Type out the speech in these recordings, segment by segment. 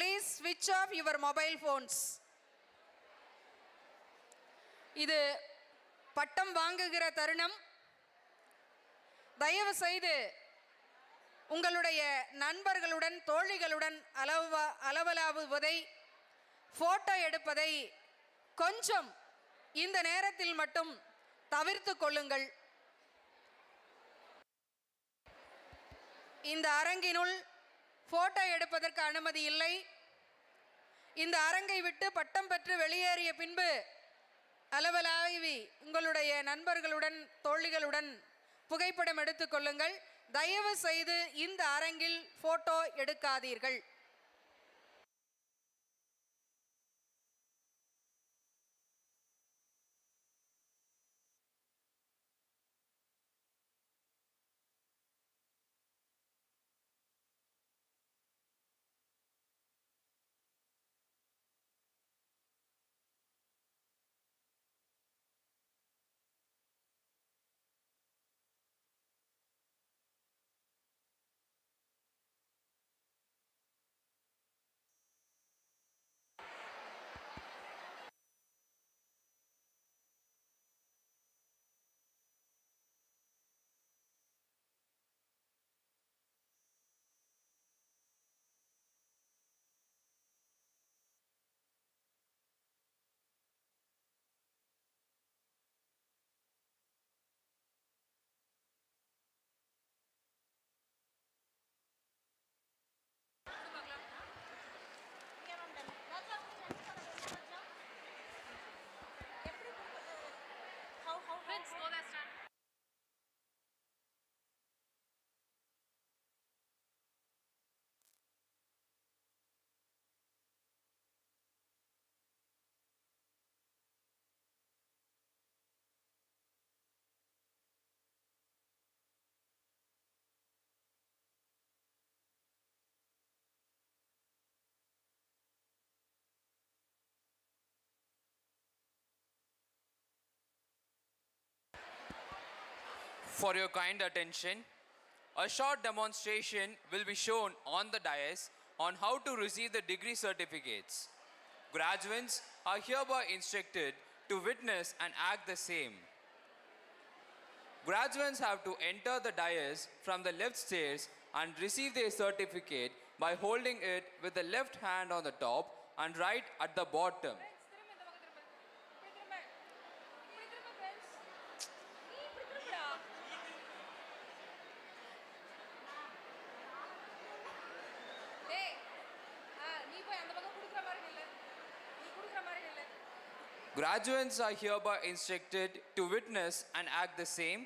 Please switch off your mobile phones. இது பட்டம் வாங்குகிற தருணம். தயவு செய்து உங்களுடைய நண்பர்களுடன் தோழிகளுடன் அளவலாவுவதை போட்டோ எடுப்பதை கொஞ்சம் இந்த நேரத்தில் மட்டும் தவிர்த்து கொள்ளுங்கள். இந்த அரங்கினுள் போட்டோ எடுப்பதற்கு அனுமதி இல்லை. இந்த அரங்கை விட்டு பட்டம் பெற்று வெளியேறிய பின்பு அளவலாவி உங்களுடைய நண்பர்களுடன் தோழிகளுடன் புகைப்படம் எடுத்துக்கொள்ளுங்கள். தயவு செய்து இந்த அரங்கில் photo எடுக்காதீர்கள். For your kind attention, a short demonstration will be shown on the dais on how to receive the degree certificates. Graduates are hereby instructed to witness and act the same. Graduates have to enter the dais from the left stairs and receive their certificate by holding it with the left hand on the top and right at the bottom. Graduates are hereby instructed to witness and act the same.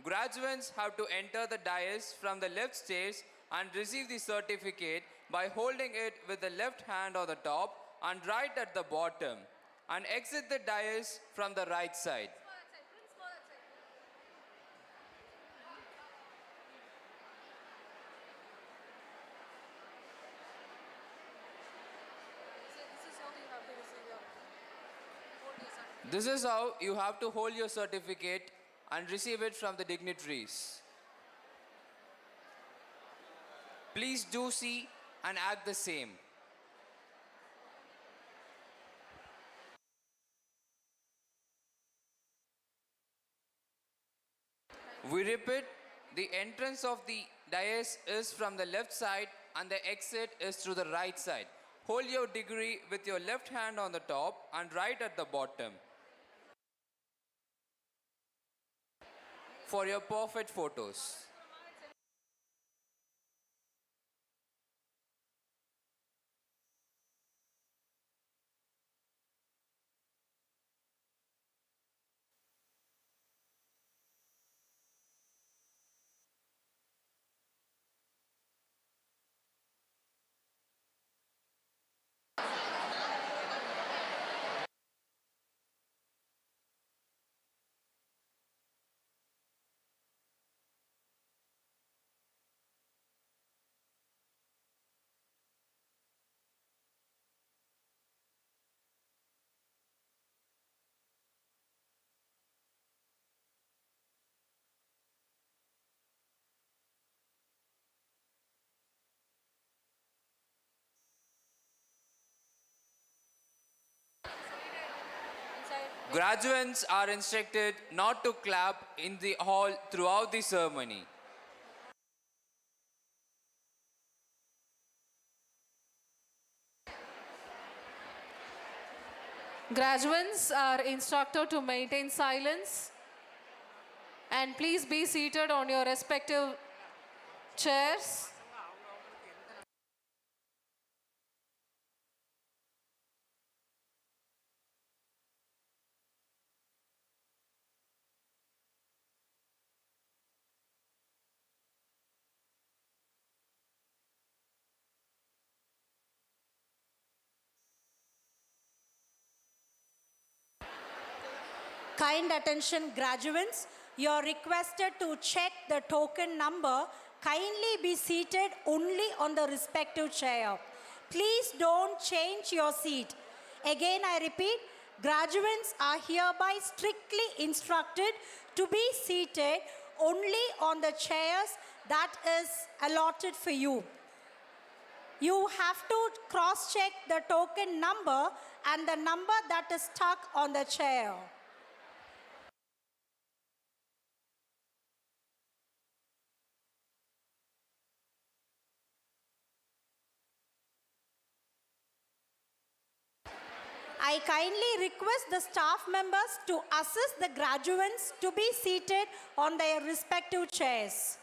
Graduates have to enter the dais from the left stairs and receive the certificate by holding it with the left hand on the top and right at the bottom, and exit the dais from the right side. This is how you have to hold your certificate and receive it from the dignitaries. Please do see and act the same. We repeat, the entrance of the dais is from the left side and the exit is through the right side. Hold your degree with your left hand on the top and right at the bottom. For your perfect photos. Graduates are instructed not to clap in the hall throughout the ceremony. Graduates are instructed to maintain silence and please be seated on your respective chairs. Kind attention graduates, you are requested to check the token number. Kindly be seated only on the respective chair. Please don't change your seat. Again, I repeat, graduates are hereby strictly instructed to be seated only on the chairs that is allotted for you. You have to cross-check the token number and the number that is stuck on the chair. I kindly request the staff members to assist the graduates to be seated on their respective chairs.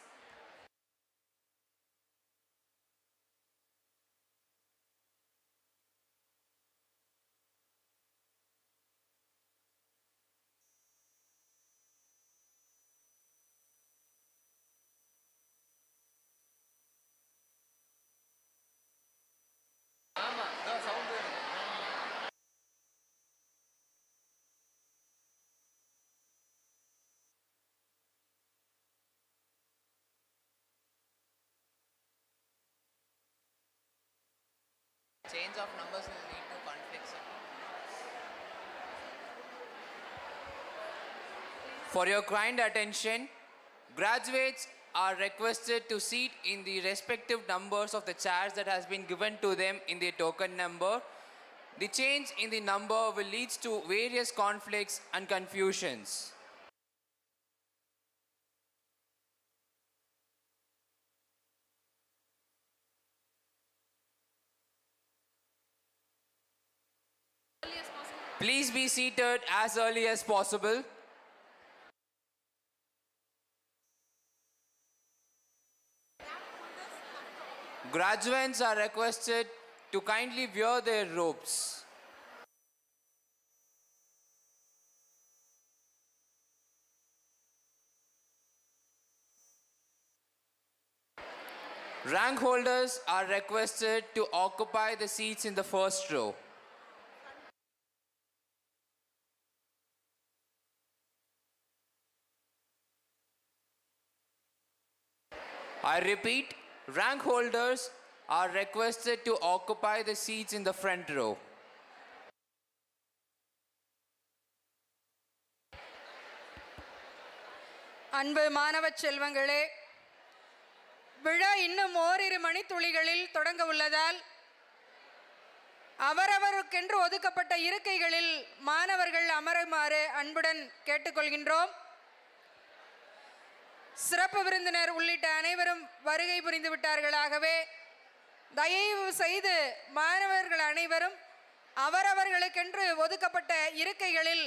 Change of numbers will lead to conflicts. For your kind attention, graduates are requested to seat in the respective numbers of the chairs that has been given to them in the token number. The change in the number will lead to various conflicts and confusions. Please be seated as early as possible. Graduates are requested to kindly wear their robes. Rank holders are requested to occupy the seats in the first row. I repeat, rank holders are requested to occupy the seats in the front row. அன்பு மாணவ செல்வங்களே, விழா இன்னும் ஓரிரு மணித்துளிகளில் தொடங்க உள்ளதால் அவரவருக்கென்று ஒதுக்கப்பட்ட இருக்கைகளில் மாணவர்கள் அமருமாறு அன்புடன் கேட்டுக்கொள்கின்றோம். சிறப்பு விருந்தினர் உள்ளிட்ட அனைவரும் வருகை புரிந்து விட்டார்களாகவே தயவு செய்து மாணவர்கள் அனைவரும் அவரவர்களுக்கென்று ஒதுக்கப்பட்ட இருக்கைகளில்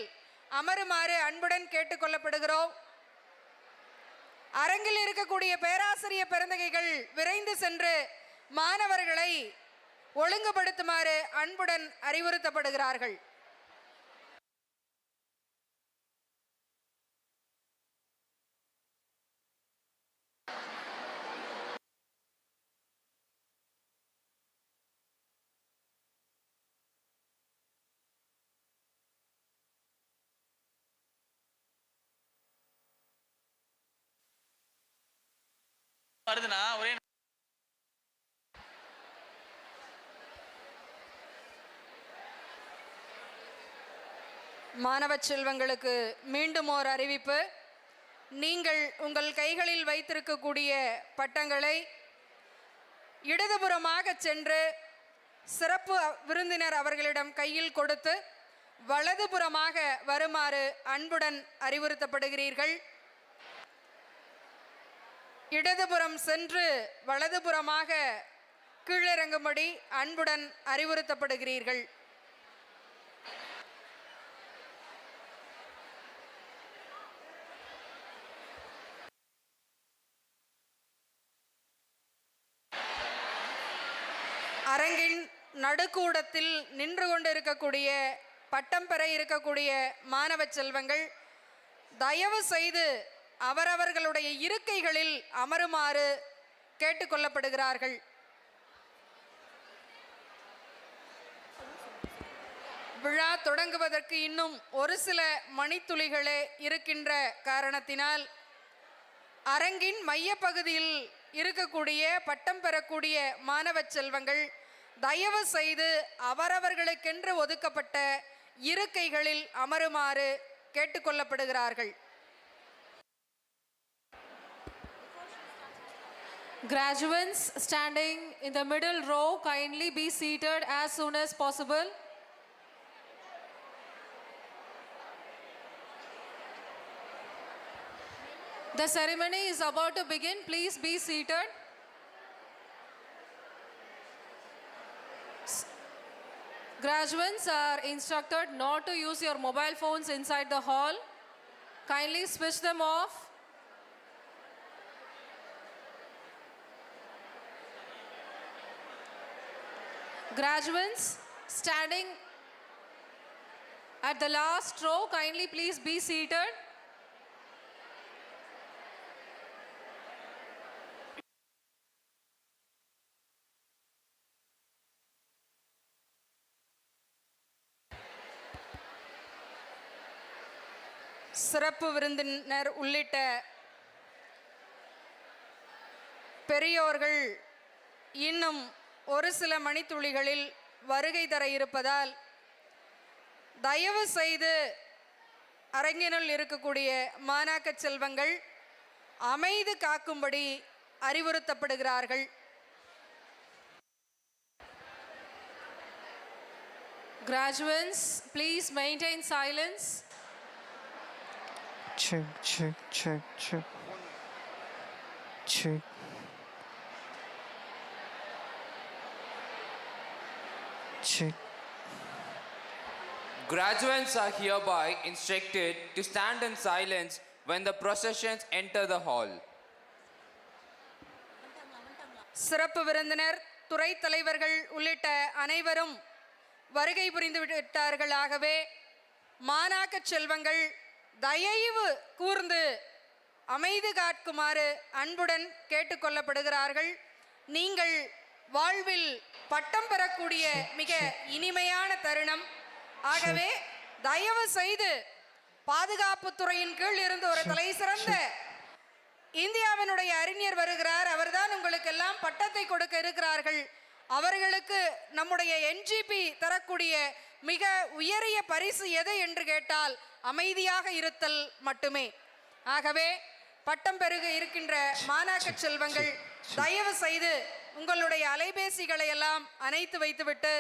அமருமாறு அன்புடன் கேட்டுக்கொள்ளப்படுகிறோம். அரங்கில் இருக்கக்கூடிய பேராசிரியர் பெருந்தகைகள் விரைந்து சென்று மாணவர்களை ஒழுங்குபடுத்துமாறு அன்புடன் அறிவுறுத்தப்படுகிறார்கள். மாணவ செல்வங்களுக்கு மீண்டும் ஓர் அறிவிப்பு. நீங்கள் உங்கள் கைகளில் வைத்திருக்கக்கூடிய பட்டங்களை இடதுபுறமாக சென்று சிறப்பு விருந்தினர் அவர்களிடம் கையில் கொடுத்து வலதுபுறமாக வருமாறு அன்புடன் அறிவுறுத்தப்படுகிறீர்கள். இடதுபுறம் சென்று வலதுபுறமாக கீழிறங்கும்படி அன்புடன் அறிவுறுத்தப்படுகிறீர்கள். அரங்கின் நடுக்கூடத்தில் நின்று கொண்டிருக்கக்கூடிய பட்டம் பெற இருக்கக்கூடிய மாணவ செல்வங்கள் தயவு செய்து அவரவர்களுடைய இருக்கைகளில் அமருமாறு கேட்டுக்கொள்ளப்படுகிறார்கள். விழா தொடங்குவதற்கு இன்னும் ஒரு சில மணித்துளிகளே இருக்கின்ற காரணத்தினால் அரங்கின் மையப்பகுதியில் இருக்கக்கூடிய பட்டம் பெறக்கூடிய மாணவ செல்வங்கள் தயவு செய்து அவரவர்களுக்கென்று ஒதுக்கப்பட்ட இருக்கைகளில் அமருமாறு கேட்டுக்கொள்ளப்படுகிறார்கள். Graduates standing in the middle row, kindly be seated as soon as possible. The ceremony is about to begin. Please be seated. Graduates are instructed not to use your mobile phones inside the hall. Kindly switch them off. Graduates standing at the last row, kindly please be seated. சிறப்பு விருந்தினர் உள்ளிட்ட பெரியோர்கள் இன்னும் ஒரு சில மணித்துளிகளில் வருகை தர இருப்பதால் தயவு செய்து அரங்கினுள் இருக்கக்கூடிய மாணாக்க செல்வங்கள் அமைதி காக்கும்படி அறிவுறுத்தப்படுகிறார்கள். Graduates, please maintain silence. Check, check, check, check. Check. Check. Graduates are hereby instructed to stand in silence when the processions enter the hall. சிறப்பு விருந்தினர், துறை தலைவர்கள் உள்ளிட்ட அனைவரும் வருகை புரிந்து விட்டார்கள். ஆகவே மாணாக்க செல்வங்கள் தயவு கூர்ந்து அமைதி காக்குமாறு அன்புடன் கேட்டுக்கொள்ளப்படுகிறார்கள். நீங்கள் வாழ்வில் பட்டம் பெறக்கூடிய மிக இனிமையான தருணம். ஆகவே தயவு செய்து பாதுகாப்புத்துறையின் கீழ் இருந்து ஒரு தலை சிறந்த இந்தியாவினுடைய அறிஞர் வருகிறார். அவர்தான் உங்களுக்கெல்லாம் பட்டத்தை கொடுக்க இருக்கிறார்கள். அவர்களுக்கு நம்முடைய NGP தரக்கூடிய மிக உயரிய பரிசு எது என்று கேட்டால் அமைதியாக இருத்தல் மட்டுமே. ஆகவே பட்டம் பெருக இருக்கின்ற மாணாக்க செல்வங்கள் தயவு செய்து உங்களுடைய அலைபேசிகளை எல்லாம் அணைத்து வைத்துவிட்டு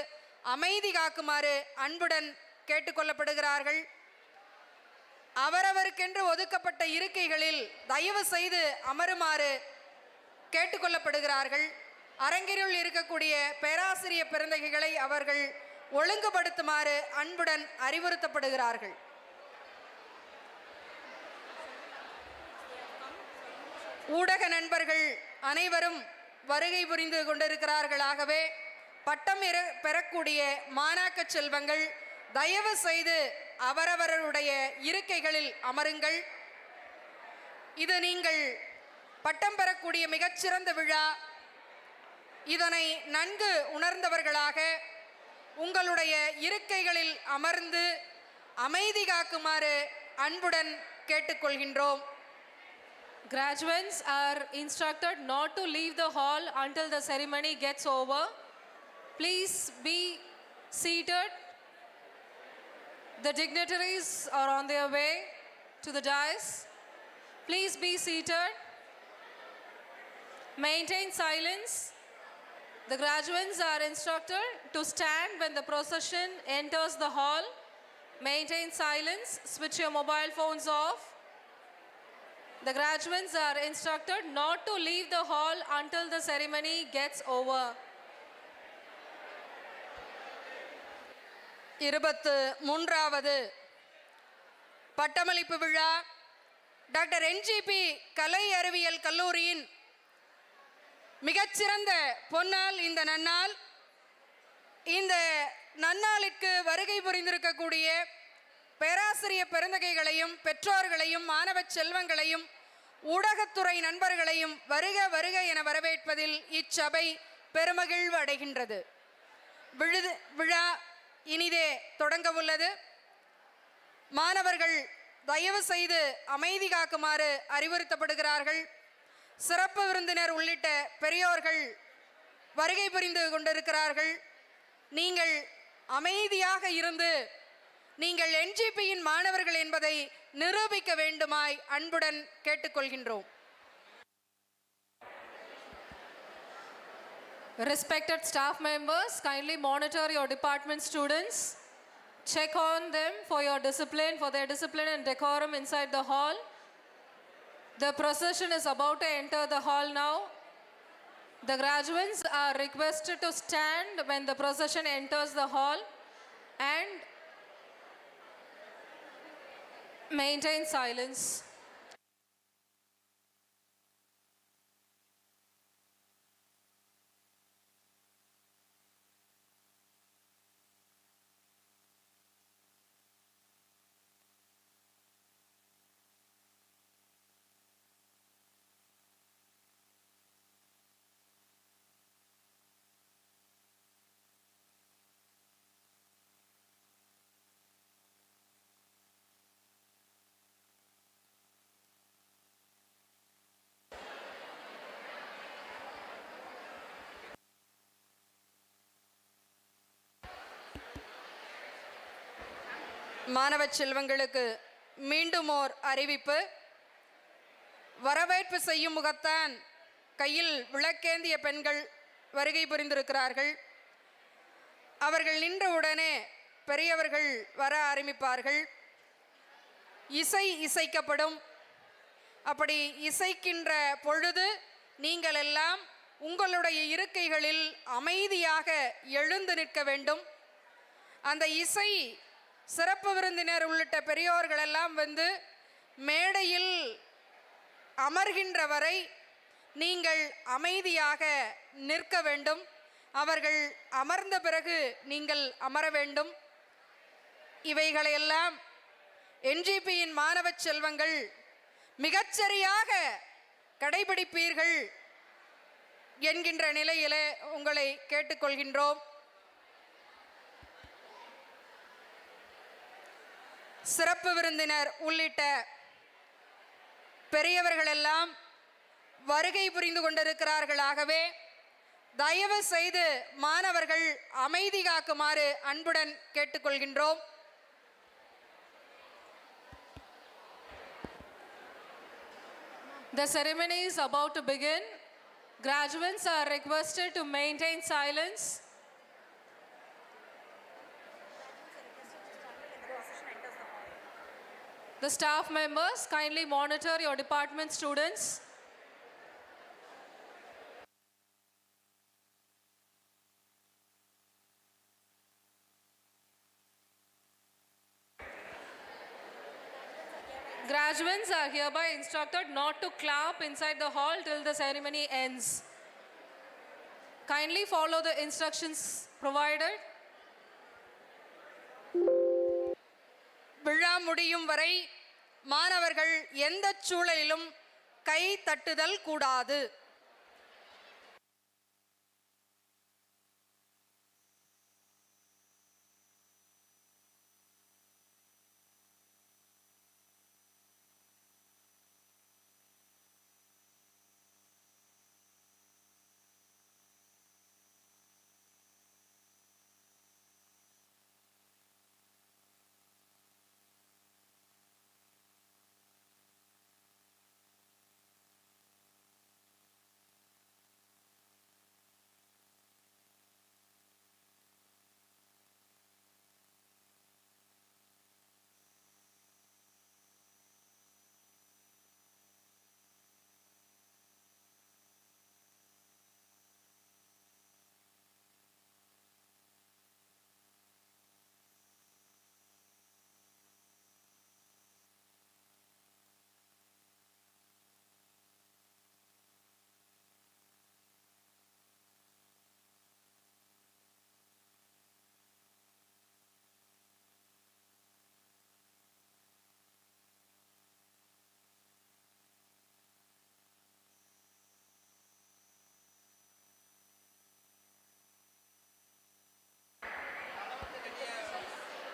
அமைதி காக்குமாறு அன்புடன் கேட்டுக்கொள்ளப்படுகிறார்கள். அவரவருக்கென்று ஒதுக்கப்பட்ட இருக்கைகளில் தயவு செய்து அமருமாறு கேட்டுக்கொள்ளப்படுகிறார்கள். அரங்கினுள் இருக்கக்கூடிய பேராசிரிய பெருந்தகைகளை அவர்கள் ஒழுங்குபடுத்துமாறு அன்புடன் அறிவுறுத்தப்படுகிறார்கள். ஊடக நண்பர்கள் அனைவரும் வருகை புரிந்து கொண்டிருக்கிறார்கள். ஆகவே பட்டம் பெறக்கூடிய மாணாக்க செல்வங்கள் தயவு செய்து அவரவருடைய இருக்கைகளில் அமருங்கள். இது நீங்கள் பட்டம் பெறக்கூடிய மிகச்சிறந்த விழா. இதனை நன்கு உணர்ந்தவர்களாக உங்களுடைய இருக்கைகளில் அமர்ந்து அமைதி காக்குமாறு அன்புடன் கேட்டுக்கொள்கின்றோம். Graduates are instructed not to leave the hall until the ceremony gets over. Please be seated. The dignitaries are on their way to the dais. Please be seated. Maintain silence. The graduates are instructed to stand when the procession enters the hall. Maintain silence. Switch your mobile phones off. The graduates are instructed not to leave the hall until the ceremony gets over. 23வது பட்டமளிப்பு விழா doctor N.G.P கலை அறிவியல் கல்லூரியின் மிகச்சிறந்த பொன்னாள் இந்த நன்னாள். இந்த நன்னாளிற்கு வருகை புரிந்திருக்கக்கூடிய பேராசிரியர் பெருந்தகைகளையும் பெற்றோர்களையும் மாணவ செல்வங்களையும் ஊடகத்துறை நண்பர்களையும் வருக வருக என வரவேற்பதில் இச்சபை பெருமகிழ்வு அடைகின்றது. விழா இனிதே தொடங்க உள்ளது. மாணவர்கள் தயவு செய்து அமைதி காக்குமாறு அறிவுறுத்தப்படுகிறார்கள். சிறப்பு விருந்தினர் உள்ளிட்ட பெரியோர்கள் வருகை புரிந்து கொண்டிருக்கிறார்கள். நீங்கள் அமைதியாக இருந்து நீங்கள் N.G.P-யின் மாணவர்கள் என்பதை நிரூபிக்க வேண்டுமாய் அன்புடன் கேட்டுக்கொள்கின்றோம். Respected staff members, kindly monitor your department students. Check on them for their discipline and decorum inside the hall. The procession is about to enter the hall now. The graduates are requested to stand when the procession enters the hall and maintain silence. மாணவ செல்வங்களுக்கு மீண்டும் ஓர் அறிவிப்பு. வரவேற்பு செய்யும் முகத்தான் கையில் விளக்கேந்திய பெண்கள் வருகை புரிந்திருக்கிறார்கள். அவர்கள் நின்றவுடனே பெரியவர்கள் வர ஆரம்பிப்பார்கள். இசை இசைக்கப்படும். அப்படி இசைக்கின்ற பொழுது நீங்கள் எல்லாம் உங்களுடைய இருக்கைகளில் அமைதியாக எழுந்து நிற்க வேண்டும். அந்த இசை சிறப்பு விருந்தினர் உள்ளிட்ட பெரியோர்கள் எல்லாம் வந்து மேடையில் அமர்கின்ற வரை நீங்கள் அமைதியாக நிற்க வேண்டும். அவர்கள் அமர்ந்த பிறகு நீங்கள் அமர வேண்டும். இவைகளையெல்லாம் N.G.P-யின் மாணவ செல்வங்கள் மிகச்சரியாக கடைபிடிப்பீர்கள் என்கின்ற நிலையிலே உங்களை கேட்டுக்கொள்கின்றோம். சிறப்பு விருந்தினர் உள்ளிட்ட பெரியவர்கள் எல்லாம் வருகை புரிந்து கொண்டிருக்கிறார்கள். ஆகவே தயவு செய்து மாணவர்கள் அமைதி காக்குமாறு அன்புடன் கேட்டுக்கொள்கின்றோம். The ceremony is about to begin. Graduates are requested to maintain silence. The staff members, kindly monitor your department students. Graduates are hereby instructed not to clap inside the hall till the ceremony ends. Kindly follow the instructions provided. விழா முடியும் வரை மாணவர்கள் எந்த சூழலிலும் கை தட்டுதல் கூடாது.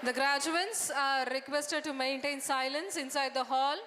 The graduates are requested to maintain silence inside the hall.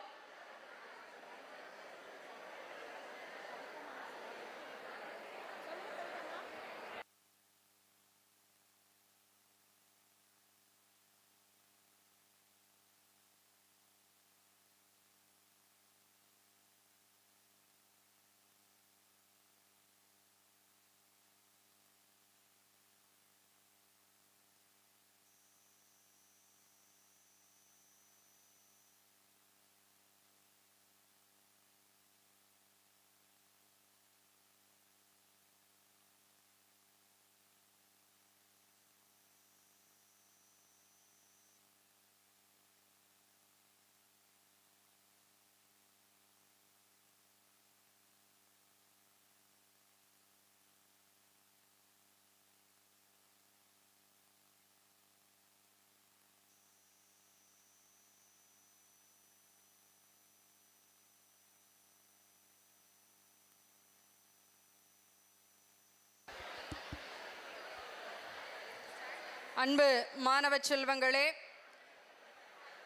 அன்பு மாணவ செல்வங்களே,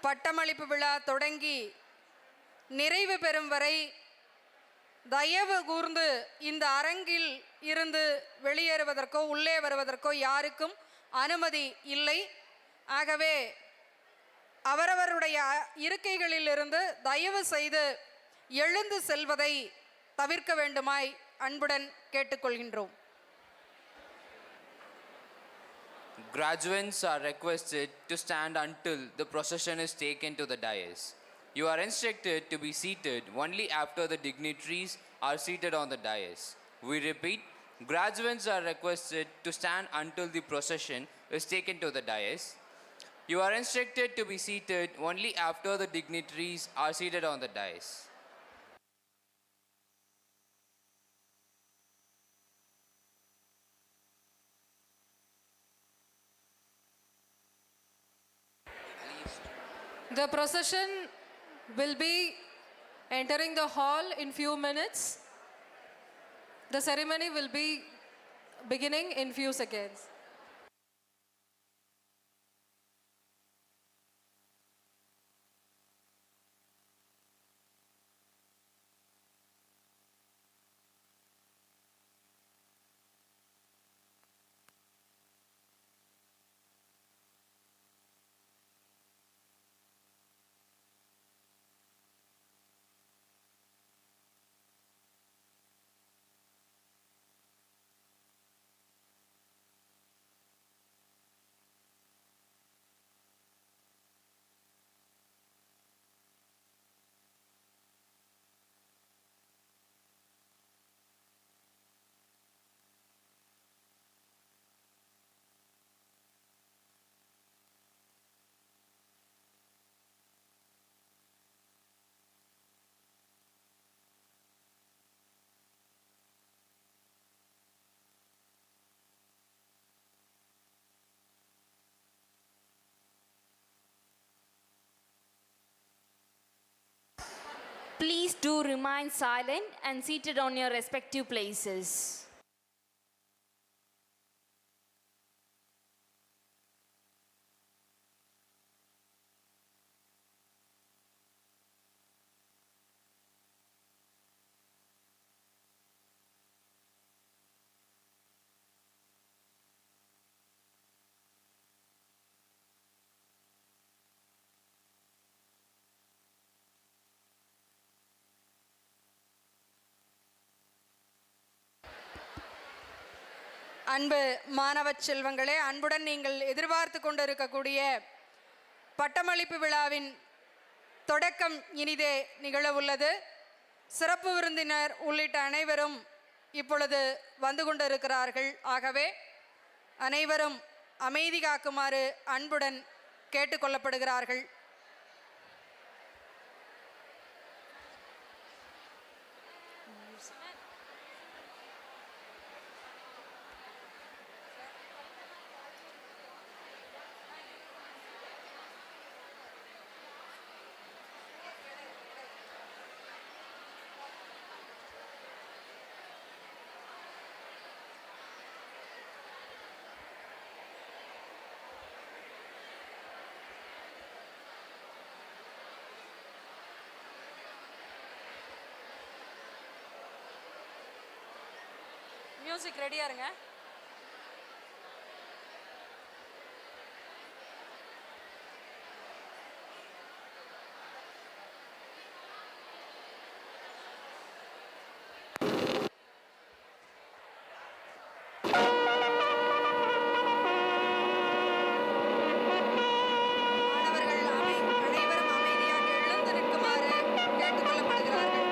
பட்டமளிப்பு விழா தொடங்கி நிறைவு பெறும் வரை தயவு கூர்ந்து இந்த அரங்கில் இருந்து வெளியேறுவதற்கோ உள்ளே வருவதற்கோ யாருக்கும் அனுமதி இல்லை. ஆகவே அவரவருடைய இருக்கைகளிலிருந்து தயவு செய்து எழுந்து செல்வதை தவிர்க்க வேண்டுமாய் அன்புடன் கேட்டுக்கொள்கின்றோம். Graduates are requested to stand until the procession is taken to the dais. You are instructed to be seated only after the dignitaries are seated on the dais. We repeat, graduates are requested to stand until the procession is taken to the dais. You are instructed to be seated only after the dignitaries are seated on the dais. The procession will be entering the hall in few minutes. The ceremony will be beginning in few seconds. Please do remain silent and seated on your respective places. அன்பு மாணவ செல்வங்களே, அன்புடன் நீங்கள் எதிர்பார்த்து கொண்டிருக்கக்கூடிய பட்டமளிப்பு விழாவின் தொடக்கம் இனிதே நிகழவுள்ளது. சிறப்பு விருந்தினர் உள்ளிட்ட அனைவரும் இப்பொழுது வந்து கொண்டிருக்கிறார்கள். ஆகவே அனைவரும் அமைதி காக்குமாறு அன்புடன் கேட்டுக்கொள்ளப்படுகிறார்கள். மியூசிக் ரெடியா இருங்க. மாணவர்கள் அனைவரும் அமைதியாக எழுந்து நிற்குமாறு கேட்டுக்கொள்ளப்படுகிறார்கள்.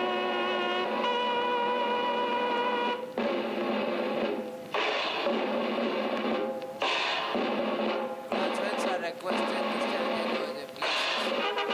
Graduates are requested to stand in their places.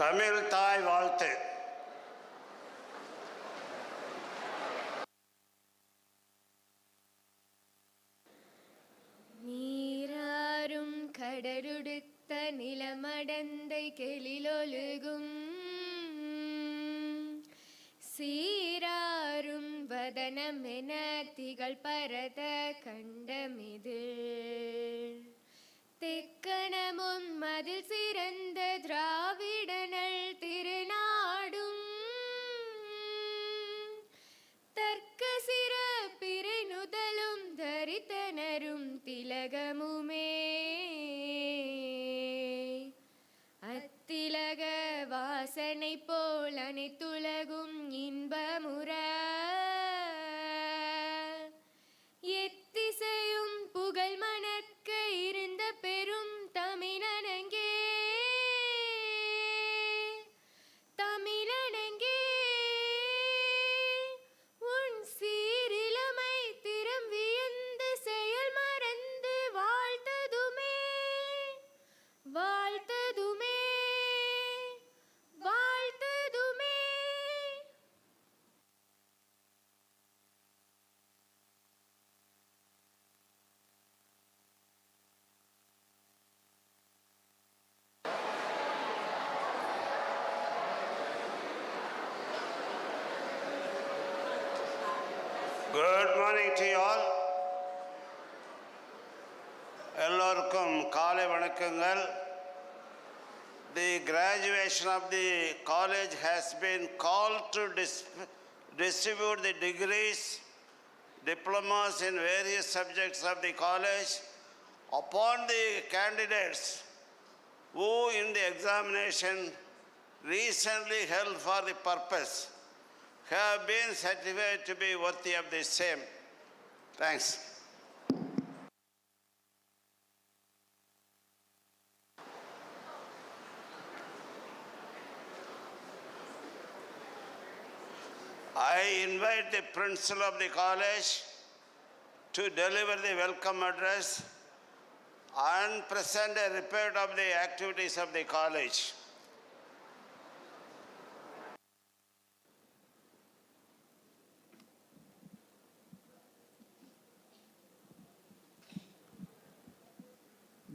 Tamil தாய் வாழ்த்து. நீராறும் கடலுடுத்த நிலமடந்தை கெளிலொழுகும் சீராறும் வதனமென திகழ் பரத கண்டமிது தெக்கணமும் மதில் சிறந்த திராவிடனல் திருநாடும் தர்க்க சிறப்பிறை நுதலும் தரித்தனரும் திலகமும் வாசனை போல் அனைத்துலகும் இன்பமுற எத்திசையும் புகழ் மணக்க இருந்த பெரும் தமிழனங்கே தமிழனங்கே உன் சீரிலமை திறம் வியந்து செயல் மறந்து வாழ்த்ததுமே வாழ்த்ததுமே வாழ்த்ததுமே. Good morning to you all. எல்லோருக்கும் காலை வணக்கங்கள். The graduation of the college has been called to distribute the degrees, diplomas in various subjects of the college upon the candidates who in the examination recently held for the purpose have been certified to be worthy of the same. Thanks. I invite the principal of the college to deliver the welcome address and present a report of the activities of the college.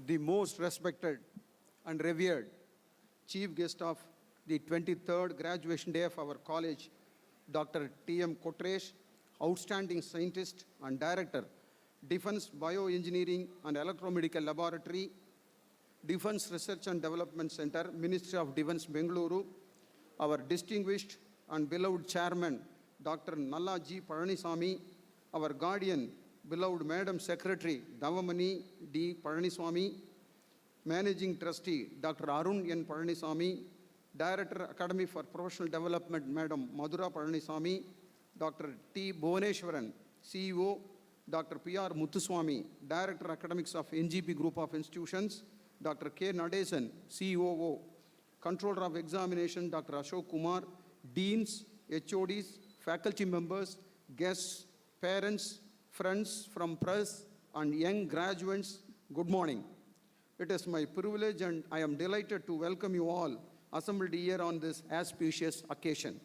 The most respected and revered chief guest of the 23rd graduation day of our college, Dr. T.M. outstanding scientist and director, Defense Bioengineering and Electromedical Laboratory, Defense Research and Development Center, Ministry of Defense, Bengaluru, our distinguished and beloved chairman, Dr.Nalla G. Palaniswami, our guardian, beloved Madam Secretary, Thavamani D. Palaniswami, Managing Trustee, Dr. N.G.P. Palaniswami, Director, Academy for Professional Development, Madam Madhura Palaniswami, Dr. T. Bhuvaneshwaran, CEO, Dr. P.R. Muthuswami, Director, Academics of N.G.P Group of Institutions, Dr. K. Nadesan, COO, Controller of Examination, Dr. Ashok Kumar, Deans, HODs, faculty members, guests, parents, friends from press, and young graduates, good morning. It is my privilege and I am delighted to welcome you all assembled here on this auspicious occasion.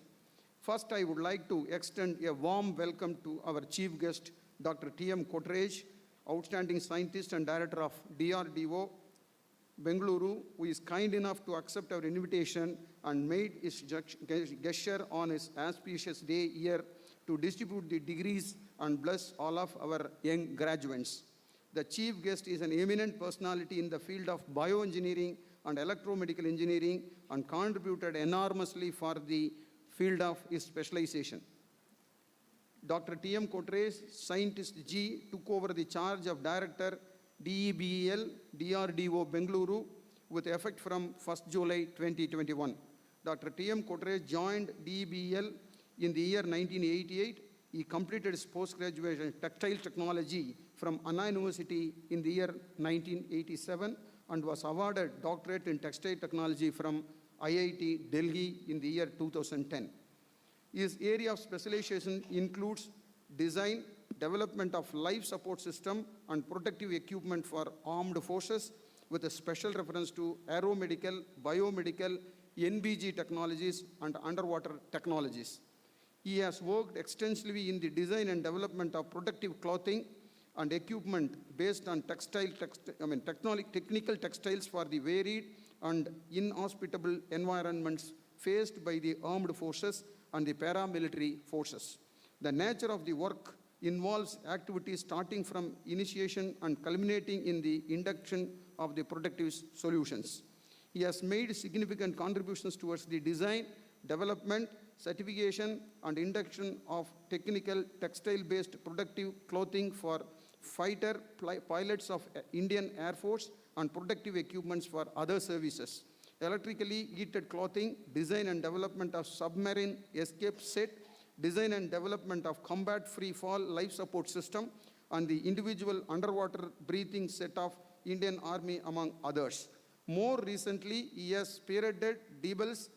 First, I would like to extend a warm welcome to our chief guest, Dr. T.M. outstanding scientist and director of DRDO, Bengaluru, who is kind enough to accept our invitation and made his gesture on his auspicious day here to distribute the degrees and bless all of our young graduates. The chief guest is an eminent personality in the field of bioengineering and electromedical engineering and contributed enormously for the field of his specialization. Dr. T.M. Scientist G, took over the charge of Director, DEBEL, DRDO, Bengaluru, with effect from 1st July 2021. Dr. T.M. joined DEBEL in the year 1988. He completed his postgraduation in textile technology from Anna University in the year 1987 and was awarded doctorate in textile technology from IIT Delhi in the year 2010. His area of specialization includes design, development of life support system and protective equipment for armed forces with a special reference to aeromedical, biomedical, NBG technologies and underwater technologies. He has worked extensively in the design and development of protective clothing and equipment based on technical textiles for the varied and inhospitable environments faced by the armed forces and the paramilitary forces. The nature of the work involves activities starting from initiation and culminating in the induction of the protective solutions. He has made significant contributions towards the design, development, certification, and induction of technical textile-based protective clothing for fighter pilots of Indian Air Force and protective equipments for other services, electrically heated clothing, design and development of submarine escape set, design and development of combat free fall life support system, and the individual underwater breathing set of Indian Army, among others. More recently, he has spearheaded DBEL's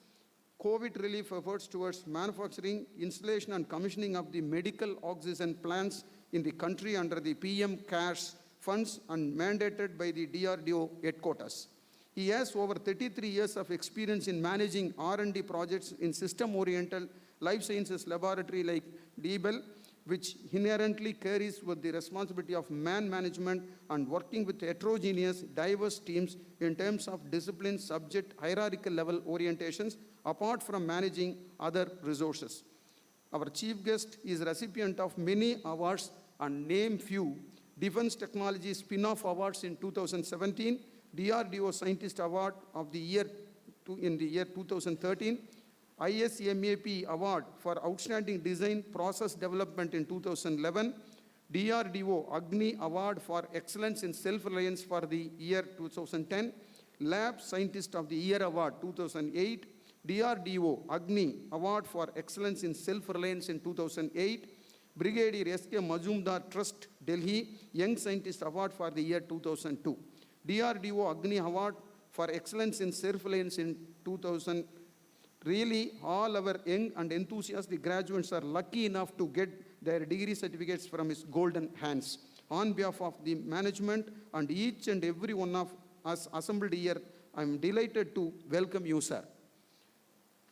COVID relief efforts towards manufacturing, installation and commissioning of the medical oxygen plants in the country under the PM CARES funds and mandated by the DRDO headquarters. He has over 33 years of experience in managing R&D projects in system-oriented life sciences laboratory like DBEL, which inherently carries with the responsibility of man management and working with heterogeneous, diverse teams in terms of discipline, subject, hierarchical level orientations, apart from managing other resources. Our chief guest is recipient of many awards and name few: Defense Technology Spin-off Awards in 2017, DRDO Scientist Award of the Year in the year 2013, ISMAP Award for Outstanding Design Process Development in 2011, DRDO Agni Award for Excellence in Self-Reliance for the year 2010, Lab Scientist of the Year Award 2008, DRDO Agni Award for Excellence in Self-Reliance in 2008, Brigadier S.K. Majumdar Trust, Delhi, Young Scientist Award for the year 2002, DRDO Agni Award for Excellence in Self-Reliance in 2000. Really, all our young and enthusiastic graduates are lucky enough to get their degree certificates from his golden hands. On behalf of the management and each and every one of us assembled here, I am delighted to welcome you, sir.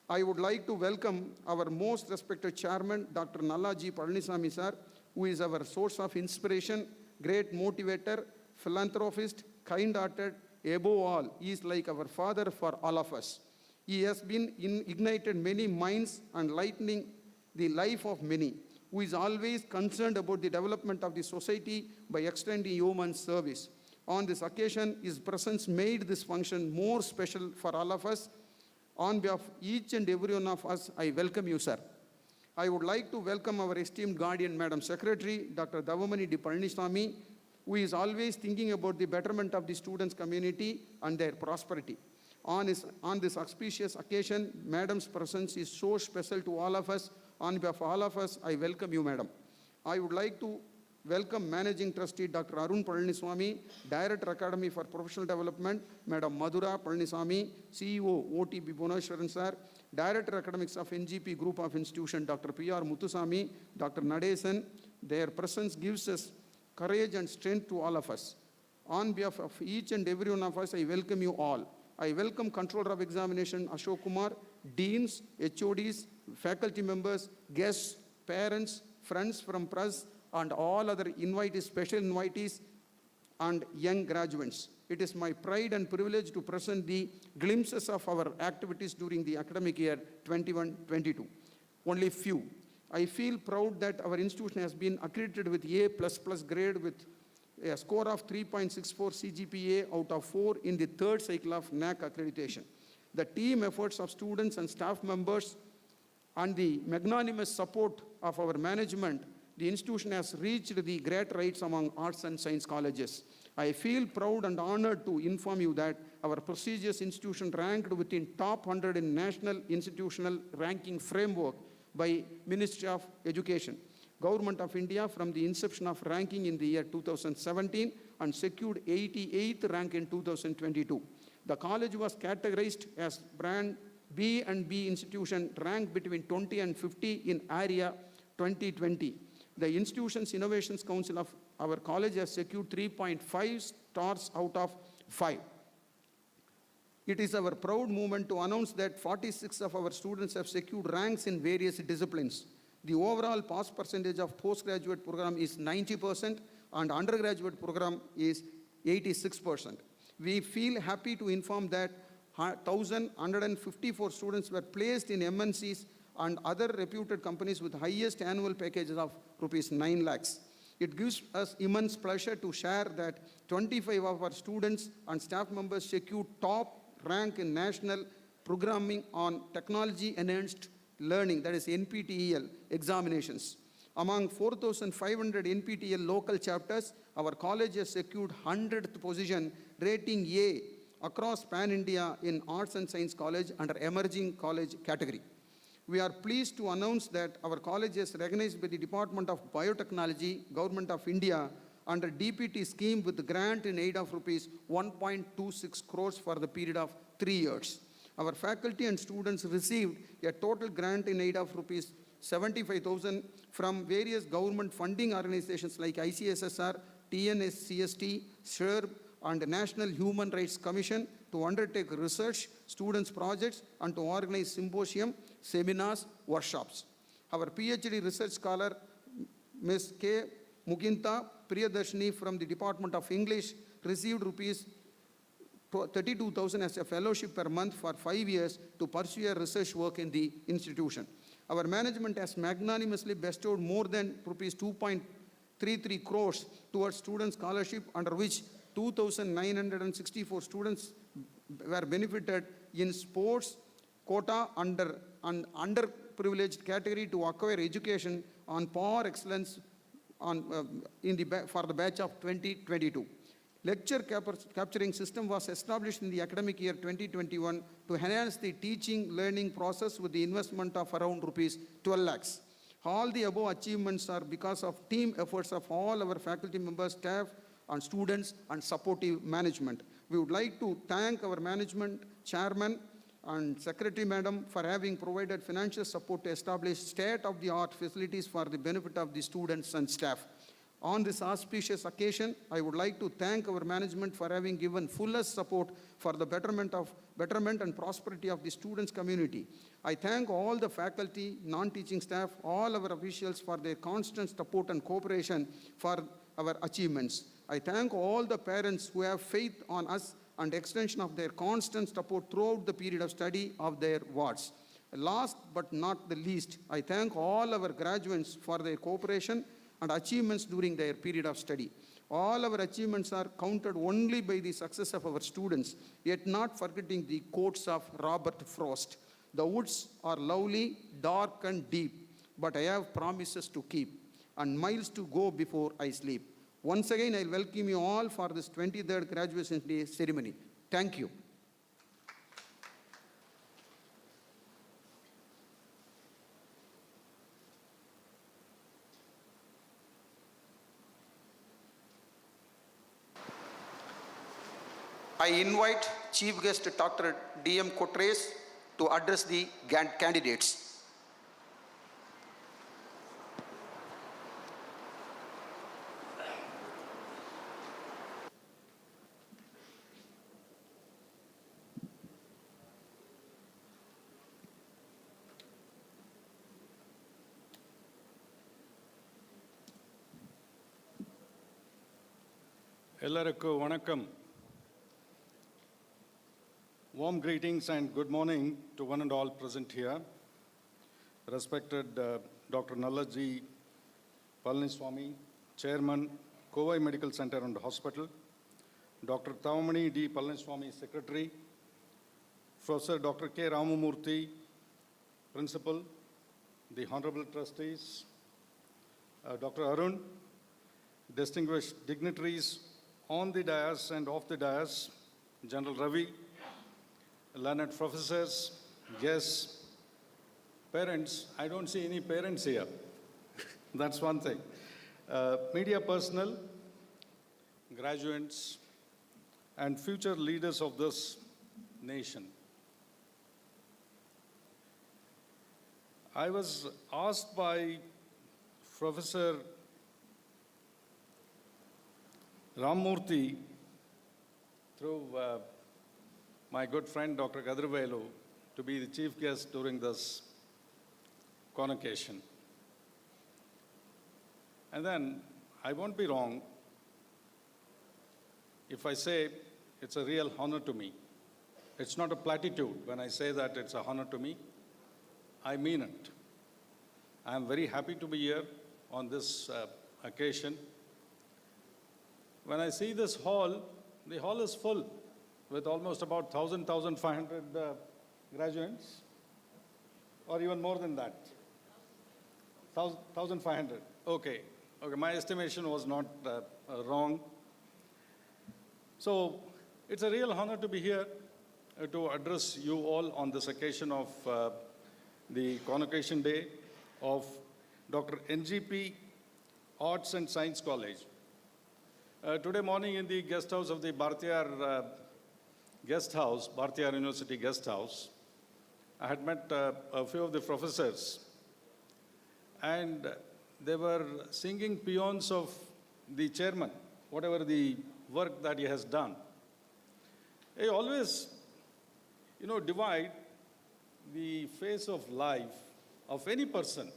I would like to welcome our most respected chairman, Dr.Nalla G, Palaniswami, sir, who is our source of inspiration, great motivator, philanthropist, kind-hearted. Above all, he is like our father for all of us. He has been ignited many minds and lightening the life of many, who is always concerned about the development of the society by extending human service. On this occasion, his presence made this function more special for all of us. On behalf of each and every one of us, I welcome you, sir. I would like to welcome our esteemed guardian, Madam Secretary, Dr.Thavamani D, Palaniswami, who is always thinking about the betterment of the students' community and their prosperity. On this auspicious occasion, Madam's presence is so special to all of us. On behalf of all of us, I welcome you, Madam. I would like to welcome Managing Trustee Dr. Arun Palaniswami, Director Academy for Professional Development, Madam Madhura Palaniswami, CEO OTB Bhuvaneshwaran sir, Director Academics of N.G.P Group of Institution, Dr. P.R. Muthusamy, Dr. Nadesan. Their presence gives us courage and strength to all of us. On behalf of each and every one of us, I welcome you all. I welcome Controller of Examination Ashok Kumar, Deans, HODs, faculty members, guests, parents, friends from press, and all other invitees, special invitees, and young graduates. It is my pride and privilege to present the glimpses of our activities during the academic year 21-22. Only few. I feel proud that our institution has been accredited with A++ grade with a score of 3.64 CGPA out of 4 in the third cycle of NAC accreditation. The team efforts of students and staff members and the magnanimous support of our management, the institution has reached the great heights among arts and science colleges. I feel proud and honored to inform you that our prestigious institution ranked within top 100 in National Institutional Ranking Framework by Ministry of Education, Government of India from the inception of ranking in the year 2017 and secured 88th rank in 2022. The college was categorized as brand B and B institution ranked between 20 and 50 in area 2020. The institution's Innovations Council of our college has secured 3.5 stars out of 5. It is our proud moment to announce that 46 of our students have secured ranks in various disciplines. The overall pass percentage of postgraduate program is 90% and undergraduate program is 86%. We feel happy to inform that 1,154 students were placed in MNCs and other reputed companies with highest annual packages of rupees 9 lakhs. It gives us immense pleasure to share that 25 of our students and staff members secured top rank in national programming on technology-enhanced learning, that is NPTEL examinations. Among 4,500 NPTEL local chapters, our college has secured 100th position, rating A across Pan-India in Arts and Science College under Emerging College category. We are pleased to announce that our college is recognized by the Department of Biotechnology, Government of India, under DPT scheme with grant in aid of rupees 1.26 crores for the period of 3 years. Our faculty and students received a total grant in aid of rupees 75,000 from various government funding organizations like ICSSR, TNSCST, SHRB, and National Human Rights Commission to undertake research, students' projects, and to organize symposium, seminars, workshops. Our PhD research scholar, Ms. K. Muginta Priyadarshini from the Department of English received rupees 32,000 as a fellowship per month for 5 years to pursue a research work in the institution. Our management has magnanimously bestowed more than rupees 2.33 crores towards student scholarship, under which 2,964 students were benefited in sports quota under an underprivileged category to acquire education on par excellence for the batch of 2022. Lecture capturing system was established in the academic year 2021 to enhance the teaching learning process with the investment of around rupees 12 lakhs. All the above achievements are because of team efforts of all our faculty members, staff, and students, and supportive management. We would like to thank our management, chairman, and secretary madam for having provided financial support to establish state-of-the-art facilities for the benefit of the students and staff. On this auspicious occasion, I would like to thank our management for having given fullest support for the betterment and prosperity of the students' community. I thank all the faculty, non-teaching staff, all our officials for their constant support and cooperation for our achievements. I thank all the parents who have faith on us and extension of their constant support throughout the period of study of their wards. Last but not the least, I thank all our graduates for their cooperation and achievements during their period of study. All our achievements are counted only by the success of our students, yet not forgetting the quotes of Robert Frost. The woods are lovely, dark and deep, but I have promises to keep and miles to go before I sleep. Once again, I welcome you all for this 23rd Graduation Day ceremony. Thank you. I invite Chief Guest Dr. D.M. Kotres to address the candidates. Ellarukku vanakkam. Warm greetings and good morning to one and all present here. Respected Dr.Nalla G, Palaniswami, Chairman, COI Medical Center and Hospital, Dr.Thavamani D, Palaniswami, Secretary, Professor Dr. K. Ramamurthy, Principal, the Honorable Trustees, Dr. Arun, distinguished dignitaries on the dais and off the dais, General Ravi, learned professors, guests, parents. I don't see any parents here. That's one thing. Media personnel, graduates, and future leaders of this nation. I was asked by Professor Ramamurthy through my good friend Dr. Gadravelu to be the chief guest during this convocation. And then I won't be wrong if I say it's a real honor to me. It's not a platitude when I say that it's a honor to me. I mean it. I am very happy to be here on this occasion. When I see this hall, the hall is full with almost about 1,500 graduates, or even more than that. 1,500. Okay, my estimation was not wrong. So It's a real honor to be here to address you all on this occasion of the convocation day of Dr.N.G.P. Arts and Science College. Today morning in the guest house of the Bhartiyar Bhartiyar University guest house, I had met a few of the professors, and they were singing paeans of the chairman, whatever the work that he has done. He always, divide the phase of life of any person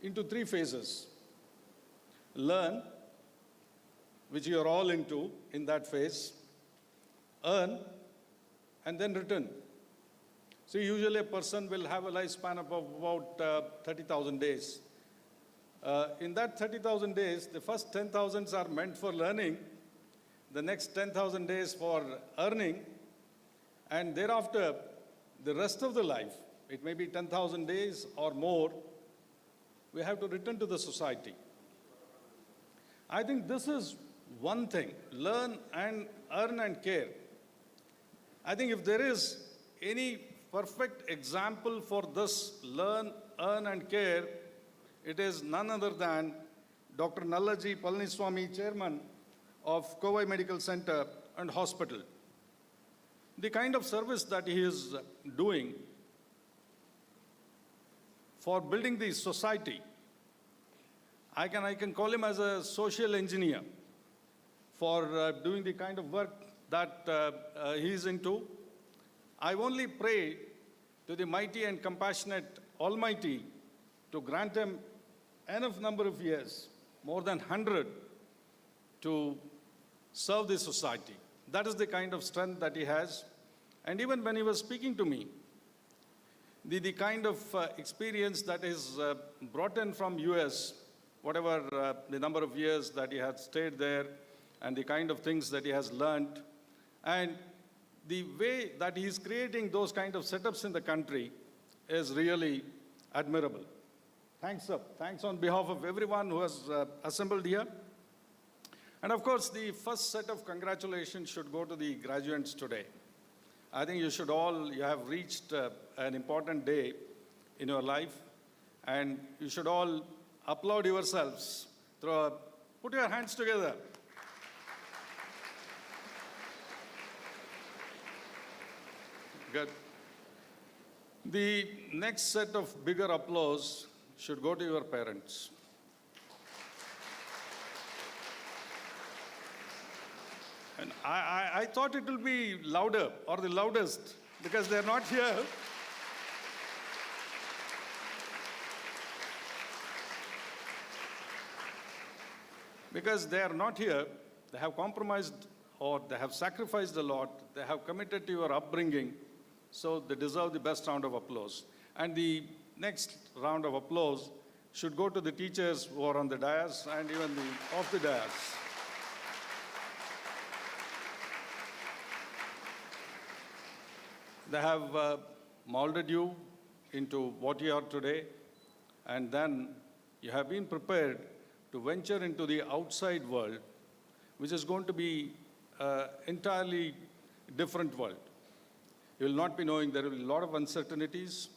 into three phases. Learn, which you are all into in that phase, earn, and then return. So usually a person will have a lifespan of about 30,000 days. In that 30,000 days, the first 10,000 are meant for learning, the next 10,000 days for earning, and thereafter, the rest of the life, it may be 10,000 days or more, we have to return to the society. I think this is one thing, learn and earn and care. I think if there is any perfect example for this learn, earn and care, it is none other than Dr.Nalla G, Palaniswami, Chairman of Kovai Medical Center and Hospital. The kind of service that he is doing for building the society, I can call him as a social engineer for doing the kind of work that he is into. I only pray to the mighty and compassionate Almighty to grant him enough number of years, more than 100, to serve the society. That is the kind of strength that he has. And even when he was speaking to me, the kind of experience that is brought in from US, whatever the number of years that he had stayed there, and the kind of things that he has learned, and the way that he is creating those kind of setups in the country is really admirable. Thanks, sir. Thanks on behalf of everyone who has assembled here. And of course, the first set of congratulations should go to the graduates today. I think you have reached an important day in your life, and you should all applaud yourselves. Put your hands together. Good. The next set of bigger applause should go to your parents. And I thought it will be louder or the loudest because they're not here. Because they are not here, they have compromised or they have sacrificed a lot, they have committed to your upbringing, so they deserve the best round of applause. And the next round of applause should go to the teachers who are on the dais and even off the dais. They have molded you into what you are today, and then you have been prepared to venture into the outside world, which is going to be an entirely different world. You will not be knowing there will be a lot of uncertainties,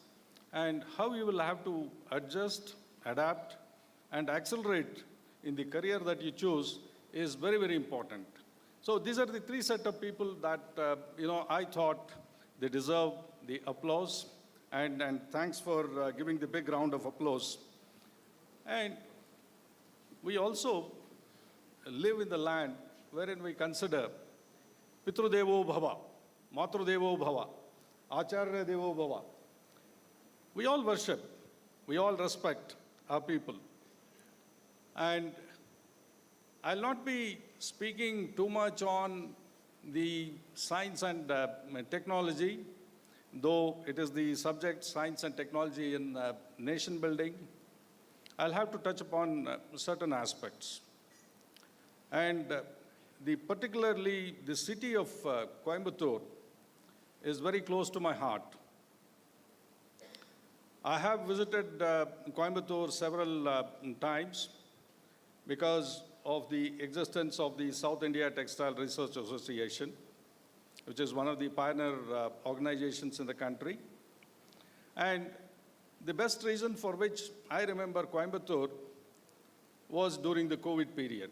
and how you will have to adjust, adapt, and accelerate in the career that you choose is very, very important. So these are the three set of people that, I thought they deserve the applause, and thanks for giving the big round of applause. And we also live in the land wherein we consider Pitru Devo Bhava, Matru Devo Bhava, Acharya Devo Bhava. We all worship, we all respect our people. And I'll not be speaking too much on the science and technology, though it is the subject science and technology in nation building. I'll have to touch upon certain aspects. And particularly the city of Coimbatore is very close to my heart. I have visited Coimbatore several times because of the existence of the South India Textile Research Association. which is one of the pioneer organizations in the country. And the best reason for which I remember Coimbatore was during the COVID period.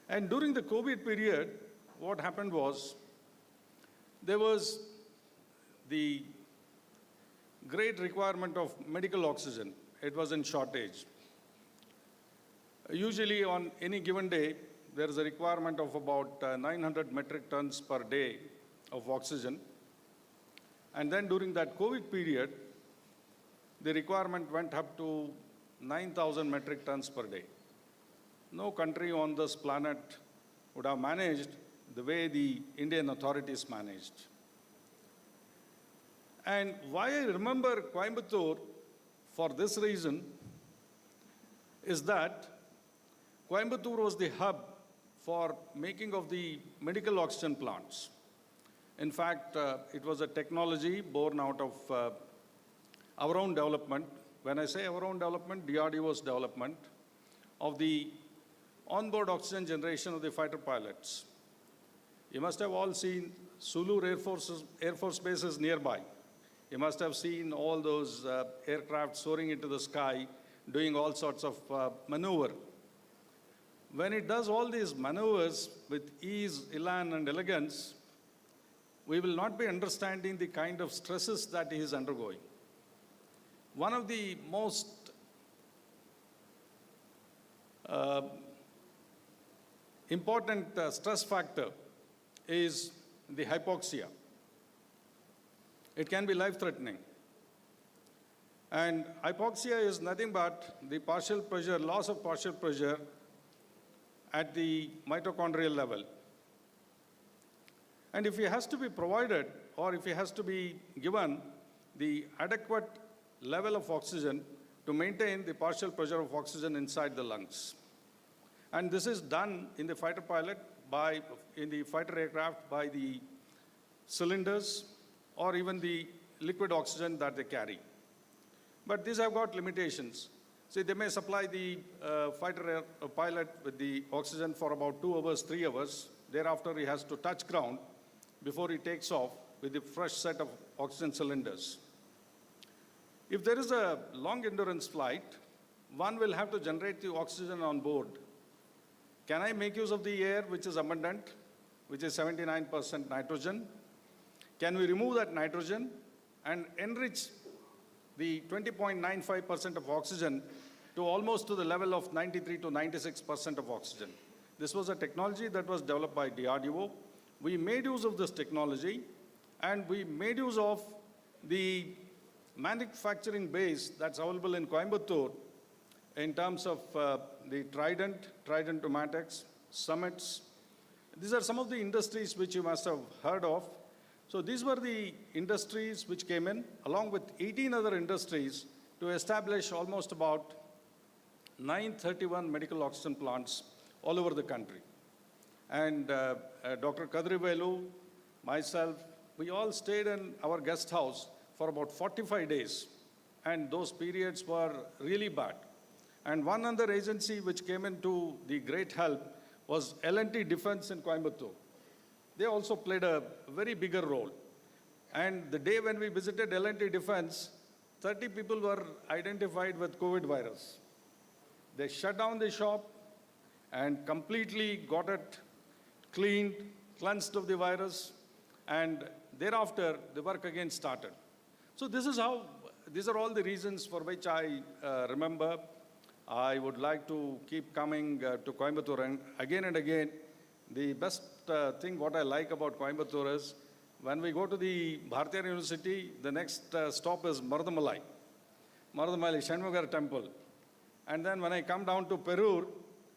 And during the COVID period, what happened was, there was the great requirement of medical oxygen. It was in shortage. Usually on any given day, there is a requirement of about 900 metric tons per day of oxygen. And then during that COVID period, the requirement went up to 9,000 metric tons per day. No country on this planet would have managed the way the Indian authorities managed. And why I remember Coimbatore for this reason is that Coimbatore was the hub for making of the medical oxygen plants. In fact, it was a technology born out of our own development. When I say our own development, DRDO's development of the onboard oxygen generation of the fighter pilots. You must have all seen Sulu Air Force Base is nearby. You must have seen all those aircraft soaring into the sky, doing all sorts of maneuver. When it does all these maneuvers with ease, elan, and elegance, we will not be understanding the kind of stresses that he is undergoing. One of the most important stress factor is the hypoxia. It can be life-threatening. And hypoxia is nothing but the partial pressure, loss of partial pressure at the mitochondrial level. And if it has to be provided, or if it has to be given the adequate level of oxygen to maintain the partial pressure of oxygen inside the lungs. And this is done in the fighter pilot in the fighter aircraft by the cylinders or even the liquid oxygen that they carry. But these have got limitations. See, they may supply the fighter pilot with the oxygen for about 2 hours, 3 hours. Thereafter, he has to touch ground before he takes off with a fresh set of oxygen cylinders. If there is a long endurance flight, one will have to generate the oxygen on board. Can I make use of the air which is abundant, which is 79% nitrogen? Can we remove that nitrogen and enrich the 20.95% of oxygen to almost to the level of 93 to 96% of oxygen? This was a technology that was developed by DRDO. We made use of this technology, and we made use of the manufacturing base that's available in Coimbatore in terms of the Trident to Matex, Summits. These are some of the industries which you must have heard of. So these were the industries which came in, along with 18 other industries, to establish almost about 931 medical oxygen plants all over the country. And Dr. Kadrivelu, myself, we all stayed in our guest house for about 45 days. And those periods were really bad. And one other agency which came into the great help was L&T Defense in Coimbatore. They also played a very bigger role. And the day when we visited L&T Defense, 30 people were identified with COVID virus. They shut down the shop and completely got it cleaned, cleansed of the virus, and thereafter the work again started. So these are all the reasons for which I remember. I would like to keep coming to Coimbatore, and again, the best thing what I like about Coimbatore is when we go to the Bharatiya University, the next stop is Marudamalai Shanmugar Temple. And then when I come down to Perur,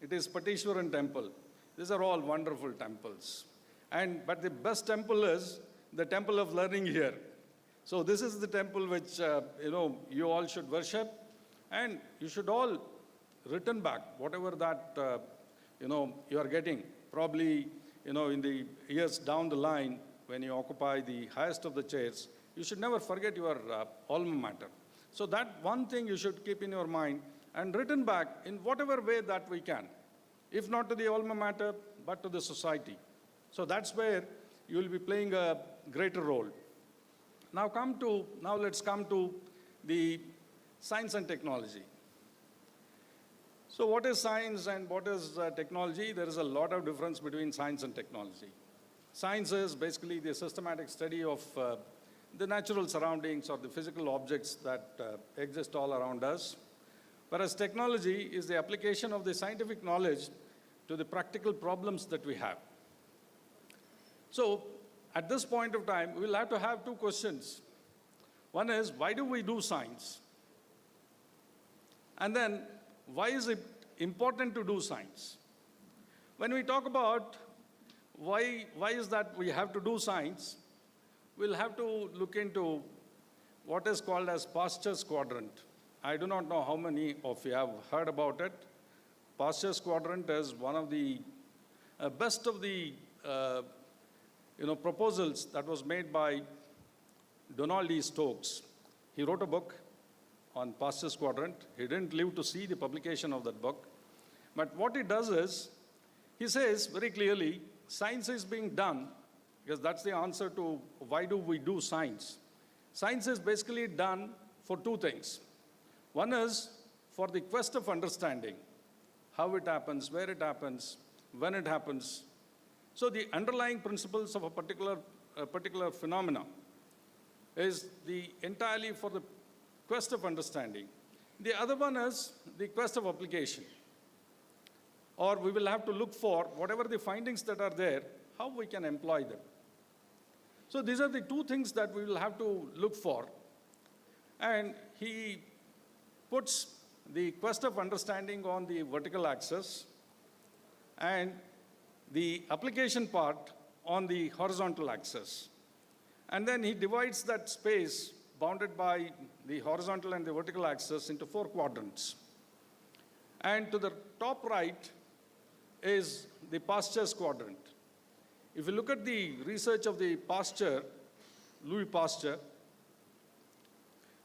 it is Patishwaran Temple. These are all wonderful temples. But the best temple is the temple of learning here. So this is the temple which you all should worship, and you should all return back whatever that you are getting. Probably in the years down the line, when you occupy the highest of the chairs, you should never forget your alma mater. So that one thing you should keep in your mind and return back in whatever way that we can. If not to the alma mater, but to the society. So that's where you will be playing a greater role. Now let's come to the science and technology. So what is science and what is technology? There is a lot of difference between science and technology. Science is basically the systematic study of the natural surroundings or the physical objects that exist all around us. Whereas technology is the application of the scientific knowledge to the practical problems that we have. So at this point of time, we'll have to have two questions. One is, why do we do science? And then, why is it important to do science? When we talk about why is that we have to do science, we'll have to look into what is called as Pasteur's quadrant. I do not know how many of you have heard about it. Pasteur's quadrant is one of the best of the proposals that was made by Donald E. Stokes. He wrote a book on Pasteur's quadrant. He didn't live to see the publication of that book. But what he does is, he says very clearly, science is being done, because that's the answer to why do we do science. Science is basically done for two things. One is for the quest of understanding, how it happens, where it happens, when it happens. So the underlying principles of a particular phenomena is entirely for the quest of understanding. The other one is the quest of application. Or we will have to look for whatever the findings that are there, how we can employ them. So these are the two things that we will have to look for. And he puts the quest of understanding on the vertical axis and the application part on the horizontal axis. And then he divides that space bounded by the horizontal and the vertical axis into 4 quadrants. And to the top right is the Pasteur's quadrant. If you look at the research of the Pasteur, Louis Pasteur,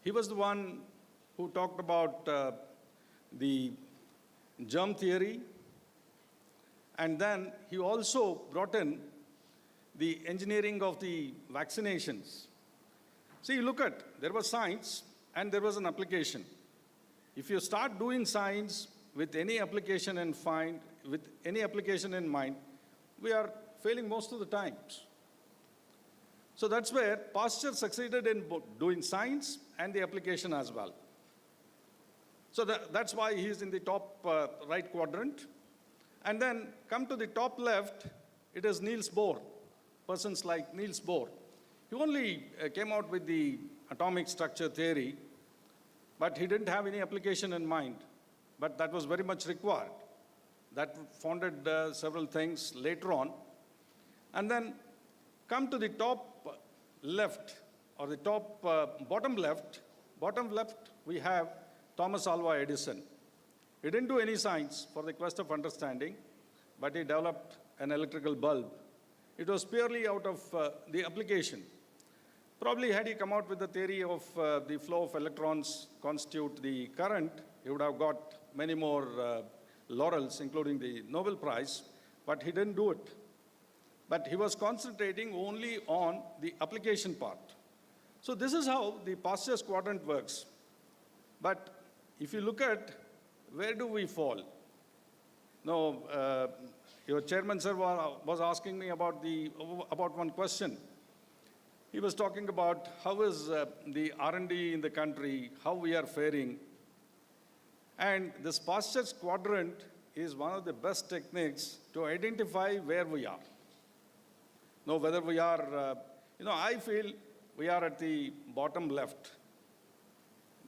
he was the one who talked about the germ theory, and then he also brought in the engineering of the vaccinations. See, look at, there was science and there was an application. If you start doing science with any application in mind, we are failing most of the times. So that's where Pasteur succeeded in doing science and the application as well. So that's why he's in the top right quadrant. And then come to the top left, it is Niels Bohr, persons like Niels Bohr. He only came out with the atomic structure theory, but he didn't have any application in mind. But that was very much required. That founded several things later on. And then come to the top left, or the top bottom left. Bottom left, we have Thomas Alva Edison. He didn't do any science for the quest of understanding, but he developed an electrical bulb. It was purely out of the application. Probably had he come out with the theory of the flow of electrons constitute the current, he would have got many more laurels, including the Nobel Prize, but he didn't do it. But he was concentrating only on the application part. So this is how the Pasteur's quadrant works. But if you look at where do we fall? Now, your chairman, sir, was asking me about one question. He was talking about how is the R&D in the country, how we are faring. And this Pasteur's quadrant is one of the best techniques to identify where we are. Now, whether we are, I feel we are at the bottom left.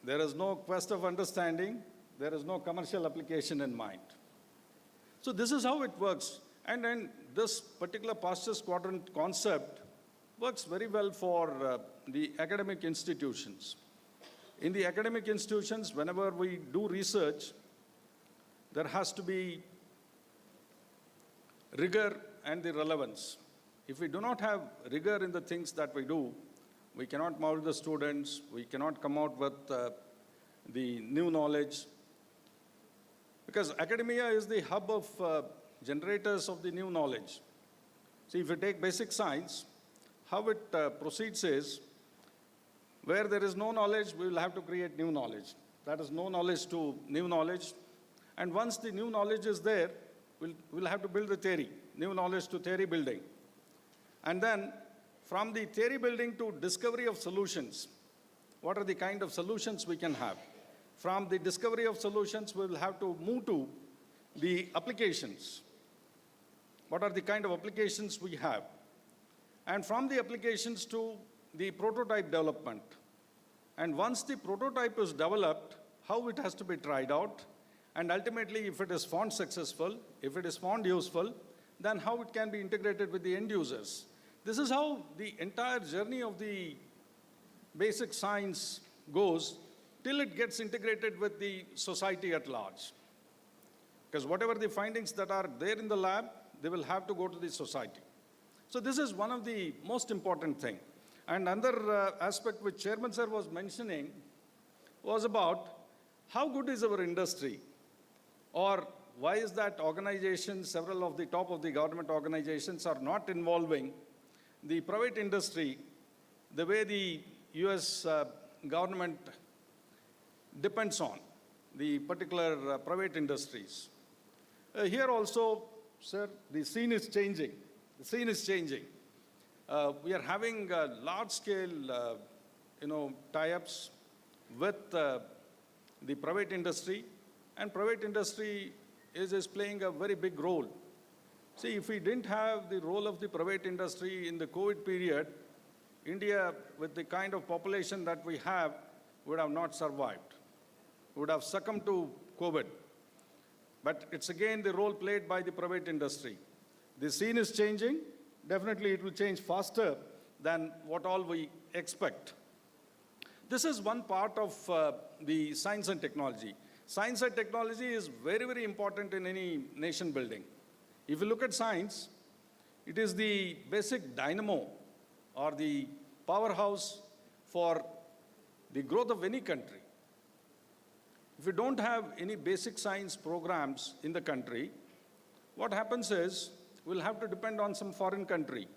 There is no quest of understanding. There is no commercial application in mind. So this is how it works. And then this particular Pasteur's quadrant concept works very well for the academic institutions. In the academic institutions, whenever we do research, there has to be rigor and the relevance. If we do not have rigor in the things that we do, we cannot mold the students, we cannot come out with the new knowledge. Because academia is the hub of generators of the new knowledge. See, if you take basic science, how it proceeds is, where there is no knowledge, we will have to create new knowledge. That is no knowledge to new knowledge. And once the new knowledge is there, we'll have to build the theory, new knowledge to theory building. And then from the theory building to discovery of solutions, what are the kind of solutions we can have? From the discovery of solutions, we will have to move to the applications. What are the kind of applications we have? And from the applications to the prototype development. And once the prototype is developed, how it has to be tried out, and ultimately if it is found successful, if it is found useful, then how it can be integrated with the end users. This is how the entire journey of the basic science goes till it gets integrated with the society at large. Because whatever the findings that are there in the lab, they will have to go to the society. So this is one of the most important thing. And another aspect which Chairman Sir was mentioning was about how good is our industry, or why is that organizations, several of the top of the government organizations are not involving the private industry the way the US government depends on the particular private industries. Here also, sir, the scene is changing. The scene is changing. We are having large-scale, tie-ups with the private industry, and private industry is playing a very big role. See, if we didn't have the role of the private industry in the COVID period, India, with the kind of population that we have, would have not survived, would have succumbed to COVID. But it's again the role played by the private industry. The scene is changing. Definitely it will change faster than what all we expect. This is one part of the science and technology. Science and technology is very, very important in any nation building. If you look at science, it is the basic dynamo or the powerhouse for the growth of any country. If we don't have any basic science programs in the country, what happens is we'll have to depend on some foreign country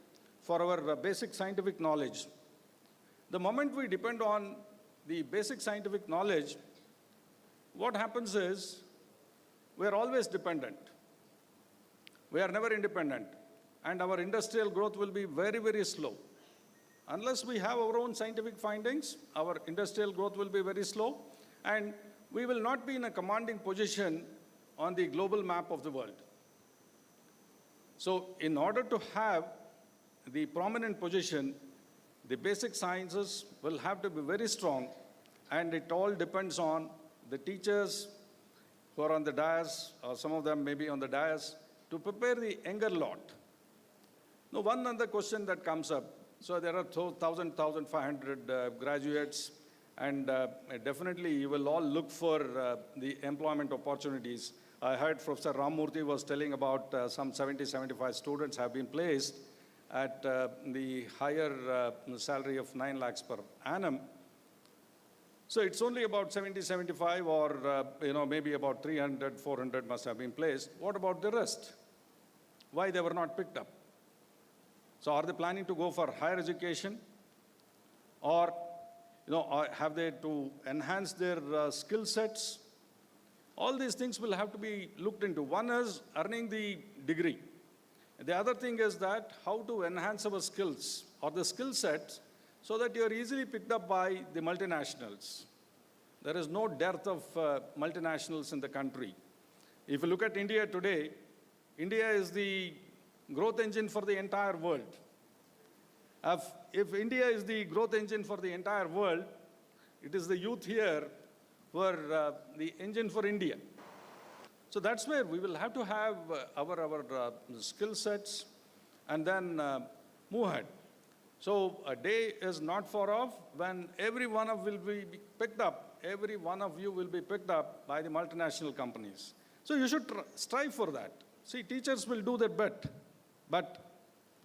for our basic scientific knowledge. The moment we depend on the basic scientific knowledge, what happens is we're always dependent. We are never independent, and our industrial growth will be very, very slow. Unless we have our own scientific findings, our industrial growth will be very slow, and we will not be in a commanding position on the global map of the world. So in order to have the prominent position, the basic sciences will have to be very strong, and it all depends on the teachers who are on the dais, or some of them may be on the dais, to prepare the younger lot. Now, one other question that comes up, so there are 1,500 graduates, and definitely you will all look for the employment opportunities. I heard Professor Ramurthy was telling about some 70, 75 students have been placed at the higher salary of 9 lakhs per annum. So it's only about 70, 75, or maybe about 300, 400 must have been placed. What about the rest? Why they were not picked up? So are they planning to go for higher education? Or have they to enhance their skill sets? All these things will have to be looked into. One is earning the degree. The other thing is that how to enhance our skills or the skill sets so that you are easily picked up by the multinationals. There is no dearth of multinationals in the country. If you look at India today, India is the growth engine for the entire world. If India is the growth engine for the entire world, it is the youth here who are the engine for India. So that's where we will have to have our skill sets and then move ahead. So a day is not far off when every one of will be picked up. Every one of you will be picked up by the multinational companies. So you should strive for that. See, teachers will do their bit, but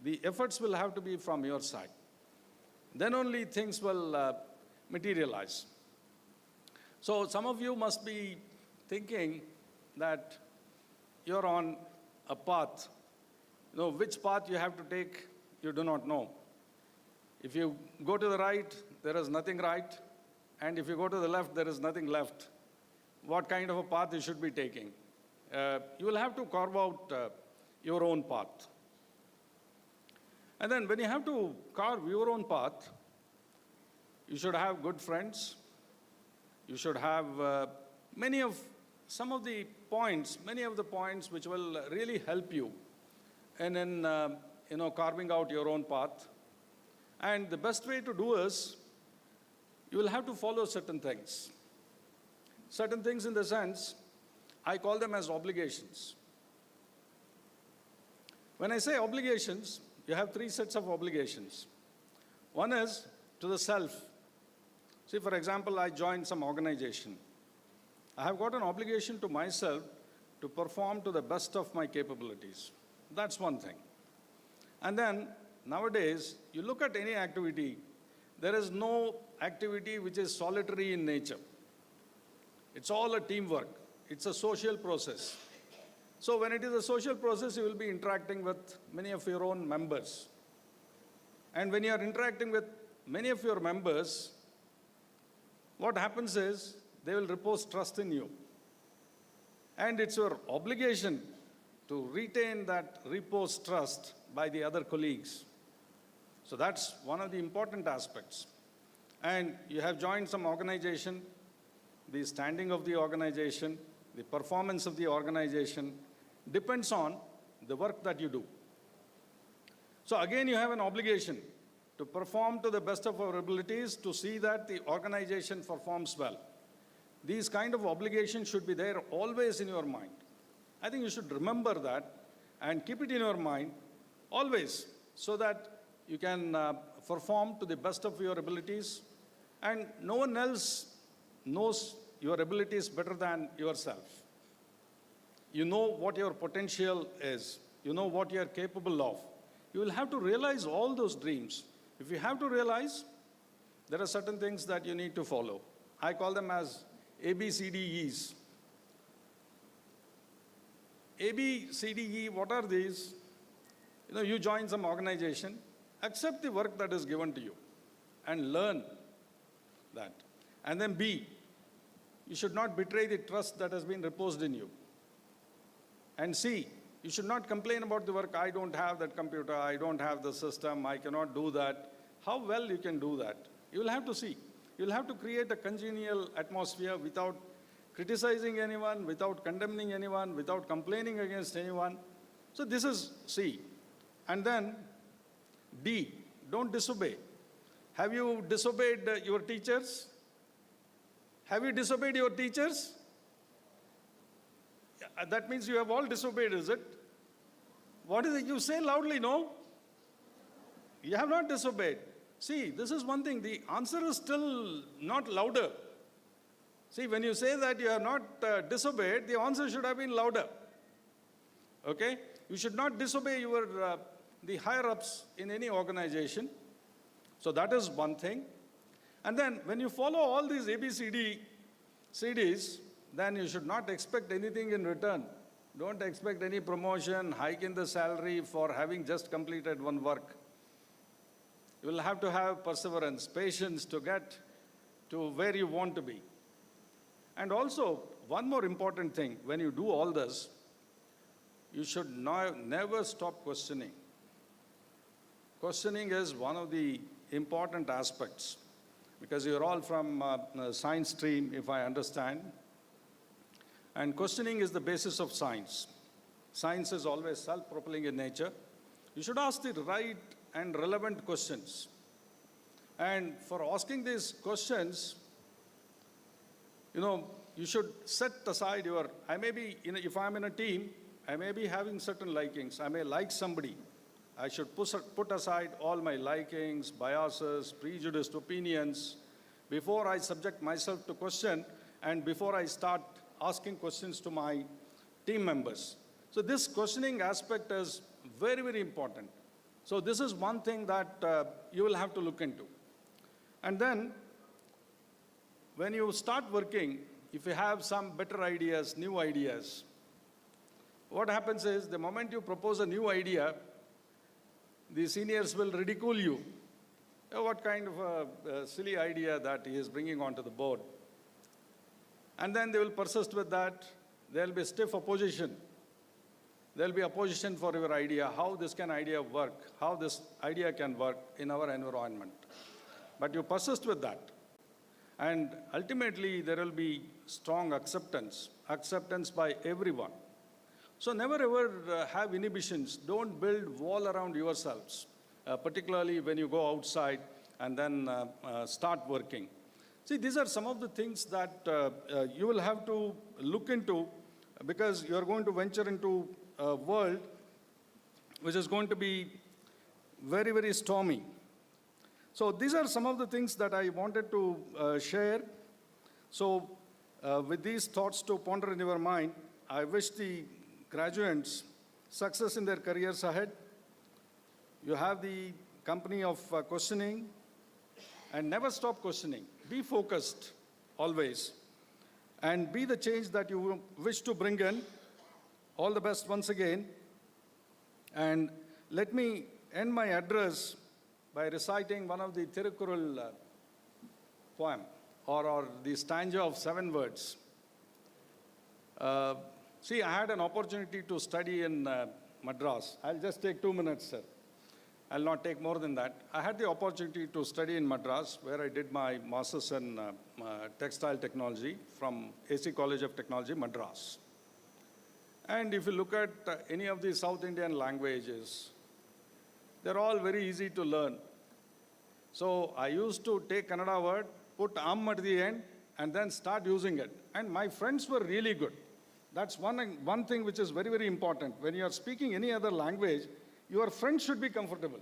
the efforts will have to be from your side. Then only things will materialize. So some of you must be thinking that you're on a path, which path you have to take, you do not know. If you go to the right, there is nothing right. And if you go to the left, there is nothing left. What kind of a path you should be taking? You will have to carve out your own path. And then when you have to carve your own path, you should have good friends. You should have many of the points which will really help you in carving out your own path. And the best way to do is, you will have to follow certain things. Certain things in the sense, I call them as obligations. When I say obligations, you have three sets of obligations. One is to the self. See, for example, I joined some organization. I have got an obligation to myself to perform to the best of my capabilities. That's one thing. And then, nowadays, you look at any activity, there is no activity which is solitary in nature. It's all a teamwork. It's a social process. So when it is a social process, you will be interacting with many of your own members. And when you are interacting with many of your members, what happens is they will repose trust in you. And it's your obligation to retain that reposed trust by the other colleagues. So that's one of the important aspects. And you have joined some organization, the standing of the organization, the performance of the organization depends on the work that you do. So again, you have an obligation to perform to the best of our abilities to see that the organization performs well. These kind of obligations should be there always in your mind. I think you should remember that and keep it in your mind always so that you can perform to the best of your abilities, and no one else knows your abilities better than yourself. You know what your potential is. You know what you are capable of. You will have to realize all those dreams. If you have to realize, there are certain things that you need to follow. I call them as ABCDEs. ABCDE, what are these? You join some organization, accept the work that is given to you and learn that. And then B, you should not betray the trust that has been reposed in you. And C, you should not complain about the work. I don't have that computer, I don't have the system, I cannot do that. How well you can do that? You will have to see. You will have to create a congenial atmosphere without criticizing anyone, without condemning anyone, without complaining against anyone. So this is C. And then D, don't disobey. Have you disobeyed your teachers? Have you disobeyed your teachers? That means you have all disobeyed, is it? What is it? You say loudly, no? You have not disobeyed. See, this is one thing. The answer is still not louder. See, when you say that you have not disobeyed, the answer should have been louder. Okay? You should not disobey the higher-ups in any organization. So that is one thing. And then when you follow all these CDs, then you should not expect anything in return. Don't expect any promotion, hike in the salary for having just completed one work. You will have to have perseverance, patience to get to where you want to be. And also, one more important thing, when you do all this, you should never stop questioning. Questioning is one of the important aspects, because you're all from science stream, if I understand. And questioning is the basis of science. Science is always self-propelling in nature. You should ask the right and relevant questions. And for asking these questions, you should set aside if I'm in a team, I may be having certain likings. I may like somebody. I should put aside all my likings, biases, prejudiced opinions before I subject myself to question and before I start asking questions to my team members. So this questioning aspect is very, very important. So this is one thing that you will have to look into. And then, when you start working, if you have some better ideas, new ideas, what happens is the moment you propose a new idea, the seniors will ridicule you. What kind of a silly idea that he is bringing onto the board. And then they will persist with that. There will be stiff opposition. There will be opposition for your idea, how this can idea work, how this idea can work in our environment. But you persist with that. And ultimately, there will be strong acceptance by everyone. So never ever have inhibitions. Don't build wall around yourselves, particularly when you go outside and then start working. See, these are some of the things that you will have to look into because you're going to venture into a world which is going to be very, very stormy. So these are some of the things that I wanted to share. So with these thoughts to ponder in your mind, I wish the graduates success in their careers ahead. You have the company of questioning, and never stop questioning. Be focused always, and be the change that you wish to bring in. All the best once again. And let me end my address by reciting one of the Tirukkural poem, or the stanza of 7 words. See, I had an opportunity to study in Madras. I'll just take 2 minutes, sir. I'll not take more than that. I had the opportunity to study in Madras, where I did my master's in textile technology from AC College of Technology, Madras. And if you look at any of the South Indian languages, they're all very easy to learn. So I used to take Kannada word, put at the end, and then start using it. And my friends were really good. That's one thing which is very, very important. When you are speaking any other language, your friends should be comfortable.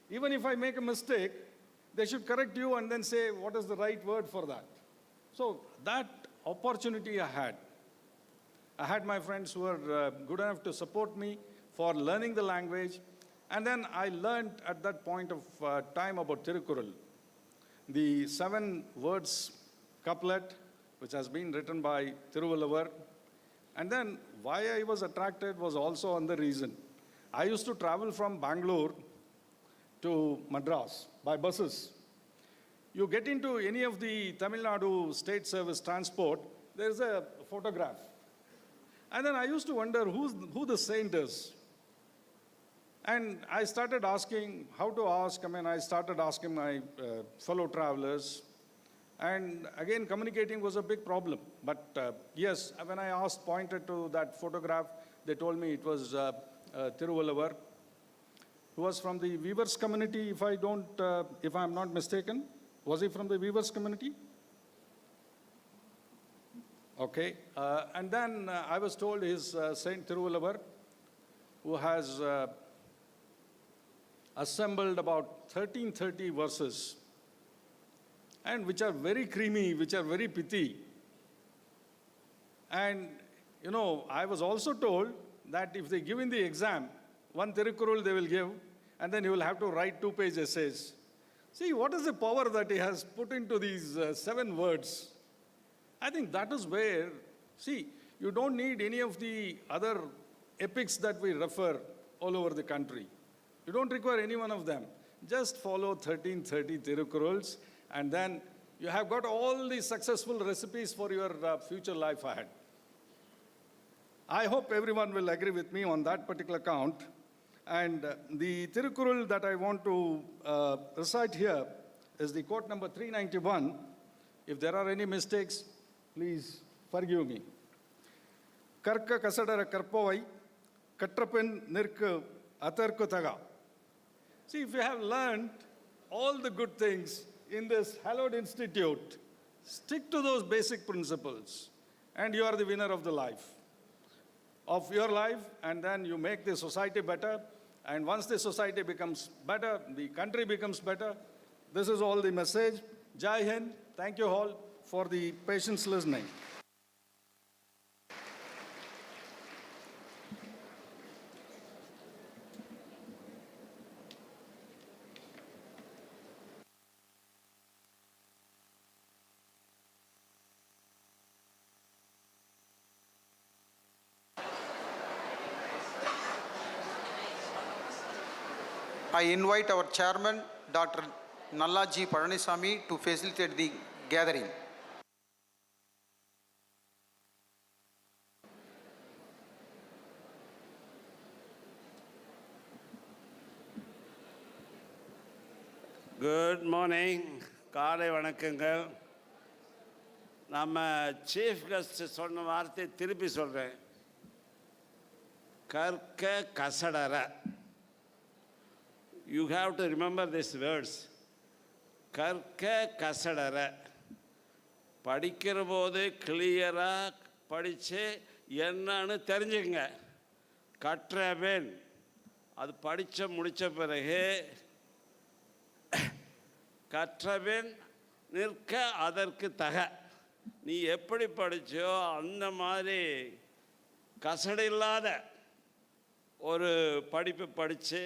Even if I make a mistake, they should correct you and then say, what is the right word for that? So that opportunity I had. I had my friends who were good enough to support me for learning the language. And then I learned at that point of time about Tirukkural, the 7 words couplet, which has been written by Thiruvalluvar. And then why I was attracted was also another reason. I used to travel from Bangalore to Madras by buses. You get into any of the Tamil Nadu state service transport, there's a photograph. And then I used to wonder who the saint is. And I started asking how to ask. I started asking my fellow travelers. And again, communicating was a big problem. But yes, when I pointed to that photograph, they told me it was Thiruvalluvar, who was from the weavers community, if I'm not mistaken. Was he from the weavers community? Okay. And then I was told he's Saint Thiruvalluvar, who has assembled about 1330 verses, and which are very creamy, which are very pithy. And, I was also told that if they give in the exam, 1 Tirukkural they will give, and then you will have to write 2-page essays. See, what is the power that he has put into these 7 words? I think that is where, you don't need any of the other epics that we refer all over the country. You don't require any one of them. Just follow 1330 Tirukkurals, and then you have got all the successful recipes for your future life ahead. I hope everyone will agree with me on that particular count. And the Tirukkural that I want to recite here is the quote number 391. If there are any mistakes, please forgive me. Karka kasadara karpovai, katrapin nirku atarku taga. See, if you have learned all the good things in this hallowed institute, stick to those basic principles, and you are the winner of your life, and then you make the society better. And once the society becomes better, the country becomes better. This is all the message. Jai Hind. Thank you all for the patience listening. I invite our chairman, Dr.Nalla G Palaniswami, to facilitate the gathering. Good morning, காலை வணக்கங்கள். நம்ம chief guest சொன்ன வார்த்தை திருப்பி சொல்கிறேன். கற்க கசடற. You have to remember this words. கற்க கசடற. படிக்கிற போது கிளியராக படித்து என்னன்னு தெரிஞ்சுங்க. கற்றவேன் அது படித்த முடித்த பிறகு கற்றவேன் நிற்க அதற்கு தக. நீ எப்படி படித்தோ அந்த மாதிரி கசடு இல்லாத ஒரு படிப்பு படித்து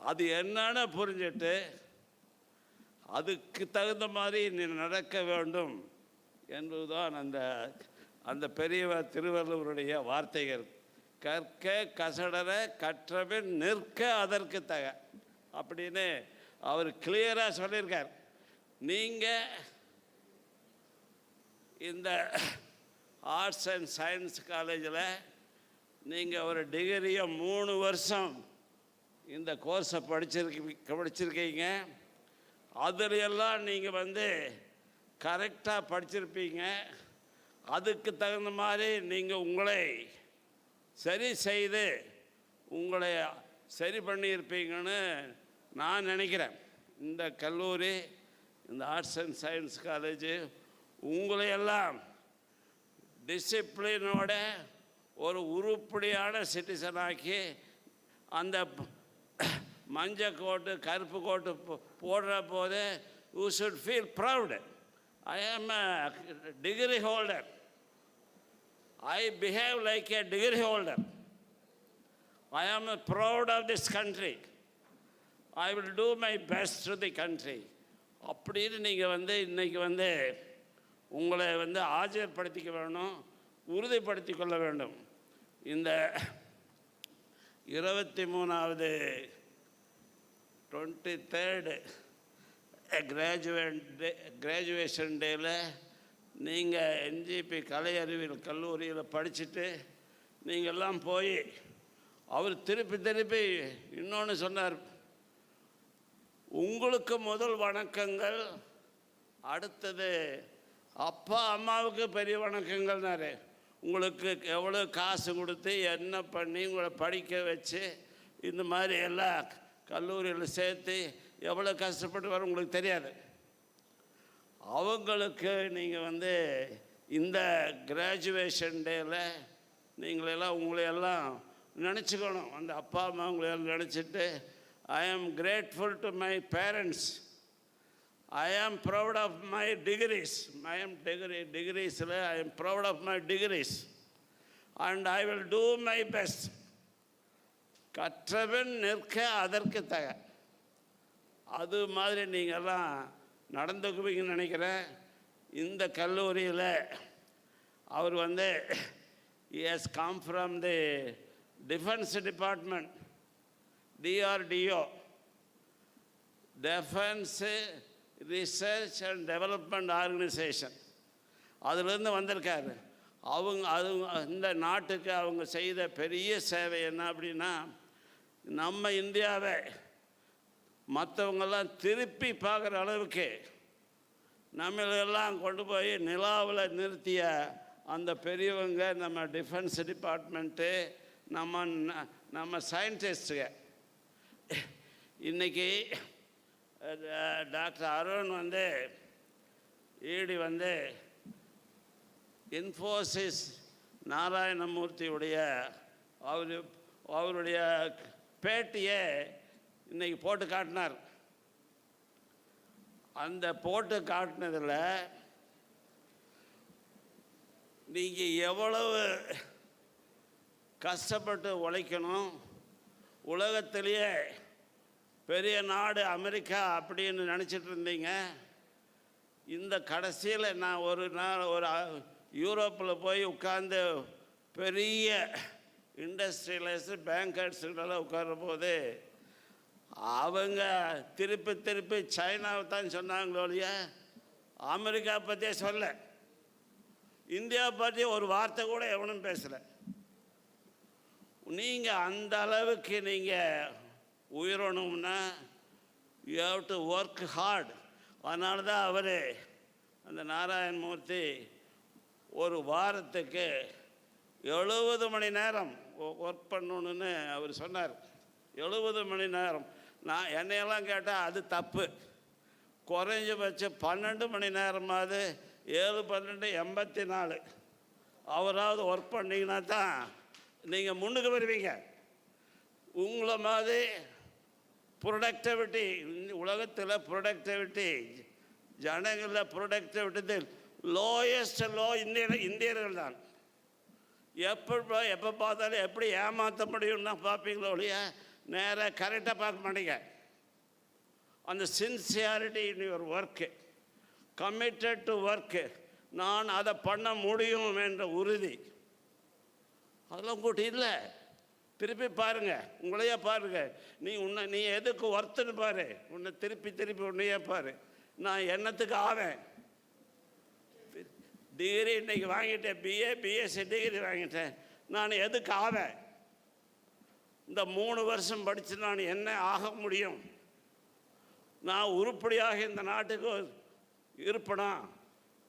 அது என்னன்னு புரிஞ்சிட்டு அதுக்கு தகுந்த மாதிரி நீ நடக்க வேண்டும் என்பதுதான் அந்த பெரியவர் திருவள்ளுவருடைய வார்த்தைகள். கற்க கசடற கற்றபின் நிற்க அதற்கு தக அப்படின்னு அவர் கிளியராக சொல்லியிருக்கார். நீங்கள் இந்த ஆர்ட்ஸ் அண்ட் சயின்ஸ் காலேஜில் நீங்கள் ஒரு டிகிரியை 3 வருஷம் இந்த கோர்ஸை படிச்சிருக்கீங்க. அதுலையெல்லாம் நீங்கள் கரெக்டாக படிச்சிருப்பீங்க. அதுக்கு தகுந்த மாதிரி நீங்கள் உங்களை சரி செய்து உங்களை சரி பண்ணியிருப்பீங்கன்னு நான் நினைக்கிறேன். இந்த கல்லூரி, இந்த ஆர்ட்ஸ் அண்ட் சயின்ஸ் காலேஜு உங்களையெல்லாம் டிசிப்ளினோட ஒரு உருப்படியான சிட்டிசனாக்கி அந்த மஞ்சள் கோட்டு கருப்பு கோட்டு போடுற போது யூ ஷுட் ஃபீல் ப்ரவுட். ஐ ஆம் a degree holder. I behave like a degree holder. I am proud of this country. I will do my best to the country. அப்படின்னு நீங்கள் இன்றைக்கி உங்களை ஆஜர்படுத்திக்க வேணும், உறுதிப்படுத்தி கொள்ள வேண்டும். இந்த 23வது 23rd கிராஜுவேஷன் டேயில் நீங்கள் என்ஜிபி கலை அறிவியல் கல்லூரியில் படிச்சுட்டு நீங்கள்லாம் போய் அவர் திருப்பி இன்னொன்று சொன்னார். உங்களுக்கு முதல் வணக்கங்கள், அடுத்தது அப்பா அம்மாவுக்கு பெரிய வணக்கங்கள்னாரு. உங்களுக்கு எவ்வளோ காசு கொடுத்து என்ன பண்ணி உங்களை படிக்க வச்சு இந்த மாதிரி எல்லாம் கல்லூரியில் சேர்த்து எவ்வளோ கஷ்டப்பட்டு வர உங்களுக்கு தெரியாது. அவங்களுக்கு நீங்கள் இந்த கிராஜுவேஷன் டேயில் நீங்களெல்லாம் உங்களையெல்லாம் நினச்சிக்கணும். அந்த அப்பா அம்மா உங்களையெல்லாம் நினச்சிட்டு I am grateful to my parents. I am proud of my degrees. I am proud of my degrees. And I will do my best. கற்றவன் நிற்க அதற்கு தக. அது மாதிரி நீங்கள்லாம் நடந்துக்குவீங்கன்னு நினைக்கிறேன். இந்த கல்லூரியில் அவர் he has come from the Defense Department, DRDO, Defense Research and Development Organization. அதிலிருந்து வந்திருக்காரு. இந்த நாட்டுக்கு அவங்க செய்த பெரிய சேவை என்ன அப்படின்னா, நம்ம இந்தியாவை மற்றவங்கெல்லாம் திருப்பி பார்க்குற அளவுக்கு நம்மளெல்லாம் கொண்டு போய் நிலாவில் நிறுத்திய அந்த பெரியவங்க நம்ம டிஃபென்ஸ் டிபார்ட்மெண்ட்டு, நம்ம சயின்டிஸ்ட்டுங்க. இன்றைக்கி டாக்டர் அருண் ஈடி இன்ஃபோசிஸ் நாராயணமூர்த்தியுடைய அவருடைய பேட்டியை இன்றைக்கி போட்டு காட்டினார். அந்த போட்டு காட்டினதில் நீங்கள் எவ்வளவு கஷ்டப்பட்டு உழைக்கணும், உலகத்திலேயே பெரிய நாடு அமெரிக்கா அப்படின்னு நினச்சிட்டு இருந்தீங்க. இந்த கடைசியில் நான் ஒரு யூரோப்பில் போய் உட்கார்ந்து பெரிய இண்டஸ்ட்ரியலைஸ்டு பேங்கர்ஸ்களெல்லாம் உட்கார்ற போது அவங்க திருப்பி திருப்பி சைனாவை தான் சொன்னாங்களோ இல்லையா, அமெரிக்கா பற்றியே சொல்ல, இந்தியா பற்றி ஒரு வார்த்தை கூட எவனும் பேசலை. நீங்கள் அந்த அளவுக்கு நீங்கள் உயரணும்னா you have to work hard. அதனால தான் அவர் அந்த நாராயணமூர்த்தி ஒரு வாரத்துக்கு 70 மணி நேரம் ஒர்க் பண்ணணுன்னு அவர் சொன்னார். 70 மணி நேரம். நான் என்னையெல்லாம் கேட்டால் அது தப்பு. குறைஞ்சபட்சம் 12 மணி நேரமாவது 7 12 84 அவராவது ஒர்க் பண்ணிங்கன்னா தான் நீங்கள் முன்னுக்கு வருவீங்க. உங்களை மாதிரி ப்ரொடக்டிவிட்டி உலகத்தில் ப்ரொடக்டிவிட்டி ஜனங்களில் ப்ரொடக்டிவிட்டி லோயஸ்ட் லோ இந்தியர்கள் தான். எப்போ பார்த்தாலும் எப்படி ஏமாற்ற முடியும்னா பார்ப்பீங்களோ இல்லையா, நேராக கரெக்டாக பார்க்க மாட்டீங்க. அந்த sincerity in your work, committed to work, நான் அதை பண்ண முடியும் என்ற உறுதி, அதெல்லாம் கூட்டி இல்லை. திருப்பி பாருங்கள், உங்களையே பாருங்கள். நீ எதுக்கு ஒர்த்துன்னு பாரு, உன்னை திருப்பி உன்னையே பாரு. நான் என்னத்துக்கு ஆவேன்? டிகிரி இன்றைக்கி வாங்கிட்டேன், பிஎஸ்சி டிகிரி வாங்கிட்டேன். நான் எதுக்கு ஆவேன்? இந்த 3 வருஷம் படித்து நான் என்ன ஆக முடியும்? நான் உருப்படியாக இந்த நாட்டுக்கு இருப்பேனா?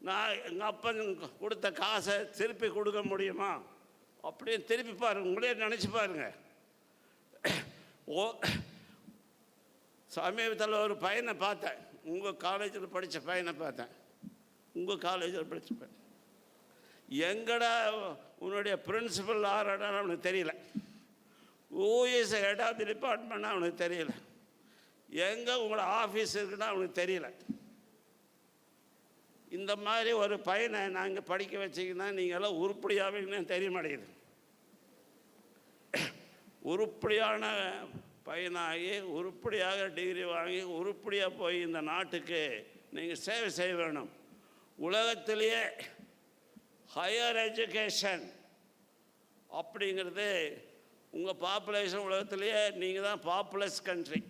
நான் எங்கள் அப்பன் கொடுத்த காசை திருப்பி கொடுக்க முடியுமா அப்படின்னு திருப்பி பாருங்க, உங்களே நினச்சி பாருங்க. சமீபத்தில் ஒரு பையனை பார்த்தேன், உங்கள் காலேஜில் படித்த பையனை பார்த்தேன். உங்கள் காலேஜில் படித்த பையன், எங்கடா உன்னுடைய பிரின்சிபல் ஆர்டா அவனுக்கு தெரியல, who is head of the department அவனுக்கு தெரியல, எங்கே உங்களோட ஆஃபீஸ் இருக்குன்னா அவனுக்கு தெரியல. இந்த மாதிரி ஒரு பையனை நாங்கள் படிக்க வச்சிங்கன்னா நீங்கள்லாம் உருப்படியாகன்னு தெரிய மாட்டேங்குது. உருப்படியான பையனாகி உருப்படியாக டிகிரி வாங்கி உருப்படியாக போய் இந்த நாட்டுக்கு நீங்கள் சேவை செய்ய வேணும். உலகத்திலேயே ஹையர் எஜுகேஷன் அப்படிங்கிறது உங்கள் பாப்புலேஷன் உலகத்திலேயே நீங்கள் தான் பாப்புலஸ் கண்ட்ரி.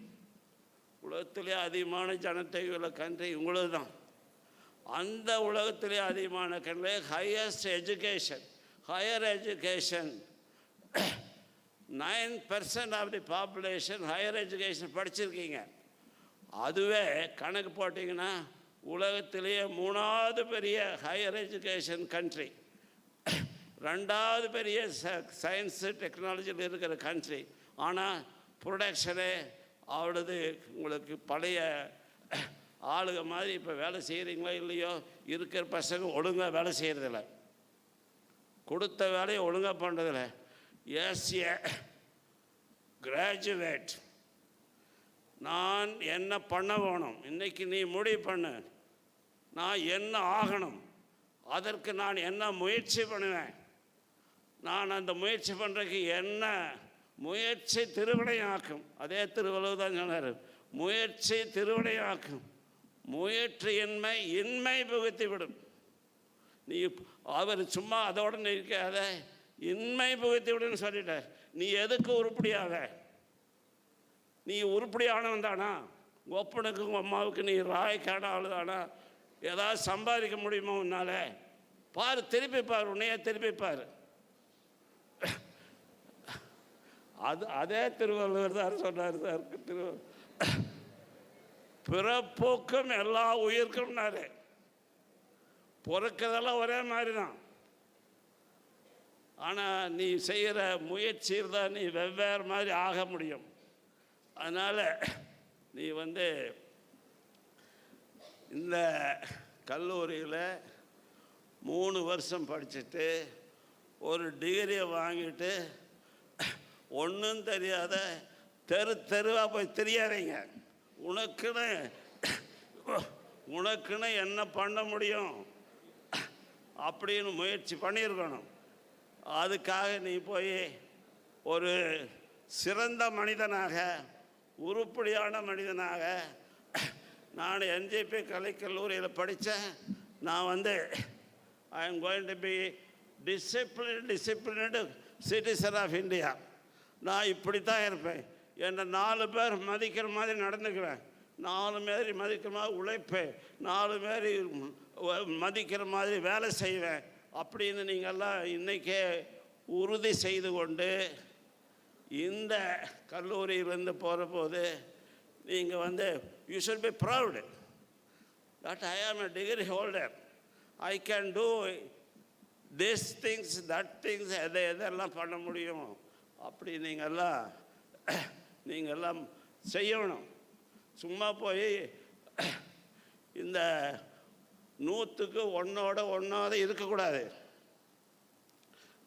உலகத்திலே அதிகமான ஜனத்தொகை உள்ள கண்ட்ரி உங்களது தான். அந்த உலகத்திலே அதிகமான country highest education, higher education 9% of the population higher education படிச்சிருக்கீங்க. அதுவே கணக்கு போட்டிங்கன்னா உலகத்திலேயே 3வது பெரிய ஹையர் எஜுகேஷன் கண்ட்ரி, 2வது பெரிய சயின்ஸு டெக்னாலஜியில் இருக்கிற கண்ட்ரி. ஆனால் ப்ரொடக்ஷனே அவளது உங்களுக்கு பழைய ஆளுக மாதிரி இப்போ வேலை செய்கிறீங்களோ இல்லையோ, இருக்கிற பசங்க ஒழுங்காக வேலை செய்கிறதில்ல, கொடுத்த வேலையை ஒழுங்காக பண்ணுறதில்ல. எஸ் ஏ கிராஜுவேட் நான் என்ன பண்ண வேணும், இன்றைக்கி நீ முடிவு பண்ணு, நான் என்ன ஆகணும், அதற்கு நான் என்ன முயற்சி பண்ணுவேன், நான் அந்த முயற்சி பண்ணுறதுக்கு என்ன முயற்சி திருவினையாக்கும். அதே திருவள்ளுவர் தான் சொன்னார், முயற்சி திருவினையாக்கும், முயற்சியின்மை இன்மை புகுத்தி விடும். நீ அவர் சும்மா அதோடு நிற்காத, இன்மை புகுத்தி விடுன்னு சொல்லிட்டார். நீ எதுக்கு உருப்படியாக? நீ உருப்படியானவன் தானா? ஒப்பனுக்கு உங்கள் அம்மாவுக்கு நீ ராய்க்கான ஆள் தானா? ஏதாவது சம்பாதிக்க முடியுமா உன்னால்? பாரு, திருப்பி பாரு, உன்னையே திருப்பி பாரு. அதே திருவள்ளுவர் தான் சொன்னார் சார், பிறப்போக்கும் எல்லா உயிர்க்கும்னாரு. பிறக்கிறதெல்லாம் ஒரே மாதிரி தான், ஆனால் நீ செய்கிற முயற்சியில் தான் நீ வெவ்வேறு மாதிரி ஆக முடியும். அதனால் நீ இந்த கல்லூரியில் 3 வருஷம் படிச்சுட்டு ஒரு டிகிரியை வாங்கிட்டு ஒன்றும் தெரியாத தெருவாக போய் தெரியாதீங்க. உனக்குன்னு என்ன பண்ண முடியும் அப்படின்னு முயற்சி பண்ணியிருக்கணும். அதுக்காக நீ போய் ஒரு சிறந்த மனிதனாக, உருப்படியான மனிதனாக, நான் N.G.P கலைக்கல்லூரியில் படித்தேன். நான் I am going to be disciplined citizen of India. நான் இப்படி தான் இருப்பேன். என்னை 4 பேர் மதிக்கிற மாதிரி நடந்துக்குவேன், 4 பேர் மதிக்கிற மாதிரி உழைப்பேன், 4 பேர் மதிக்கிற மாதிரி வேலை செய்வேன் அப்படின்னு நீங்கள்லாம் இன்றைக்கே உறுதி செய்து கொண்டு இந்த கல்லூரியிலேருந்து போகிற போது நீங்கள் வந்து you should be proud that I am a degree holder, I can do this things that things எதெல்லாம் பண்ண முடியும் அப்படி நீங்கள்லாம் செய்யணும். சும்மா போய் இந்த 100க்கு 1 இருக்கக்கூடாது.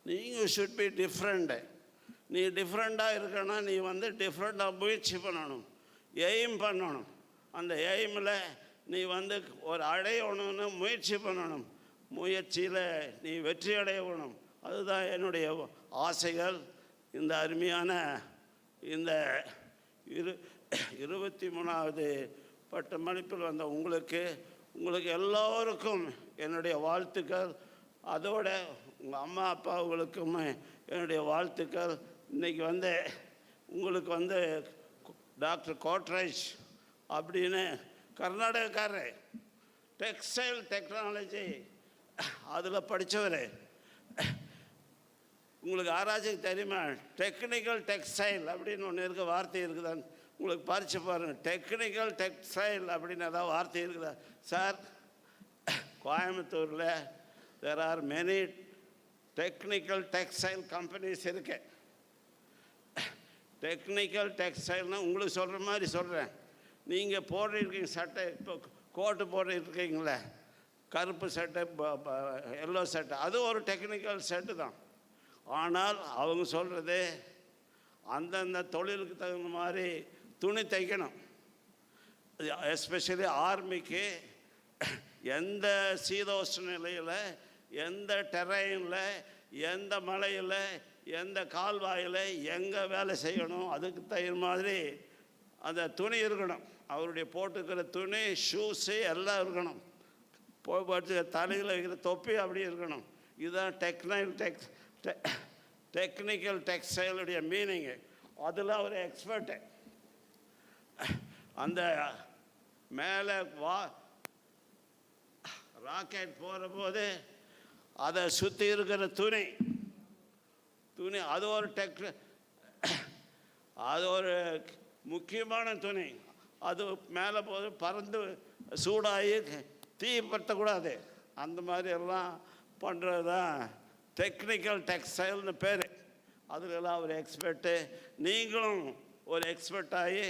நீங்கள் ஷுட் பி டிஃப்ரெண்ட்டு. நீ டிஃப்ரெண்ட்டாக இருக்கனா நீ வந்து டிஃப்ரெண்ட்டாக முயற்சி பண்ணணும், எய்ம் பண்ணணும். அந்த எய்மில் நீ வந்து ஒரு அடையணும்னு முயற்சி பண்ணணும், முயற்சியில் நீ வெற்றி அடையணும். அதுதான் என்னுடைய ஆசைகள். இந்த அருமையான இந்த 23வது பட்டமளிப்பில் வந்த உங்களுக்கு எல்லோருக்கும் என்னுடைய வாழ்த்துக்கள். அதோட உங்கள் அம்மா அப்பாவுகளுக்கும் என்னுடைய வாழ்த்துக்கள். இன்றைக்கி வந்து உங்களுக்கு வந்து டாக்டர் கோட்ரேஜ் அப்படின்னு கர்நாடகக்காரர், டெக்ஸ்டைல் டெக்னாலஜி அதில் படித்தவர். உங்களுக்கு ஆராய்ச்சிக்கு தெரியுமா டெக்னிக்கல் டெக்ஸ்டைல் அப்படின்னு ஒன்று இருக்க வார்த்தை இருக்குதான்னு உங்களுக்கு பறித்து பாருங்கள். டெக்னிக்கல் டெக்ஸ்டைல் அப்படின்னு ஏதாவது வார்த்தை இருக்குதா சார்? கோயம்புத்தூரில் there are many technical textile companies இருக்கு. டெக்னிக்கல் டெக்ஸ்டைல்னால் உங்களுக்கு சொல்கிற மாதிரி சொல்கிறேன். நீங்கள் போட்டிருக்கீங்க சட்டை, இப்போ கோட்டு போட்டிருக்கீங்களே, கருப்பு சட்டை, எல்லோ சட்டை, அது ஒரு டெக்னிக்கல் செட்டு தான். ஆனால் அவங்க சொல்கிறது அந்தந்த தொழிலுக்கு தகுந்த மாதிரி துணி தைக்கணும். எஸ்பெஷலி ஆர்மிக்கு எந்த சீதோஷ்ண நிலையில், எந்த டெரைனில், எந்த மலையில், எந்த கால்வாயில் எங்கே வேலை செய்யணும் அதுக்கு தகுந்த மாதிரி அந்த துணி இருக்கணும். அவருடைய போட்டுக்கிற துணி, ஷூஸு எல்லாம் இருக்கணும். போட்டு தலையில் வைக்கிற தொப்பி அப்படி இருக்கணும். இதுதான் டெக்னிக்கல் டெக்ஸ்டைலுடைய மீனிங்கு. அதில் அவர் எக்ஸ்பர்ட்டு. அந்த மேலே ராக்கெட் போகிற போது அதை சுற்றி இருக்கிற துணி அது ஒரு முக்கியமான துணி. அது மேலே போது பறந்து சூடாகி தீ பற்றக்கூடாது. அந்த மாதிரி எல்லாம் பண்ணுறது தான் டெக்னிக்கல் டெக்ஸ்டைல்னு பேர். அதுலெல்லாம் அவர் எக்ஸ்பர்ட்டு. நீங்களும் ஒரு எக்ஸ்பர்ட் ஆகி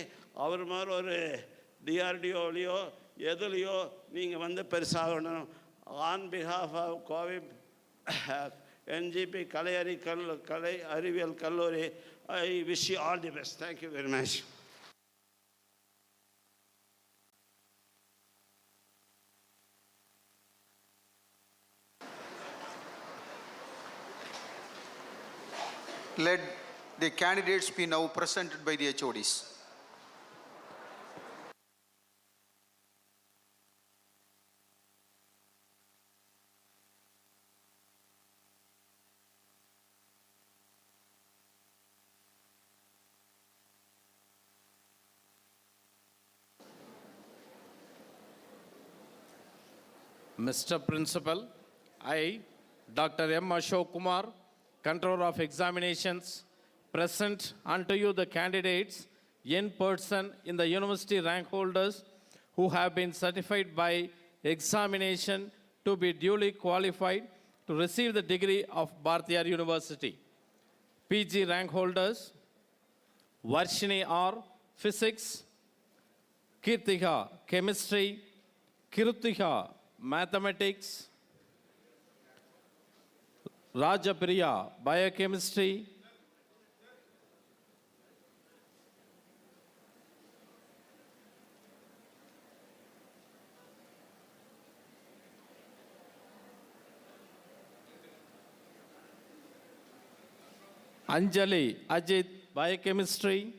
அவர் மாதிரி ஒரு டிஆர்டிஓலையோ எதுலேயோ நீங்கள் வந்து பெருசாகணும். On behalf of Kovai N.G.P கலை அறிவியல் கல்லூரி, I wish you all the best. Thank you very much. Let the candidates be now presented by the HODs. Mr. Principal, I, Dr. M. Ashok Kumar, Controller of Examinations, present unto you the candidates in person in the university rank holders who have been certified by examination to be duly qualified to receive the degree of Bhartiyar University. PG rank holders, Varshini R. Physics, Kirtika Chemistry, Kirutika Mathematics, Rajapriya Biochemistry, Anjali Ajit Biochemistry,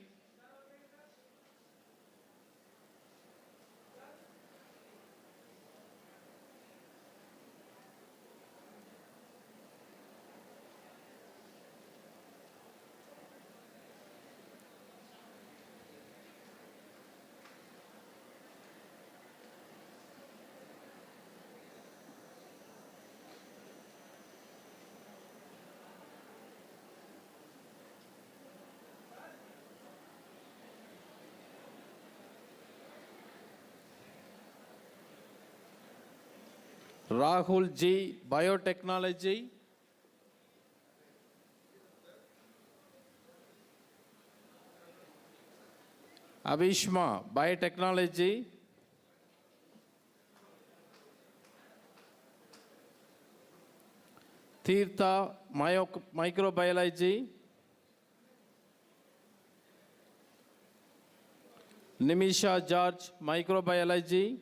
Rahul G, Biotechnology. Avishma, Biotechnology. Tirtha, Microbiology. Nimisha George, Microbiology.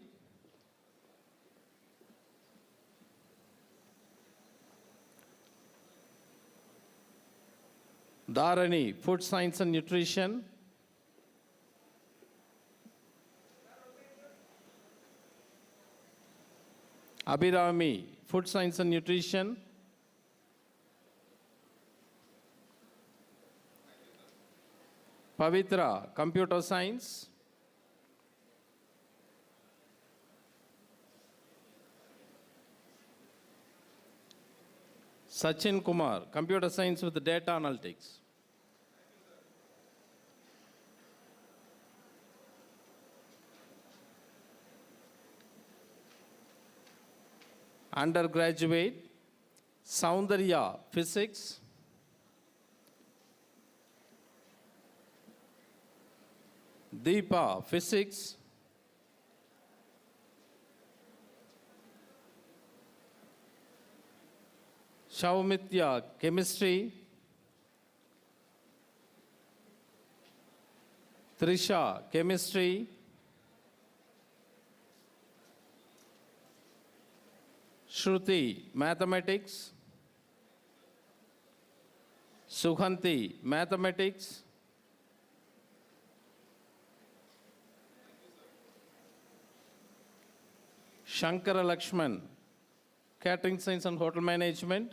Dharani, Food Science and Nutrition. Abhirami, Food Science and Nutrition. Pavitra, Computer Science. Sachin Kumar, Computer Science with Data Analytics. Undergraduate, Soundarya, Physics. Deepa, Physics. Shaumitya, Chemistry. Trisha, Chemistry. Shruti, Mathematics. Sukhanti, Mathematics. Shankara Lakshman, Catering Science and Hotel Management.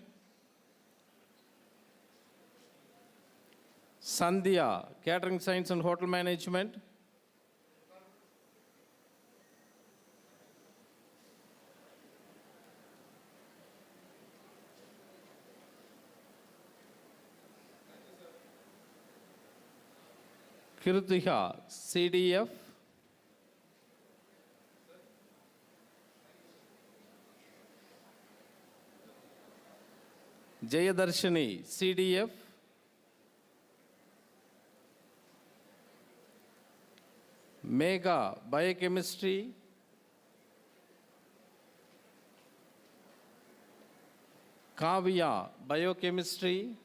Sandhya, Catering Science and Hotel Management. Kirtiha, CDF. Jayadarshini, CDF. Megha, Biochemistry. Kavya, Biochemistry.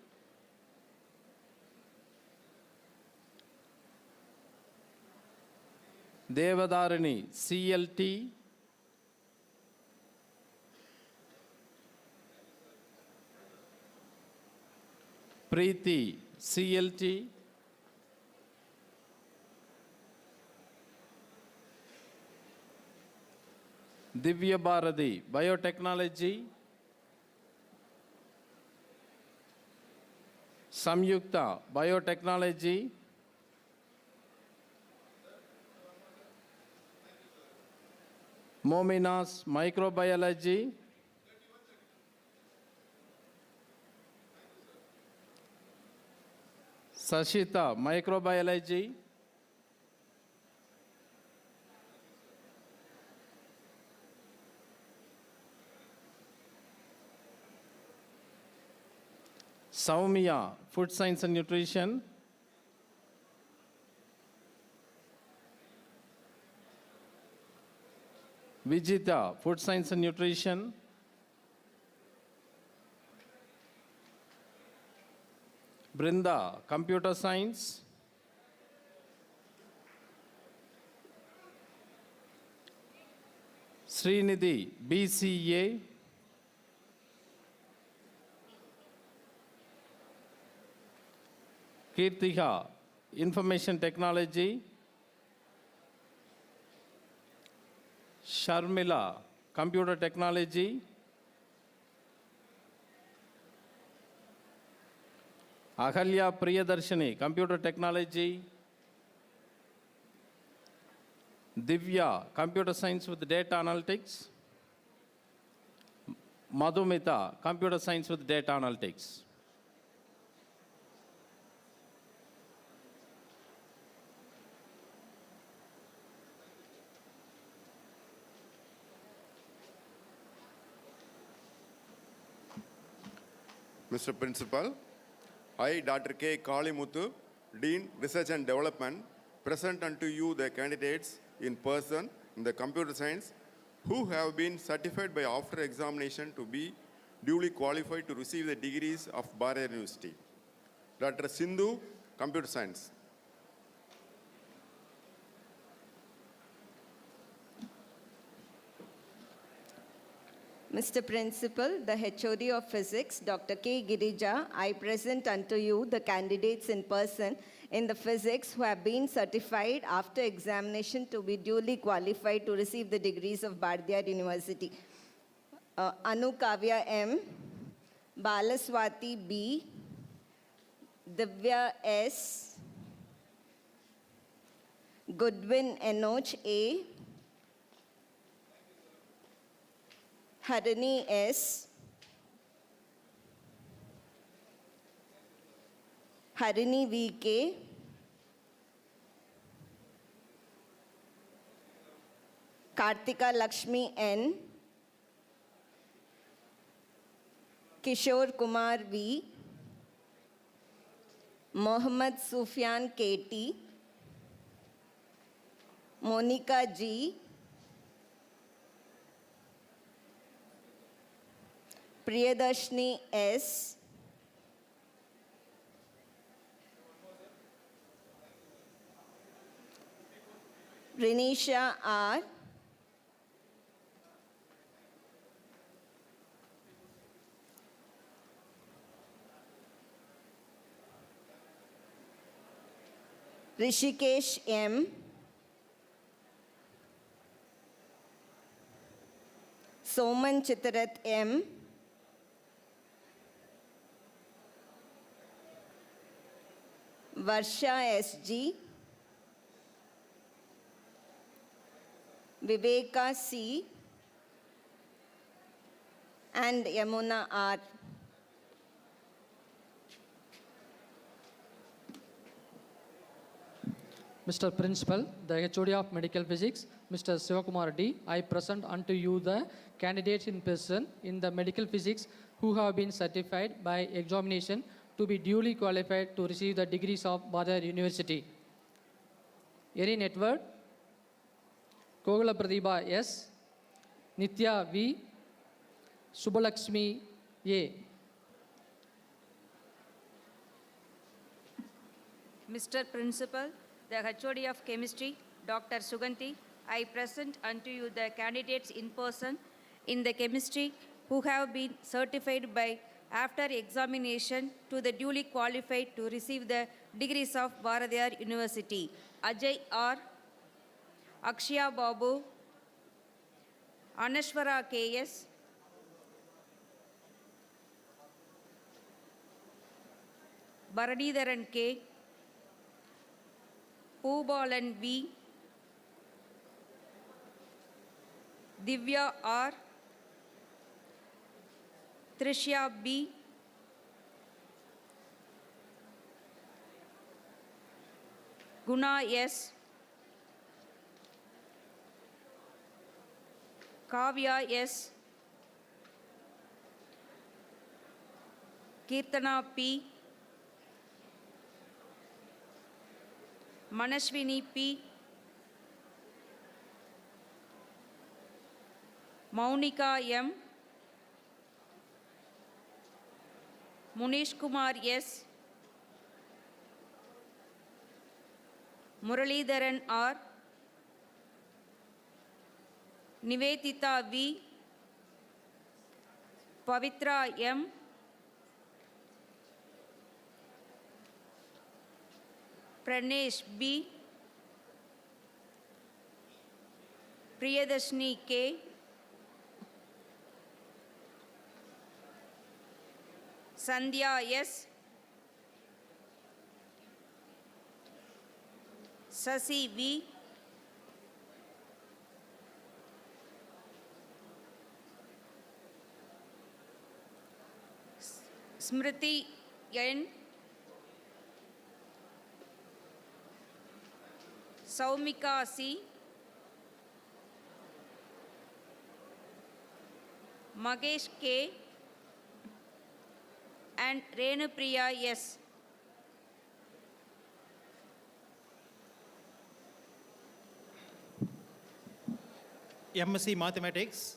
Devadarini, CLT. Preeti, CLT. Divya Bharati, Biotechnology. Samyukta, Biotechnology. Mominas, Microbiology. Sashita, Microbiology. Saumya, Food Science and Nutrition. Vijita, Food Science and Nutrition. Brinda, Computer Science. Srinidhi, BCA. Kirtiha, Information Technology. Sharmila, Computer Technology. Ahalya Priyadarshini, Computer Technology. Divya, Computer Science with Data Analytics. Madhumita, Computer Science with Data Analytics. Mr. Principal, I, Dr. K. Kalimuthu, Dean, Research and Development, present unto you the candidates in person in the computer science who have been certified by after examination to be duly qualified to receive the degrees of Bharat University. Dr. Sindhu, Computer Science. Mr. Principal, the HOD of Physics, Dr. K. Girija, I present unto you the candidates in person in the physics who have been certified after examination to be duly qualified to receive the degrees of Bharat University. Anu Kavya M, Balaswati B, Divya S, Goodwin Enoch A, Harini S, Harini VK, Kartika Lakshmi N, Kishore Kumar V, Mohammad Sufyan KT, Monica G, Priyadarshini S, Rinisha R, Rishikesh M, Soman Chitarath M, Varsha SG, Viveka C, and Yamuna R. Mr. Principal, the HOD of Medical Physics, Mr. Sivakumar D, I present unto you the candidates in person in the medical physics who have been certified by examination to be duly qualified to receive the degrees of Bharat University. Erin Edward, Kogala Pradibha S, Nitya V, Subbalakshmi A. Mr. Principal, the HOD of Chemistry, Dr. Suganti, I present unto you the candidates in person in the chemistry who have been certified by after examination to the duly qualified to receive the degrees of Bharat University. Ajay R, Akshaya Babu, Anashwara KS, Bharadidharan K, Poobalan V, Divya R, Trishya B, Guna S, Kavya S, Kirtana P, Manashwini P, Maunika M, Munish Kumar S, Muralidharan R, Nivedita V, Pavitra M, Pranesh B, Priyadarshini K, Sandhya S, Sasi V, Smriti N, Saumika C, Magesh K, and Renu Priya S. MSc Mathematics,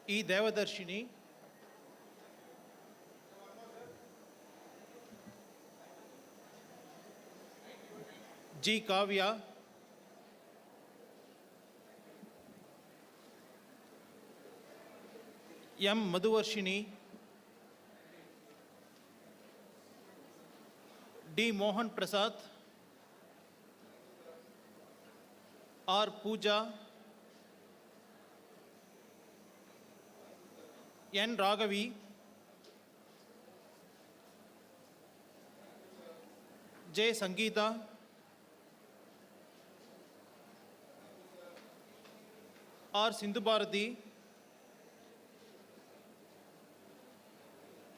E. Devadarshini, G. Kavya, M. Madhuvarshini, D. Mohan Prasad, R. Pooja, N. Raghavi, J. Sangeeta, R. Sindhu Bharati,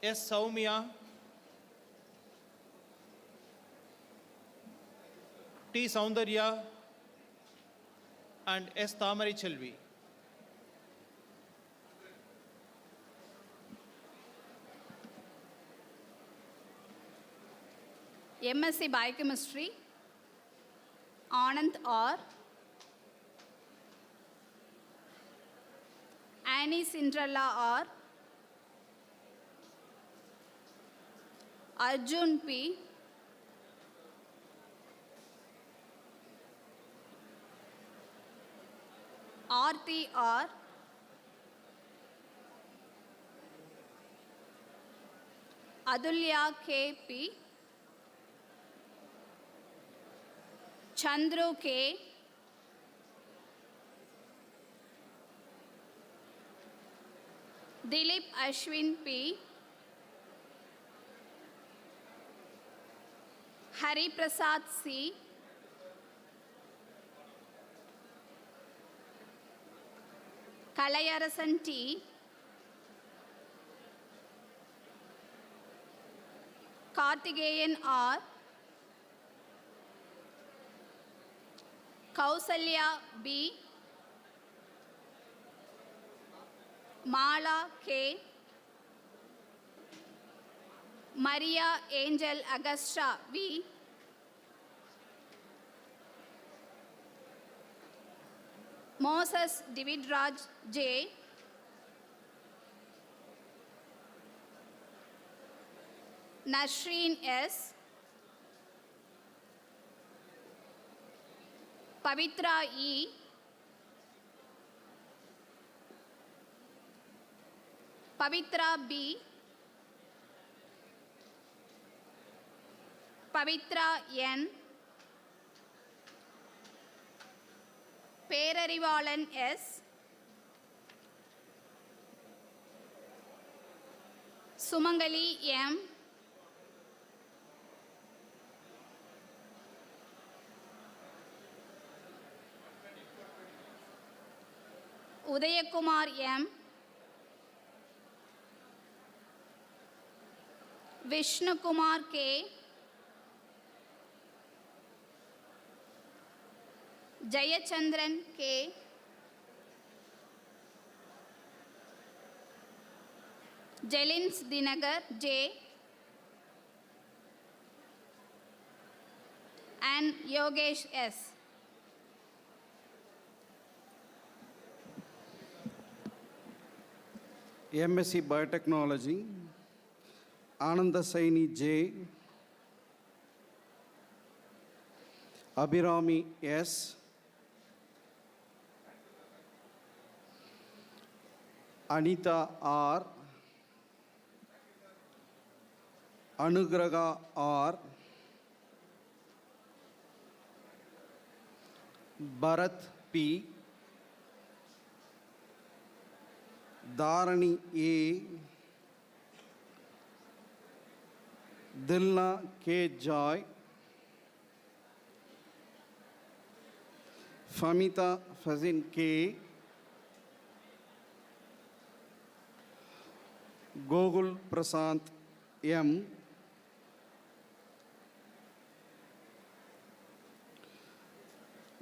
S. Saumya, T. Soundarya, and S. Thamari Chelvi. MSc Biochemistry, Anand R, Annie Cinderella R, Arjun P, Aarti R, Adulya K P, Chandru K, Dilip Ashwin P, Hari Prasad C, Kalayarasan T, Kartigeyan R, Kausalya B, Mala K, Maria Angel Augusta V, Moses Dividraj J, Nasreen S, Pavitra E, Pavitra B, Pavitra N, Perarivalan S, Sumangali M, Udayakumar M, Vishnu Kumar K, Jayachandran K, Jelins Dinagar J, and Yogesh S. MSc Biotechnology, Ananda Saini J, Abhirami S, Anita R, Anugraha R, Bharat P, Dharani A, Dilna K. Joy, Famita Fazin K, Gogul Prasant M,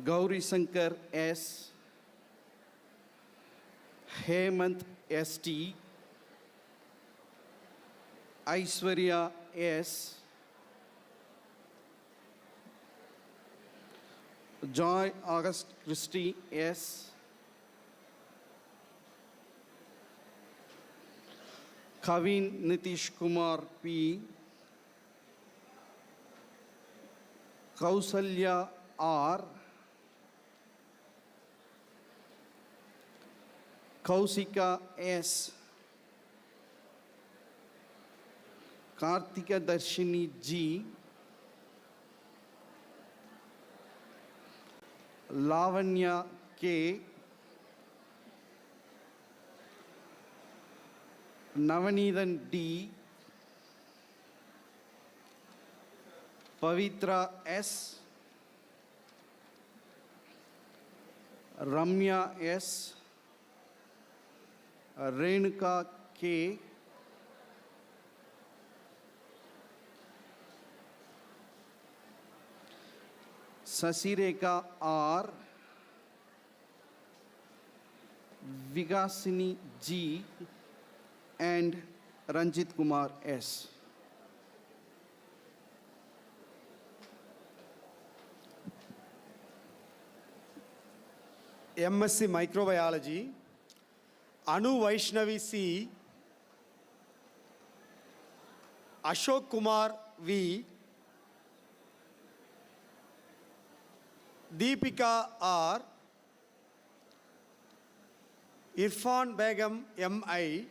Gauri Shankar S, Hemant ST, Aishwarya S. Joy August Christie S. Kavin Nitish Kumar P. Kausalya R. Kausika S. Kartika Darshini G. Lavanya K. Navanithan D. Pavitra S. Ramya S. Renuka K. Sasireka R. Vigasini G. And Ranjit Kumar S. MSc Microbiology, Anu Vaishnavi C, Ashok Kumar V, Deepika R, Irfan Begum M.I,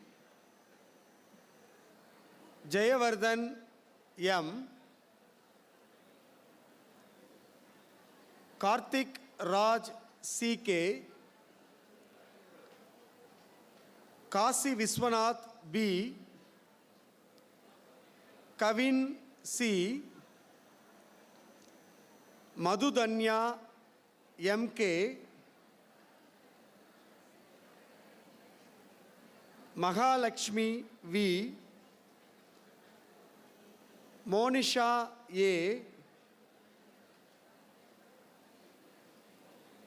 Jayavardhan M, Karthik Raj C.K, Kasi Viswanath B, Kavin C, Madhudanya M.K, Mahalakshmi V, Monisha A,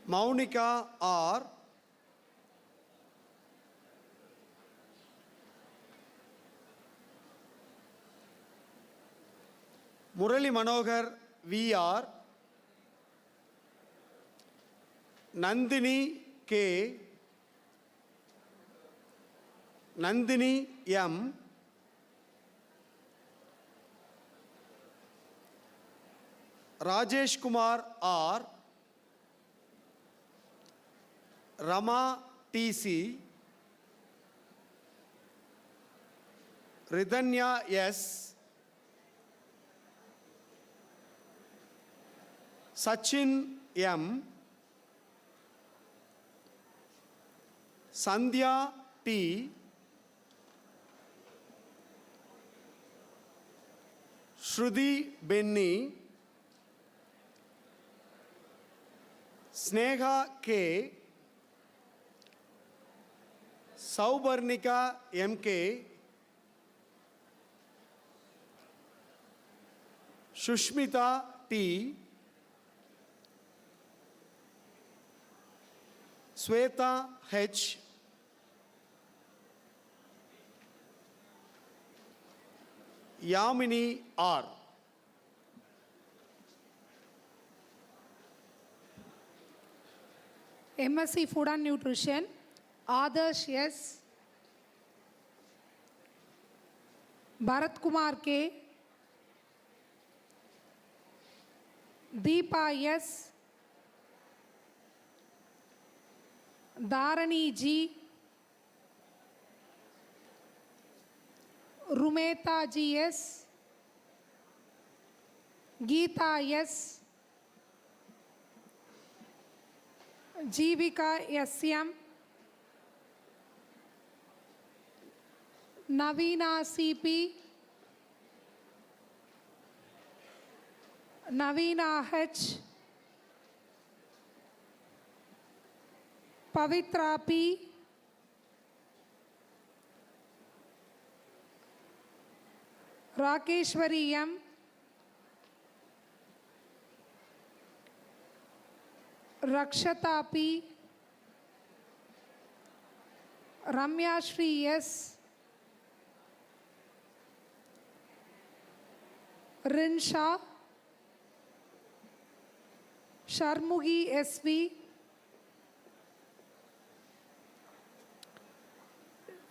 Maunika R, Murali Manohar VR, Nandini K, Nandini M, Rajesh Kumar R, Rama TC, Ridhanya S, Sachin M, Sandhya T, Shruti Benny, Sneha K, Saubarnika M.K, Shushmita T, Sweta H, Yamini R. MSc Food and Nutrition, Adarsh S, Bharat Kumar K, Deepa S, Dharani G, Rumeta G S, Geeta S, Jeevika S.M, Navina C.P, Navina H, Pavitra P, Rakeshwari M, Rakshata P, Ramya Shri S, Rinsha, Sharmugi SV,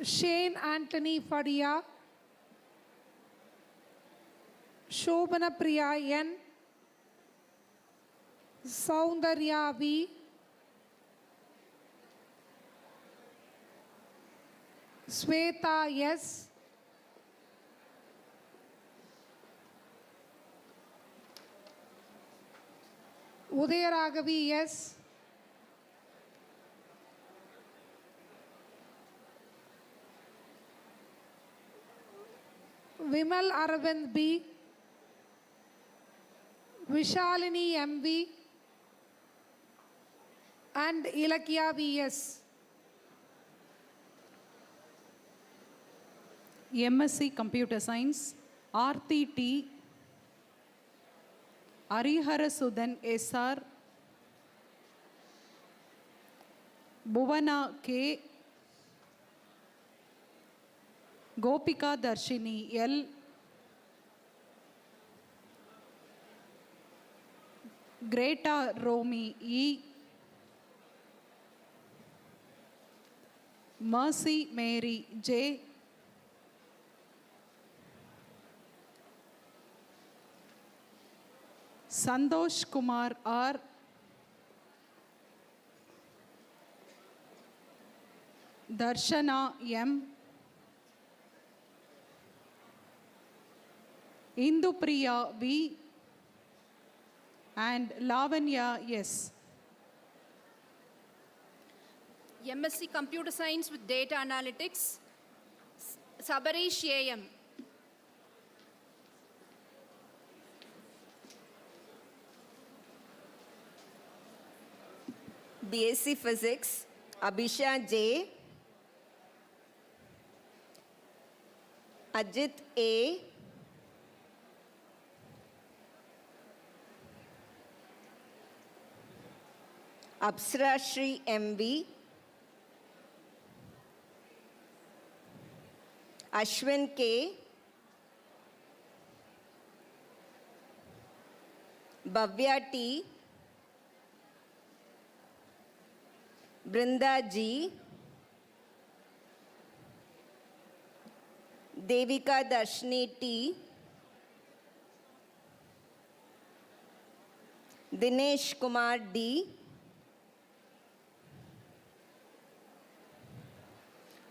Shane Anthony Fadia, Shobana Priya N, Soundarya V, Sweta S, Udayaragavi S, Vimal Aravind B, Vishalini MV, and Ilakya VS. MSc Computer Science, Aarthi T, Arihara Sudan SR, Bhuvana K, Gopika Darshini L, Greta Romy E, Mercy Mary J, Santosh Kumar R, Darshana M, Indupriya V, and Lavanya S. MSc Computer Science with Data Analytics, Sabarish AM. BSc Physics, Abhisha J, Ajit A, Apsara Shri MV, Ashwin K, Bhavya T, Brinda G, Devika Darshini T, Dinesh Kumar D,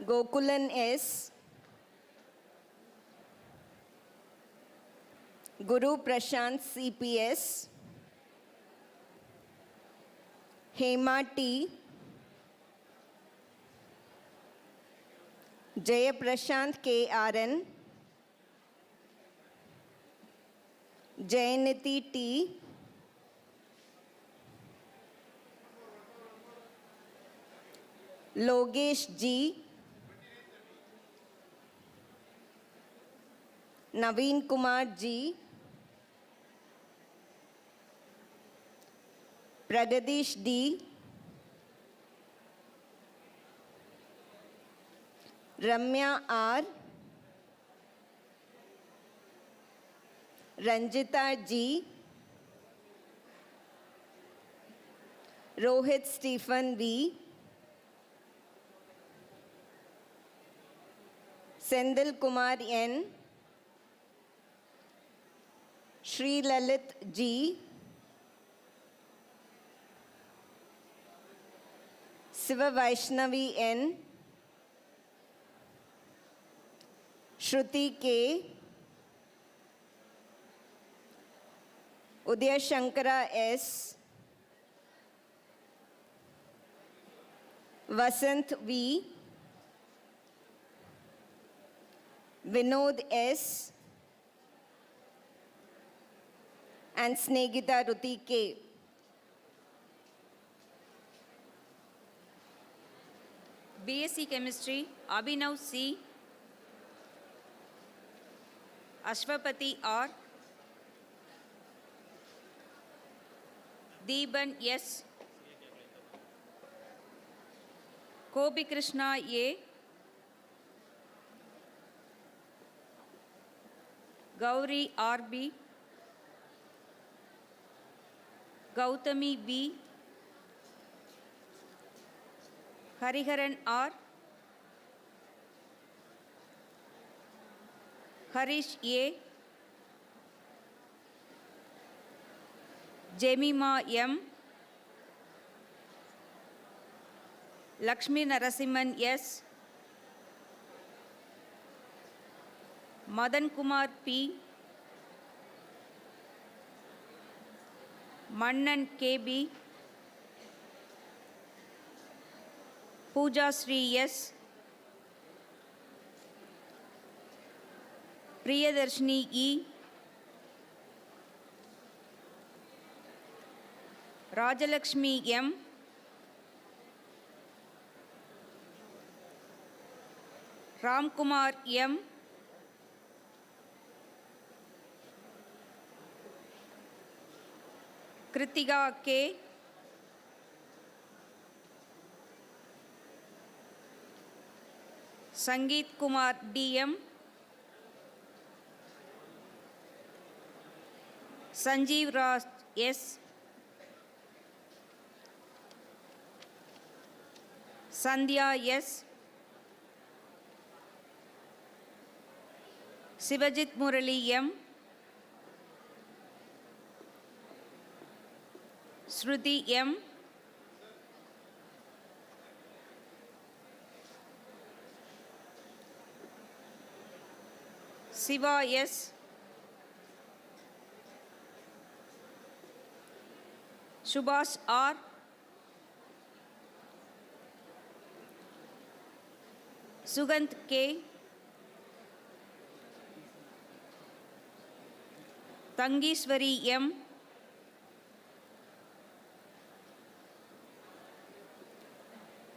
Gokulan S, Guru Prashant CPS, Hema T, Jaya Prashant KRN, Jayaniti T, Logesh G, Naveen Kumar G, Pragadish D, Ramya R, Ranjita G, Rohit Stephen V, Sendil Kumar N, Sri Lalit G, Siva Vaishnavi N, Shruti K, Udaya Shankara S, Vasant V, Vinod S, and Snegita Ruti K. BSc Chemistry, Abhinav C, Ashwapati R, Deeban S, Kobi Krishna A, Gauri RB, Gautami B, Hariharan R, Harish A, Jemima M, Lakshmi Narasimhan S, Madan Kumar P, Mannan KB, Pooja Sri S, Priyadarshini E, Rajalakshmi M, Ramkumar M, Kritika K, Sangeet Kumar DM, Sanjeev Raj S, Sandhya S, Sivajit Murali M, Shruti M, Siva S, Subhash R, Sugant K, Tangiswari M,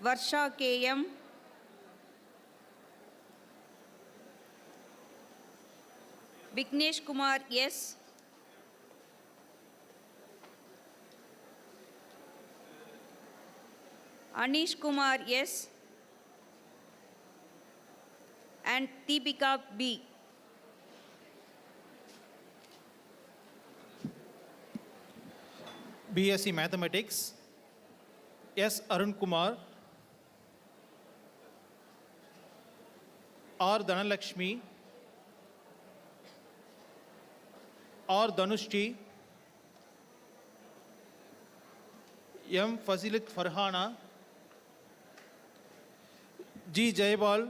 Varsha KM, Vignesh Kumar S, Anish Kumar S, and Deepika B. BSc Mathematics, S. Arun Kumar, R. Dhanalakshmi, R. Dhanushri, M. Fazilat Farhana, G. Jayabal,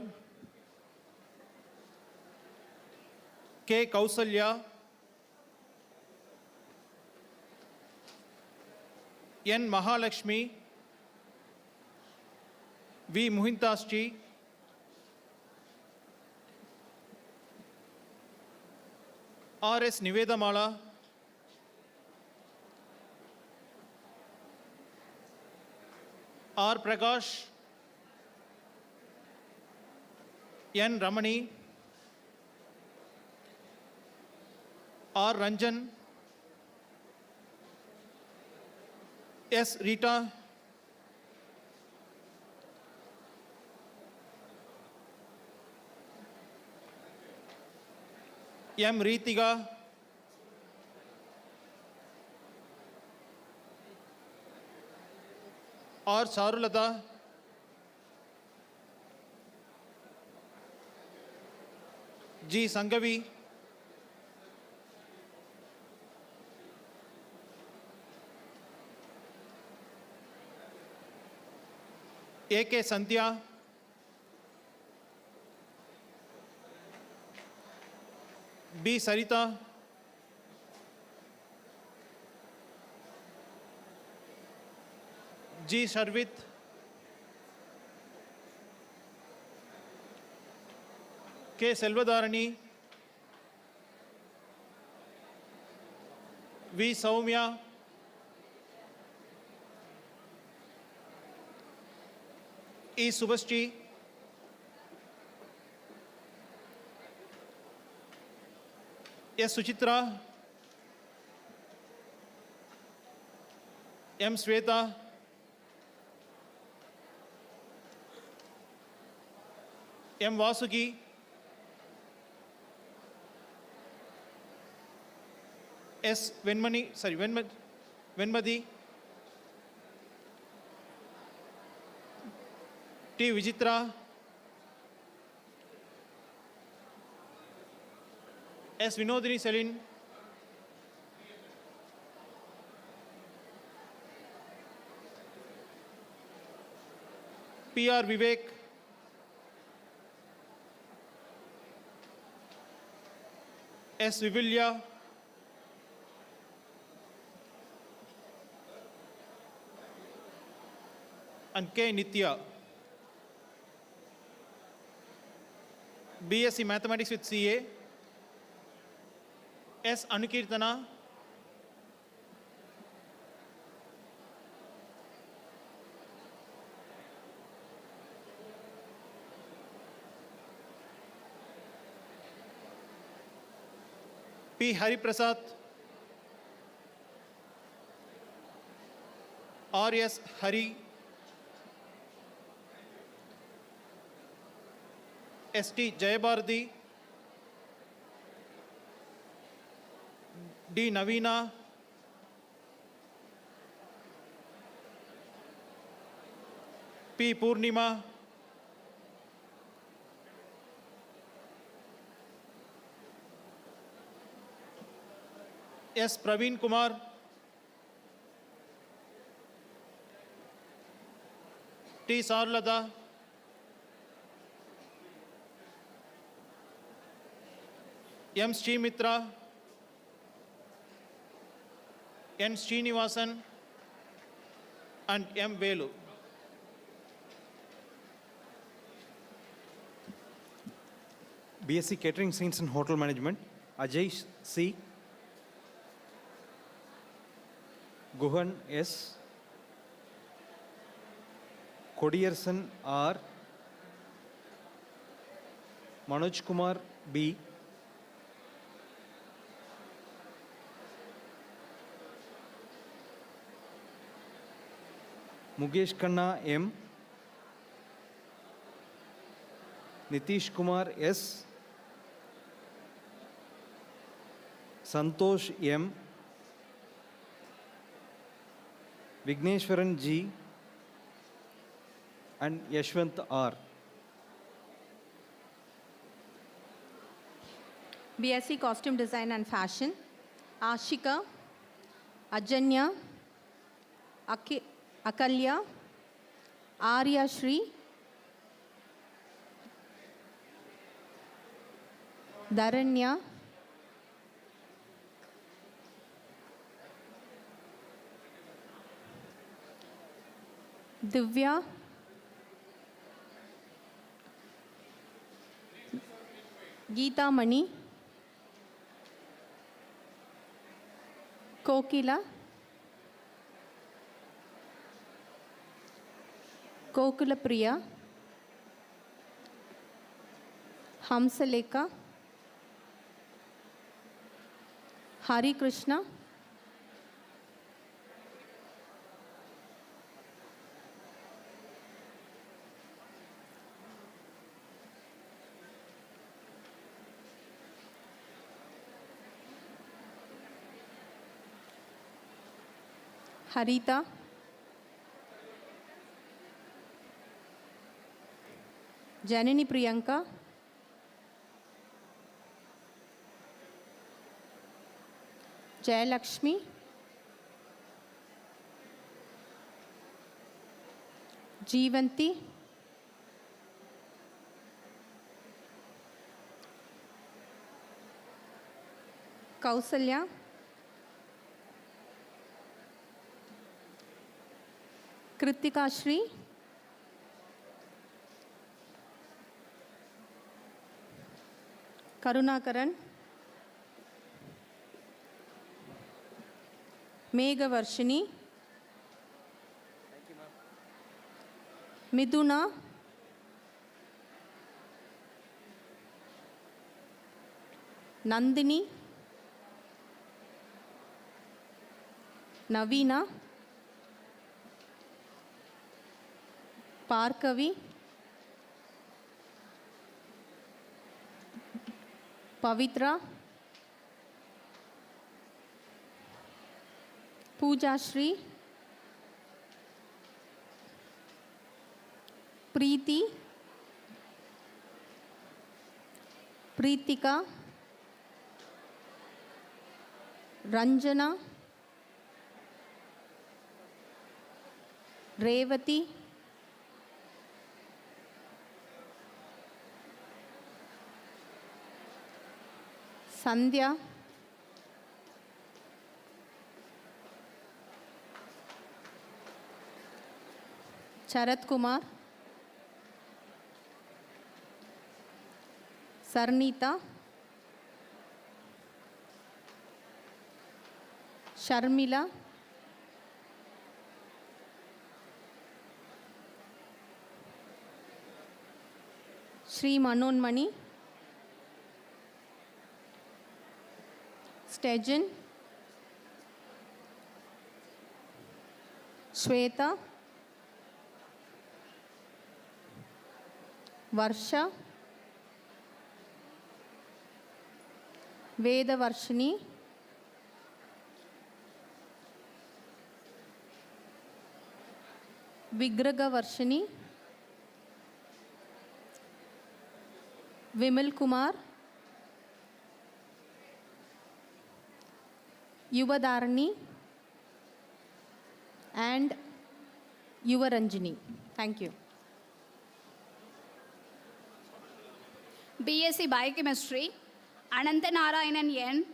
K. Kausalya, N. Mahalakshmi, V. Muhintasji, R. S. Nivedamala, R. Prakash, N. Ramani, R. Ranjan, S. Rita, M. Ritika, R. Charulata, G. Sangavi, A.K. Sandhya, B. Sarita, G. Sharvit, K. Selvadarani, V. Saumya, E. Subhashri, S. Suchitra, M. Sweta, M. Vasuki, S. Venmani, Venmadi, T. Vijitra, S. Vinodini Selin, P. R. Vivek, S. Vivilya, and K. Nitya. BSc Mathematics with CA, S. Anukirtana, P. Hari Prasad, R. S. Hari, S. T. Jayabharati, D. Navina, P. Purnima, S. Praveen Kumar, T. Sarlada, M. Srimitra, N. Srinivasan, and M. Velu. BSc Catering Science and Hotel Management, Ajay C. Guhan S. Kodiyarsan R. Manoj Kumar B. Mukesh Khanna M. Nitish Kumar S. Santosh M. Vigneshwaran G. and Yashwant R. BSc Costume Design and Fashion, Ashika, Ajanya, Akalya, Arya Shri, Dharanya, Divya, Geeta Mani, Kokila, Kokula Priya, Hamsaleka, Hari Krishna, Harita, Janani Priyanka, Jayalakshmi, Jeevanti, Kausalya, Kritika Shri, Karunakaran, Megha Varshini, Miduna, Nandini, Navina, Parkavi, Pavitra, Pooja Shri, Preeti, Preetika, Ranjana, Revati, Sandhya, Charat Kumar, Sarnita, Sharmila, Shri Manonmani, Stejan, Shweta, Varsha, Veda Varshini, Vigraga Varshini, Vimal Kumar, Yuvadarani, and Yuvaranjini. Thank you. BSc Biochemistry, Ananthanarayanan N,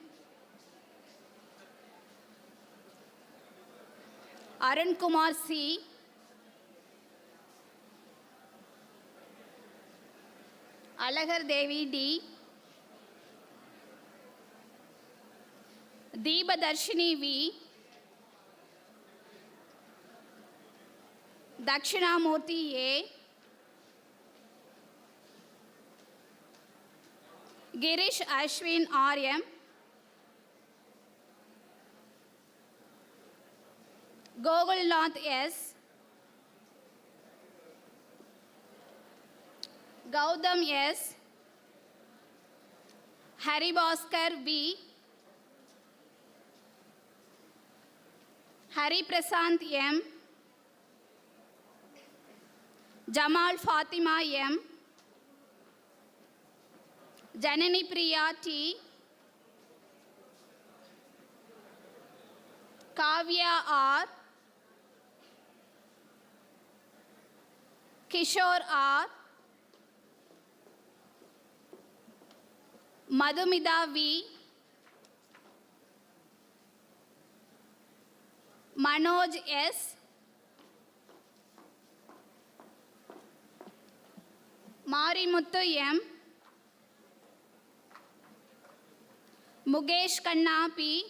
Arun Kumar C, Alagar Devi D, Deepadarshini V, Dakshinamurthy A, Girish Ashwin RM, Gogulnath S, Gautam S, Haribhaskar V, Hari Prasant M, Jamal Fatima M, Janani Priya T, Kavya R, Kishore R, Madhumida V, Manoj S, Marimuthu M, Mukesh Khanna P,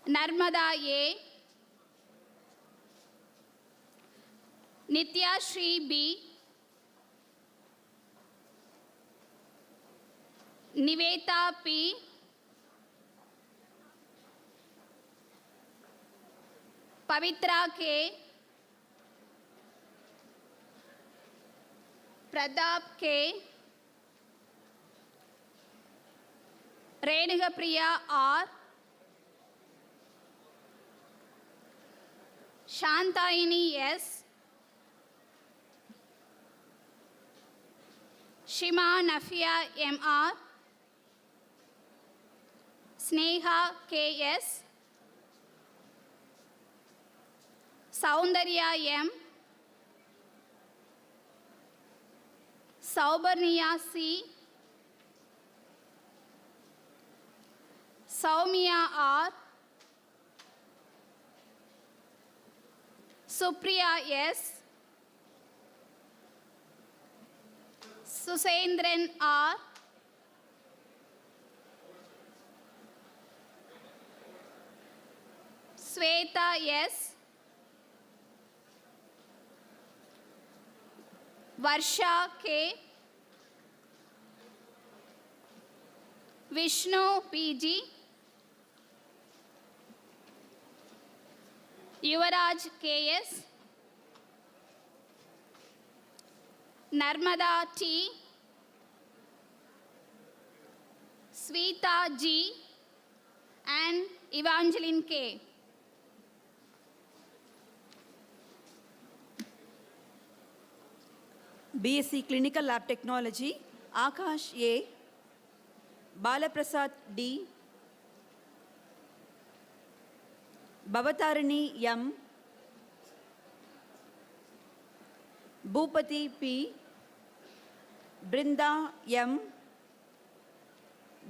Narmada A, Nitya Shri B, Niveta P, Pavitra K, Pradap K, Renuga Priya R, Shantaini S, Shima Nafia MR, Sneha KS, Soundarya M, Saubarniya C, Soumya R, Supriya S, Susendran R, Sweta S, Varsha K, Vishnu PG, Yuvaraj KS, Narmada T, Sweeta G, and Evangeline K. BSc Clinical Lab Technology, Akash A. Balaprasad D. Bhavatarani M. Bhupati P. Brinda M.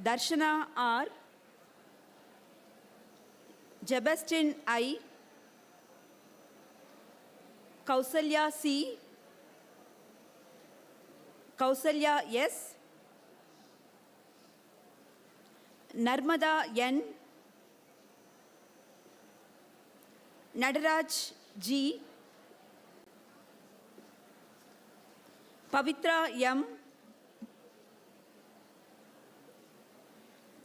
Darshana R. Jebastin I. Kausalya C. Kausalya S. Narmada N. Nadaraj G. Pavitra M.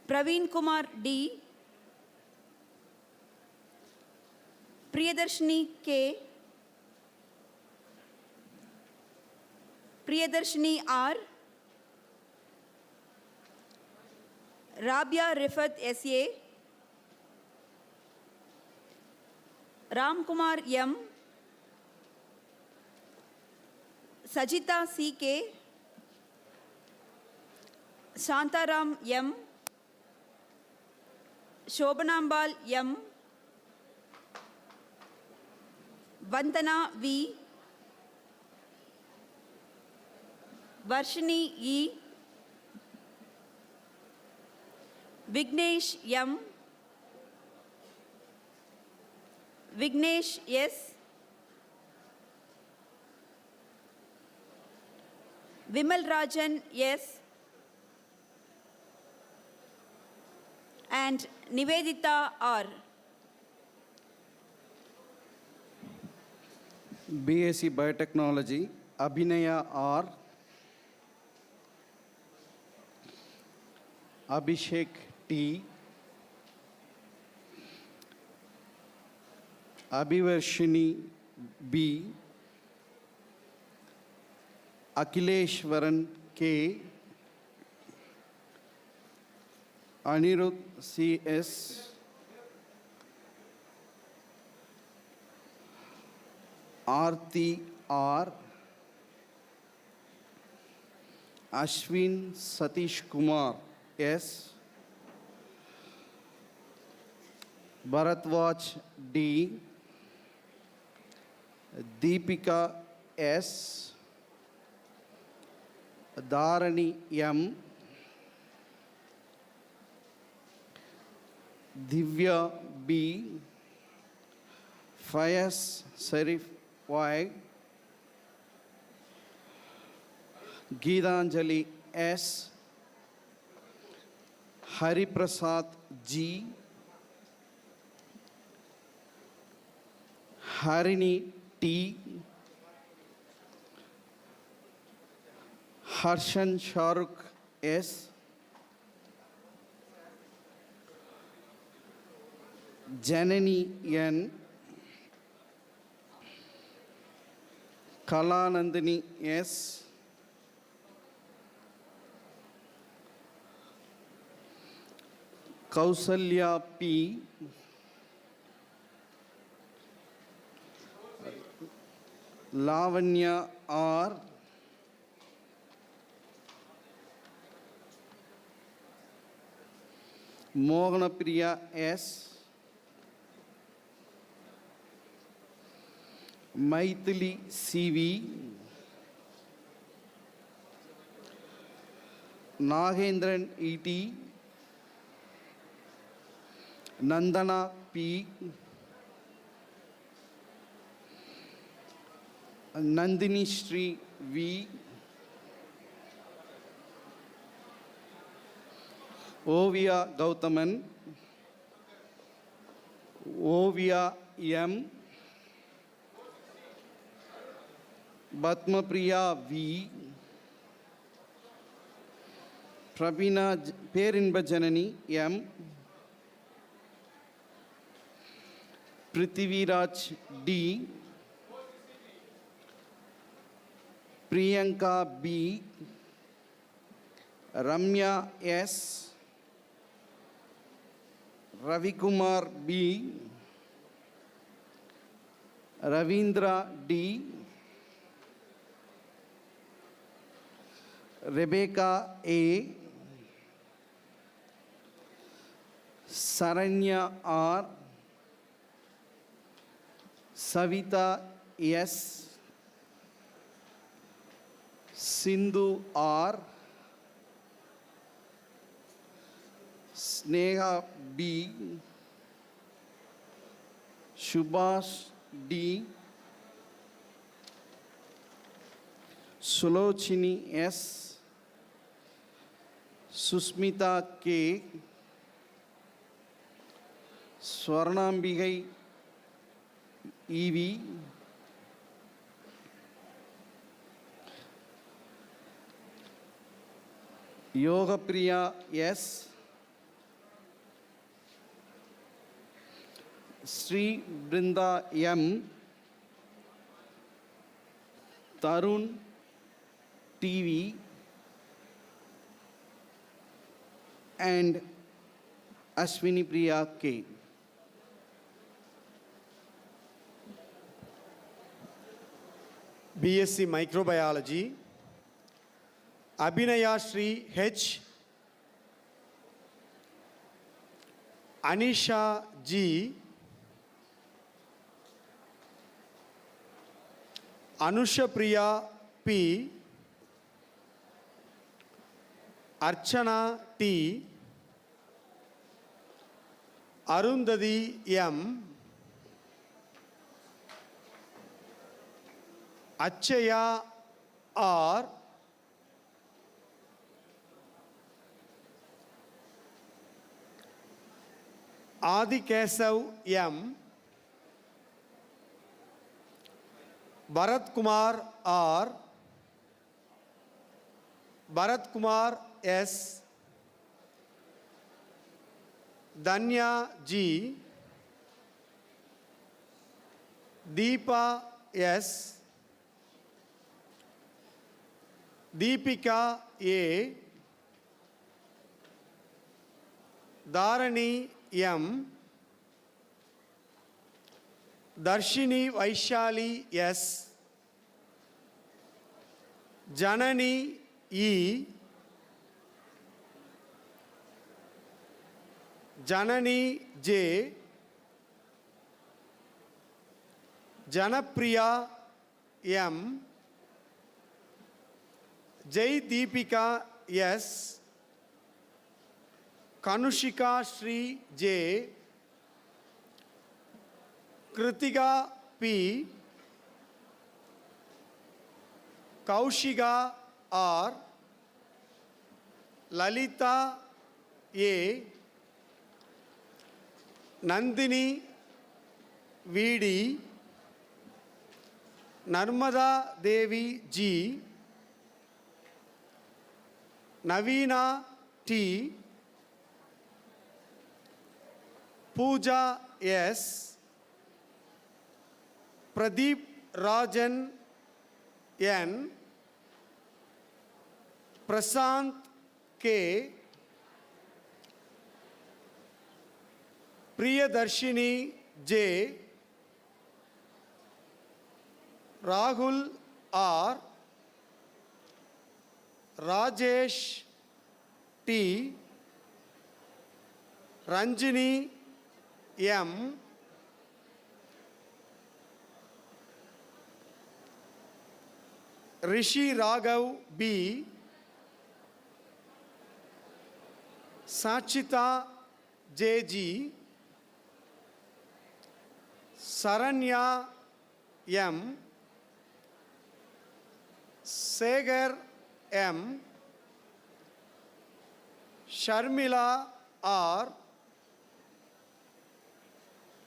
Praveen Kumar D. Priyadarshini K. Priyadarshini R. Rabia Rifat S.A. Ramkumar M. Sajita C.K. Shantaram M. Shobhanambal M. Vandana V. Varshini E. Vignesh M. Vignesh S. Vimal Rajan S. and Nivedita R. BSc Biotechnology, Abhinaya R. Abhishek T. Abhivarshini B. Akhileshwaran K. Anirudh C.S. Aarti R. Ashwin Satish Kumar S. Bharatwaj D. Deepika S. Dharani M. Divya B. Fayaz Sarif Y. Geetanjali S. Hari Prasad G. Harini T. Harshan Shahrukh S. Janani N. Kalanandini S. Kausalya P. Lavanya R. Mohanapriya S. Maithili CV. Nagendran E.T. Nandana P. Nandini Sri V. Ovia Gautaman. Ovia M. Batmapriya V. Prabina Perinbajanani M. Prithviraj D. Priyanka B. Ramya S. Ravikumar B, Ravindra D, Rebecca A, Saranya R, Savita S, Sindhu R, Sneha B, Subhash D, Sulochini S, Susmita K, Swarnambigai EV, Yoga Priya S, Sri Brinda M, Tarun TV, and Ashwini Priya K. BSc Microbiology, Abhinaya Sri H, Anisha G, Anusha Priya P, Archana T, Arundhati M, Achaya R, Adi Kesav M, Bharat Kumar R, Bharat Kumar S, Danya G, Deepa S, Deepika A, Dharani M, Darshini Vaishali S, Janani E, Janani J, Janapriya M, Jai Deepika S, Kanushika Sri J, Kritika P, Kaushiga R, Lalita A, Nandini VD, Narmada Devi G, Navina T, Pooja S, Pradeep Rajan N, Prasant K, Priyadarshini J, Rahul R, Rajesh T, Ranjini M, Rishi Raghav B, Sachita JG, Saranya M, Segar M, Sharmila R,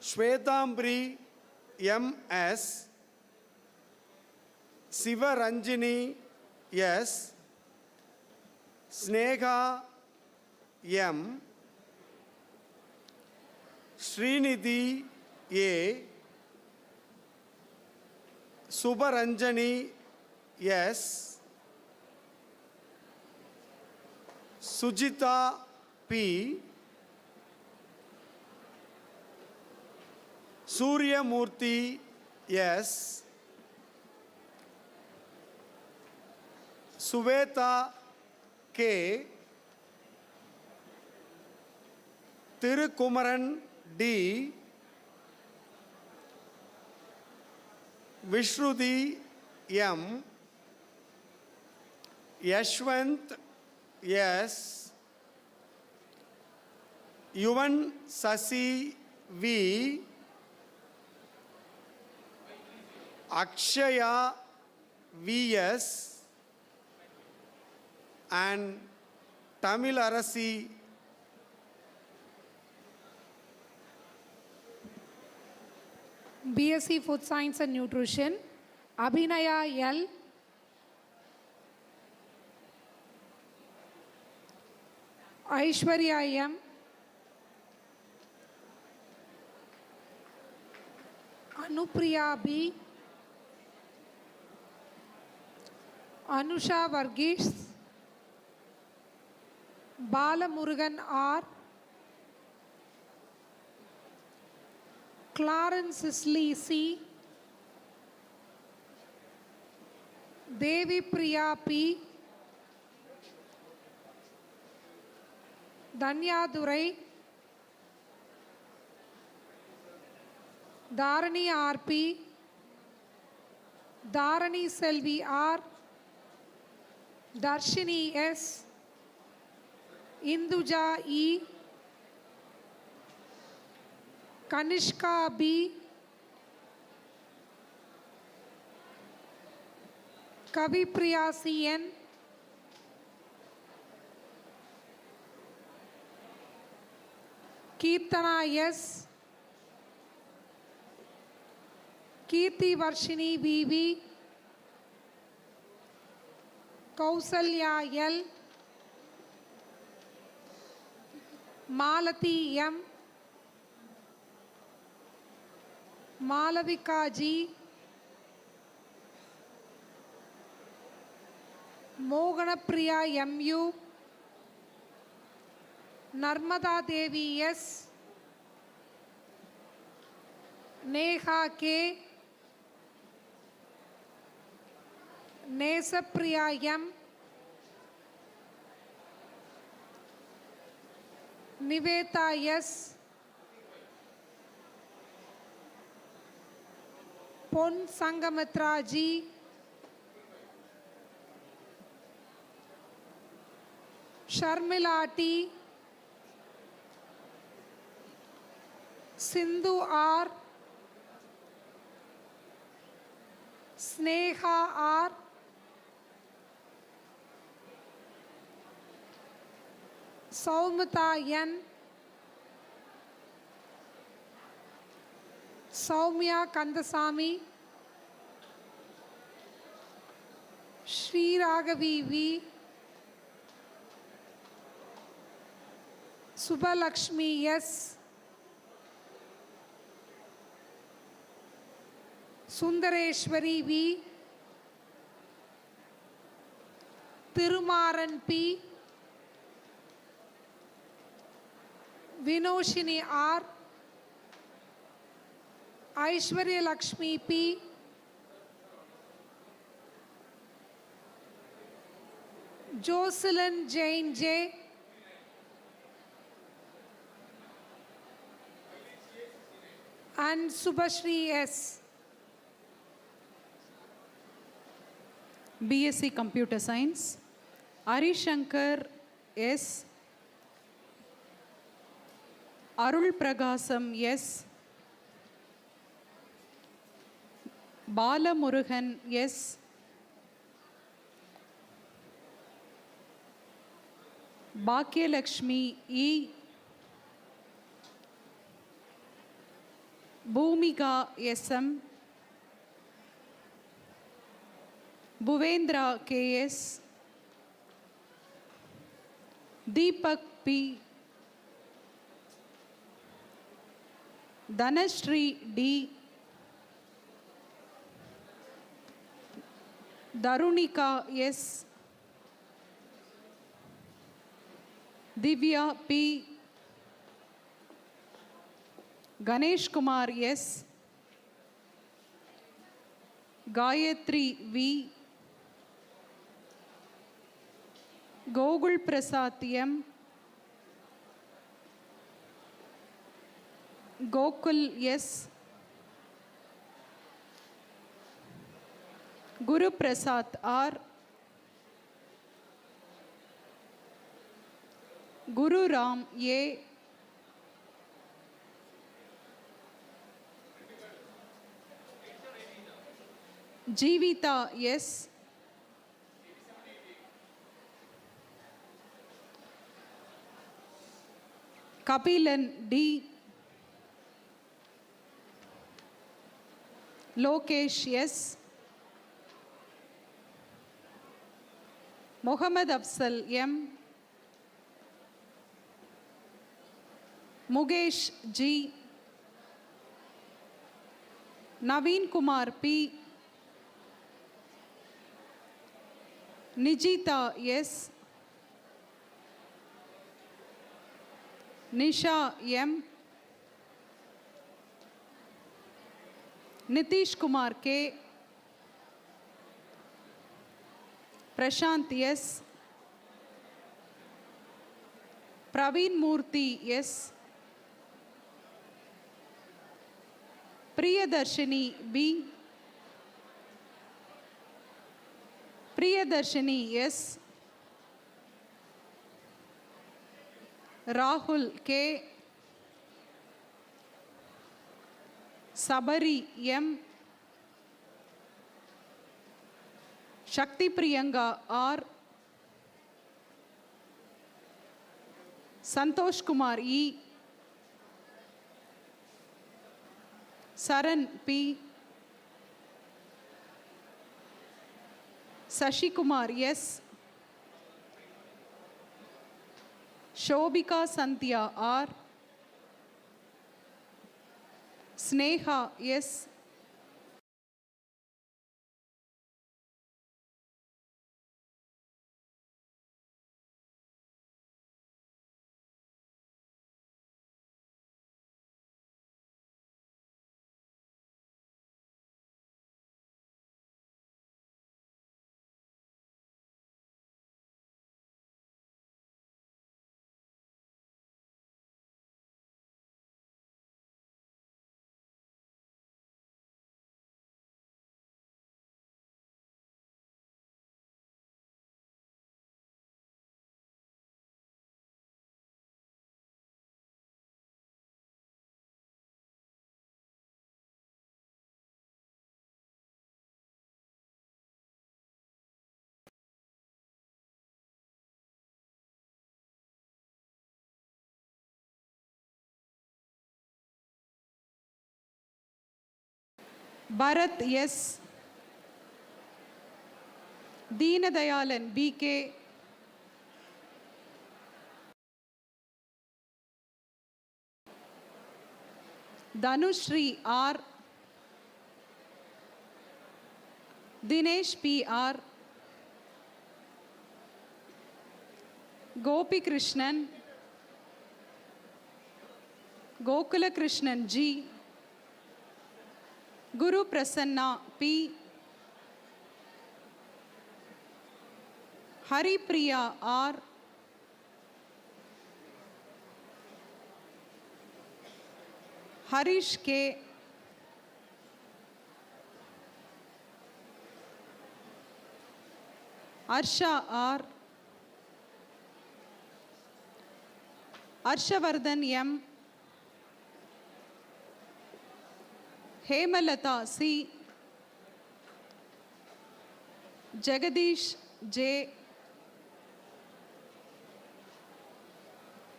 Shvetambri M.S., Sivaranjini S, Sneha M, Srinidhi A, Subaranjani S, Sujita P, Suryamurthy S. Suveta K. Thirukumaran D. Vishruti M. Yashwant S. Yuvan Sasi V. Akshaya V.S. and Tamil Arasi BSc Food Science and Nutrition, Abhinaya L. Aishwarya M. Anupriya B. Anusha Varghese, Balamurugan R. Clarence Lee C. Devi Priya P. Danya Durai, Dharani RP, Dharani Selvi R, Darshini S, Induja E, Kanishka B, Kavi Priya CN, Kirtana S, Kirti Varshini VV, Kausalya L, Malati M, Malavika G, Moganapriya MU, Narmada Devi S, Neha K, Nesapriya M, Niveta S, Pon Sangamitra G, Sharmila T, Sindhu R, Sneha R, Saumata N, Saumya Kandasamy, Sri Raghavi V, Subhalakshmi S, Sundareshwari V, Thirumaran P, Vinoshini R, Aishwarya Lakshmi P, Jocelyn Jain J, and Subhashri S. BSc Computer Science, Arishankar S, Arul Pragasam S, Balamurugan S, Bhagyalakshmi E, Bhumika SM, Bhuvendra KS, Deepak P, Dhanashri D, Darunika S, Divya P, Ganesh Kumar S, Gayatri V, Gogul Prasad M, Gokul S, Guru Prasad R, Guru Ram A, Jeevita S, Kapilan D, Lokesh S, Mohammad Afzal M, Mugesh G, Naveen Kumar P, Nijita S, Nisha M, Nitish Kumar K, Prashant S, Praveen Murthy S, Priyadarshini B, Priyadarshini S, Rahul K, Sabari M, Shakti Priyanka R, Santosh Kumar E, Saran P, Sashi Kumar S, Shobika Santya R, Sneha S, Bharat S, Deenadayalan BK, Dhanushri R, Dinesh PR, Gopi Krishnan, Gokula Krishnan G, Guru Prasanna P, Hari Priya R, Harish K, Arsha R, Arshavardhan M, Hemalata C, Jagadish J,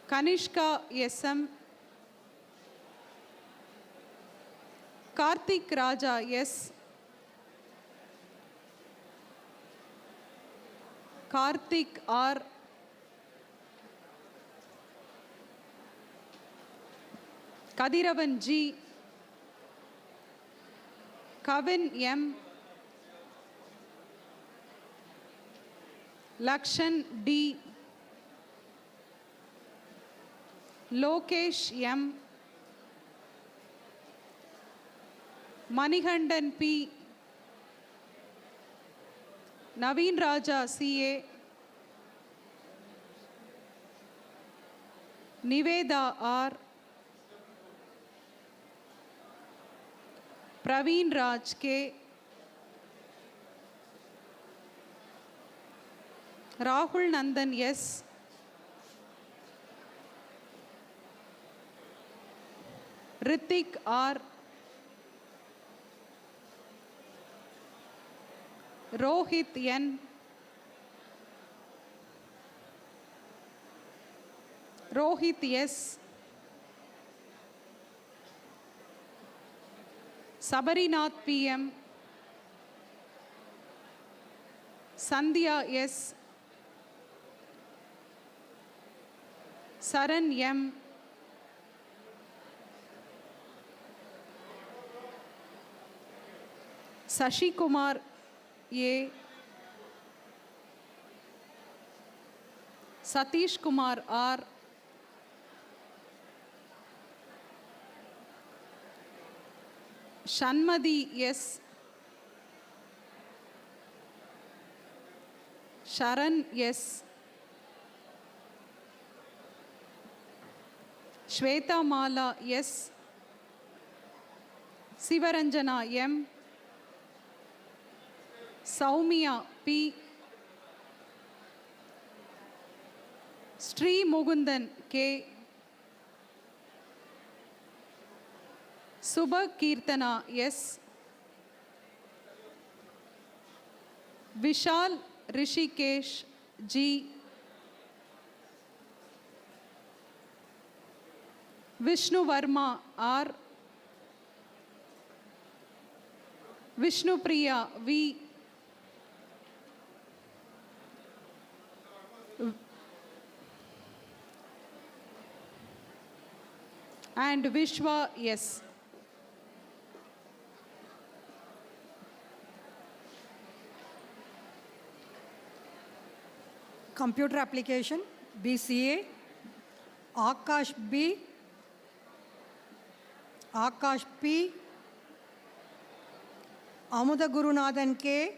Kanishka SM, Karthik Raja S, Karthik R, Kadiravan G, Kavin M, Lakshan D, Lokesh M, Manikandan P, Naveen Raja, CA. Niveda R. Praveen Raj K. Rahul Nandan S. Ritik R. Rohit N. Rohit S. Sabarinath PM. Sandhya S. Saran M. Sashi Kumar A. Satish Kumar R. Shanmadi S. Sharan S. Shweta Mala S. Sivaranjana M. Saumya P. Sri Mugundan K. Subha Kirtana S. Vishal Rishikesh G. Vishnu Varma R. Vishnu Priya V. And Vishwa S. Computer Application, BCA, Akash B, Akash P, Amuda Gurunathan K,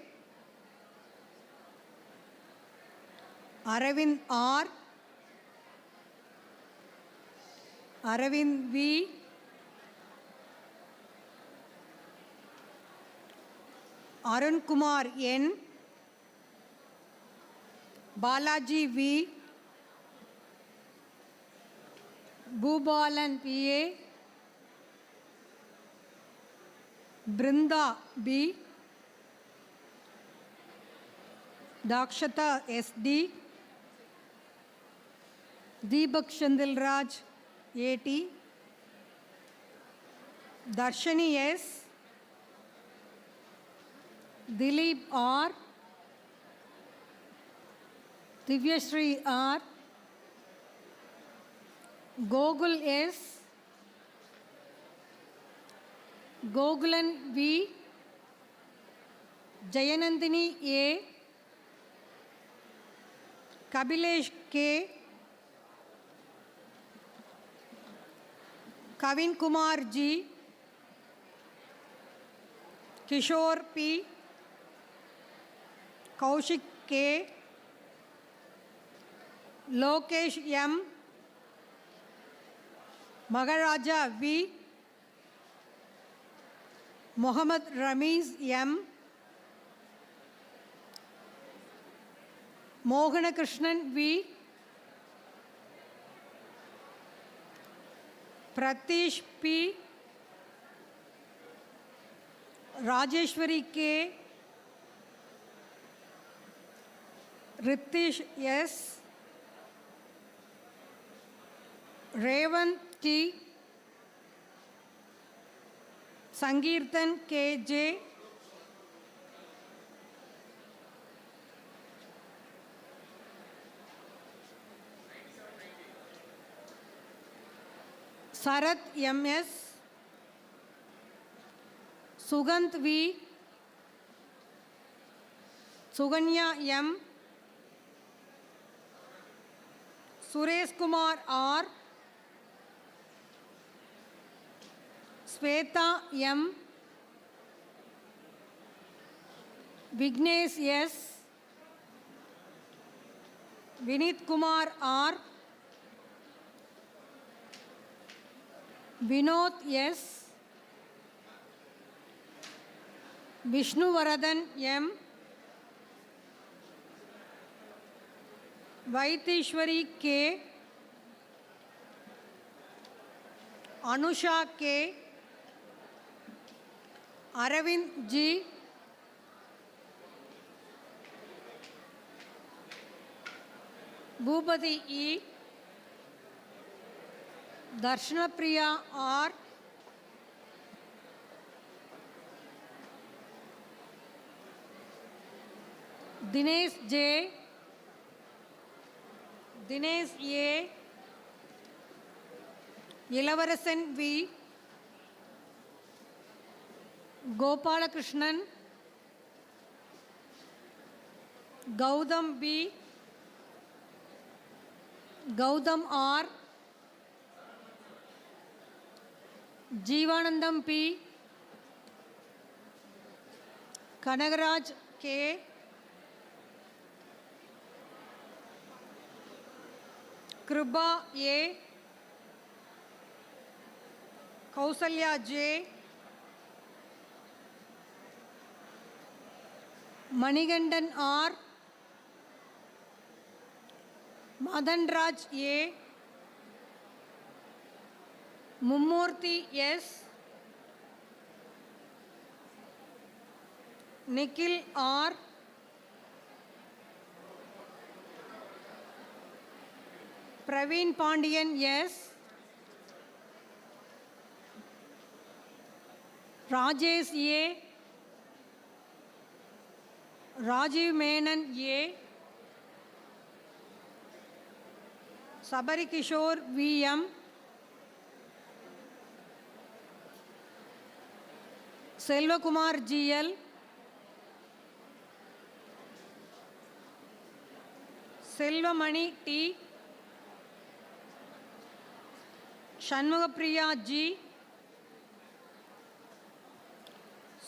Aravind R, Aravind V, Arun Kumar N, Balaji V, Bhubalan PA, Brinda B, Dakshata SD, Deepak Shandilraj AT, Darshani S, Dilip R, Divyashree R, Gogul S, Gogulan V, Jayanandini A, Kabilesh K, Kavin Kumar G, Kishore P, Kaushik K, Lokesh M, Maharaja V, Mohammad Ramiz M, Mohana Krishnan V, Pratish P, Rajeshwari K, Ritish S, Revan T, Sankirtan KJ, Sarath MS, Sugant V, Suganya M, Suresh Kumar R, Sweta M, Vignesh S, Vinith Kumar R, Vinod S, Vishnuvaradhan M, Vaitishwari K, Anusha K, Aravind G, Bhupati E, Darshana Priya R, Dinesh J, Dinesh A, Ilavarasan V, Gopalakrishnan, Gautam B, Gautam R, Jeevanandam P, Kanagaraj K, Kruba A, Kausalya J, Manigandan R, Madan Raj A, Mummurthy S, Nikhil R, Praveen Pandian S, Rajesh A, Rajiv Menon A, Sabari Kishore VM, Selva Kumar GL, Selvamani T, Shanmugapriya G,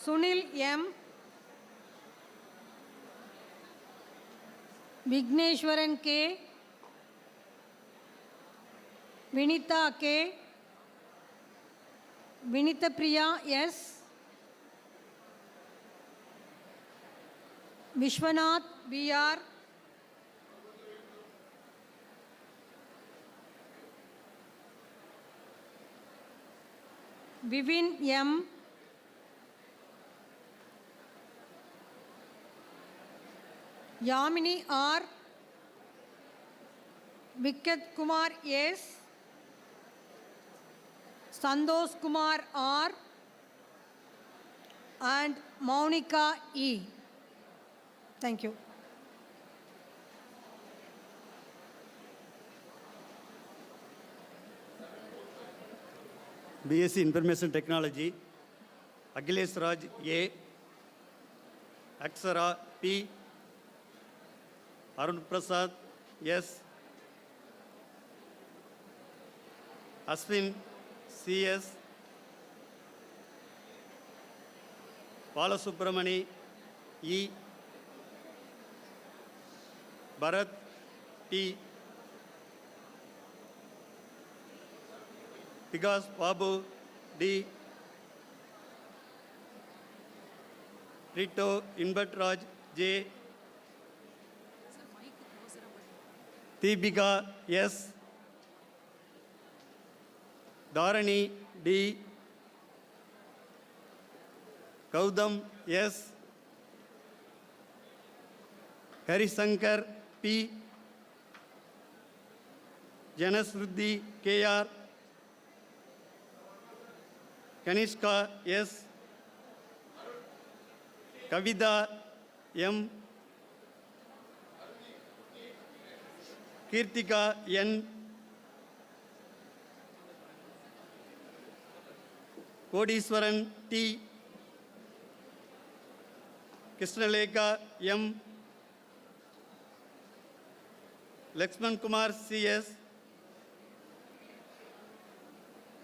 Sunil M, Vigneshwaran K, Vinita K, Vinita Priya S, Vishwanath BR, Vivin M, Yamini R, Vikat Kumar S, Sandosh Kumar R, and Maunika E. Thank you. BSc Information Technology, Akhilesh Raj A, Aksara P, Arun Prasad S, Aswin CS, Balasubramani E, Bharat T, Vikas Babu D, Rito Inbatraj J, Deepika S, Dharani D, Gautam S, Harisankar P, Janasruddhi KR, Kanishka S, Kavita M, Kirtika N, Kodiswaran T, Krishnalekha M, Lakshman Kumar CS,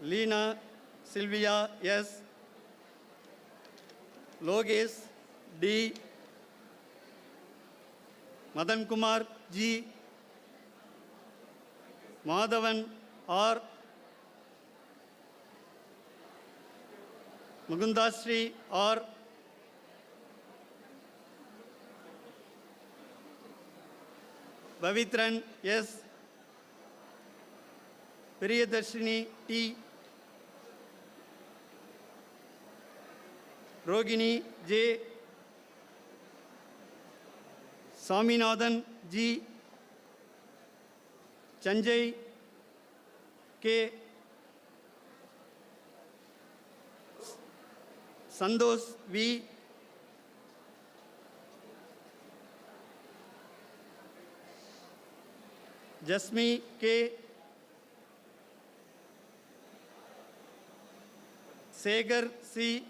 Leena Sylvia S, Logesh D, Madan Kumar G, Madhavan R. Mugundasri R. Bavitran S. Priyadarshini T. Rogini J. Saminathan G. Chanjay K. Sandosh V. Jasmi K. Segar C.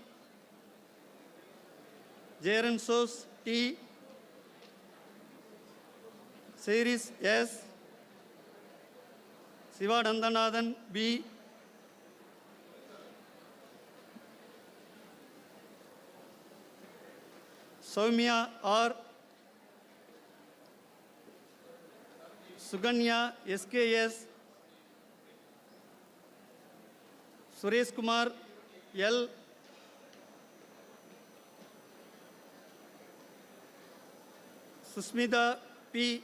Jaren Sos T. Series S. Sivadandanathan B. Soumya R. Suganya SKS. Suresh Kumar L. Susmita P.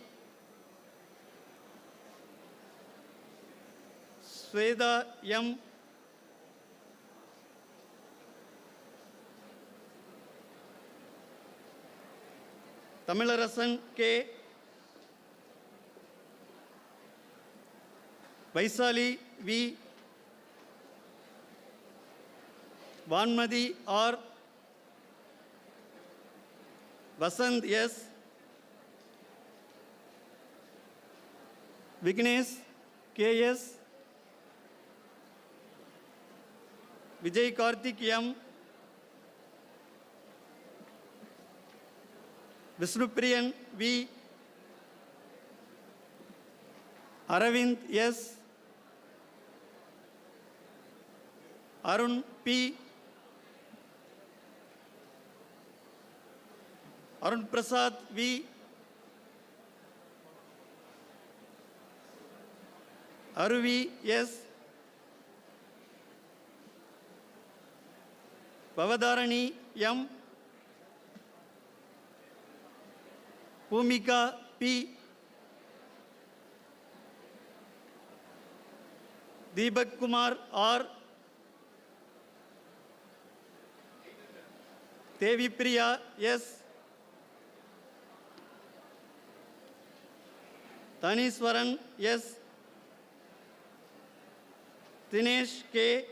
Sweda M. Tamilarasan K. Vaisali V. Vanmadi R. Vasant S. Vignesh K.S. Vijay Karthik M. Vishnupriyan V. Aravind S. Arun P. Arun Prasad V. Aruvi S. Bavadarani M. Bhumika P. Deepak Kumar R. Devi Priya S. Taniswaran S. Dinesh K.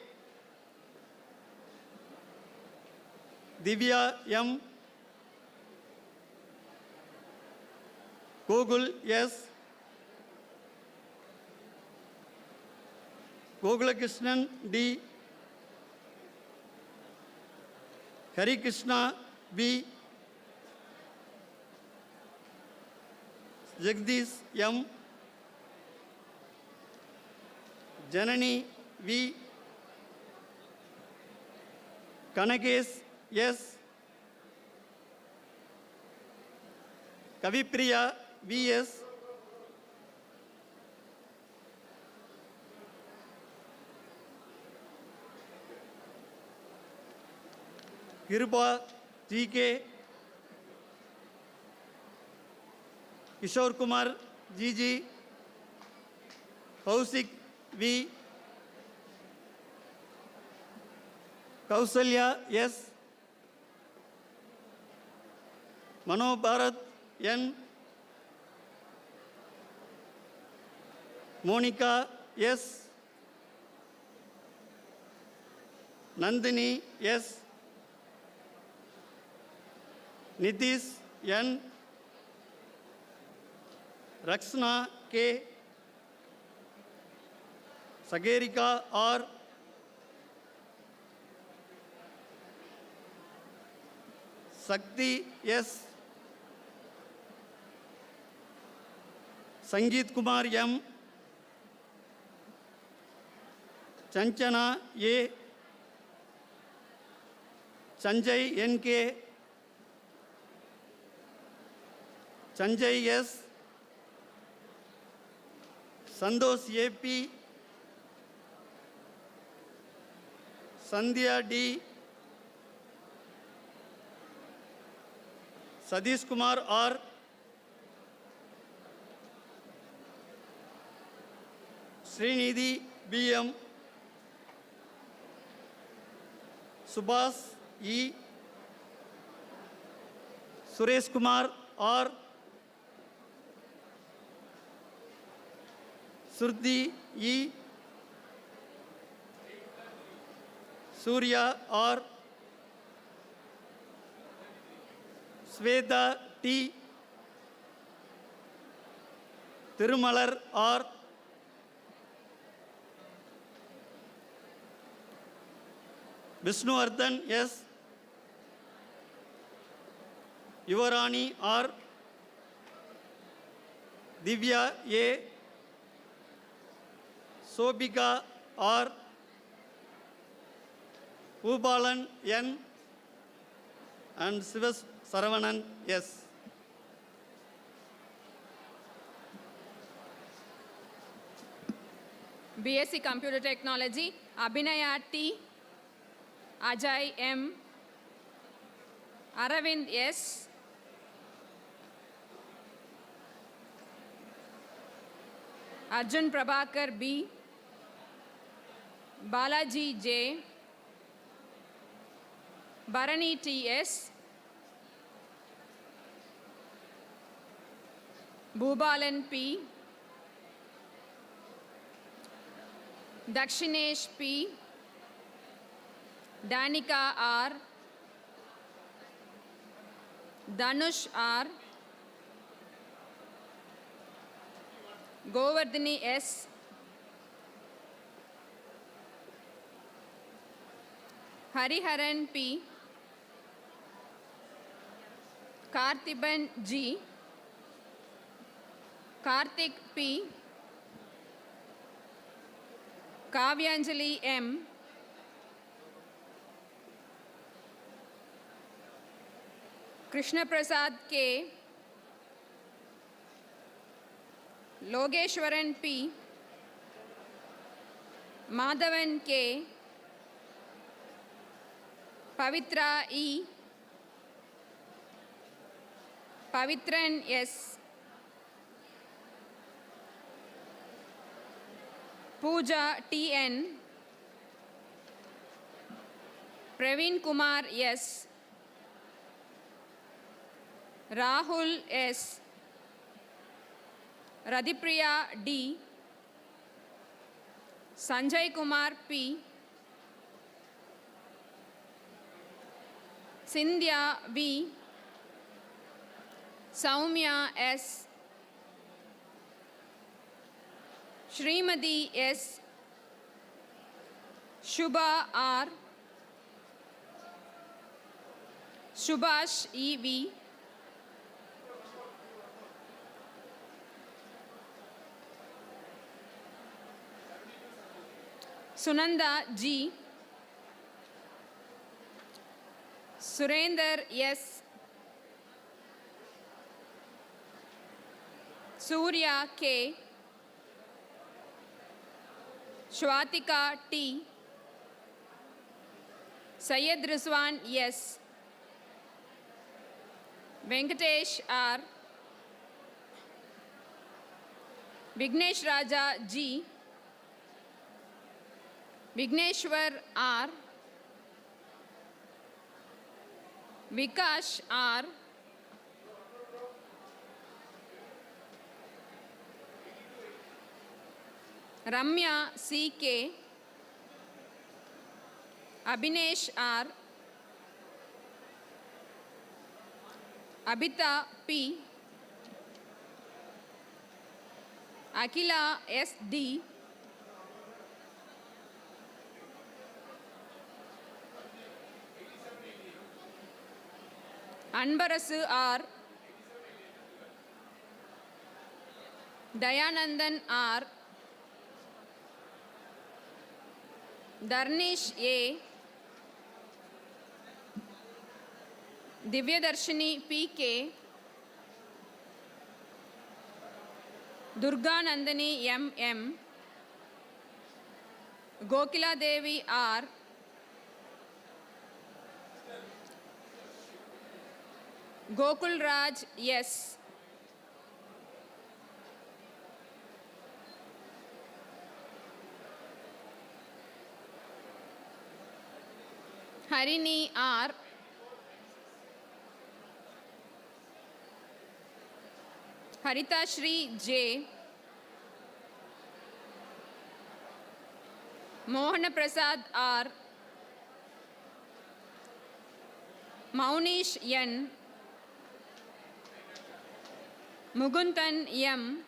Divya M. Gogul S. Gogulakrishnan D. Hari Krishna B. Jagdish M. Janani V. Kanakesh S. Kavipriya V. S. Kirupa G. K. Kishore Kumar G. G. Kausik V. Kausalya S. Mano Bharat N. Monica S. Nandini S. Nitish N. Raksana K. Sagarika R. Sakti S. Sangeet Kumar M. Chanchana A. Sanjay N.K. Sanjay S. Santosh AP, Sandhya D, Sadish Kumar R, Srinidhi BM, Subhas E, Suresh Kumar R, Surdi E, Surya R, Sweta T, Tirumalar R, Vishnuardhan S, Yuvarani R, Divya A, Sobika R, Ubalan N, and Sivas Saravanan S. BSc Computer Technology, Abhinaya T, Ajay M, Aravind S, Arjun Prabhakar B, Balaji J, Bharani T S, Bhubalan P, Dakshinesh P, Danika R, Dhanush R, Govardhani S, Hariharan P, Karthiban G, Karthik P, Kavyanjali M, Krishna Prasad K, Logeshwaran P, Madhavan K, Pavitra E, Pavitran S, Pooja T.N., Praveen Kumar S, Rahul S, Radhipriya D, Sanjay Kumar P, Sindhya V, Saumya S, Srimati S, Shubha R, Subhash E.V., Sunanda G, Surender S, Surya K, Shwatika T, Syed Rizwan S, Venkatesh R, Vignesh Raja G, Vigneshwar R, Vikash R, Ramya C.K., Abhinesh R, Abhita P, Akila S.D., Anbarasu R, Dayanandan R, Dharnish A, Divyadarshini P.K., Durga Nandani M.M. Gokila Devi R. Gokul Raj S. Harini R. Harita Shri J. Mohana Prasad R. Maunish N. Muguntan M.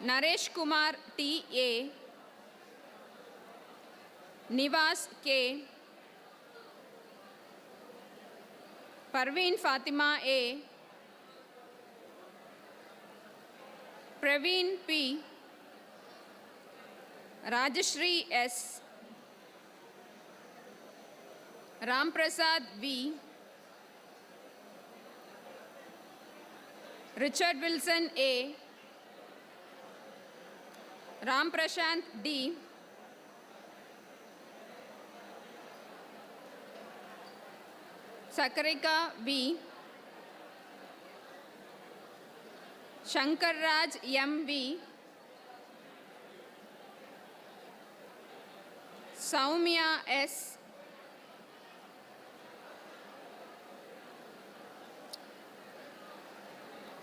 Naresh Kumar T. A. Nivas K. Parveen Fatima A. Praveen P. Rajashri S. Ram Prasad V. Richard Wilson A. Ram Prashant D. Sakarika V. Shankar Raj M. V. Saumya S.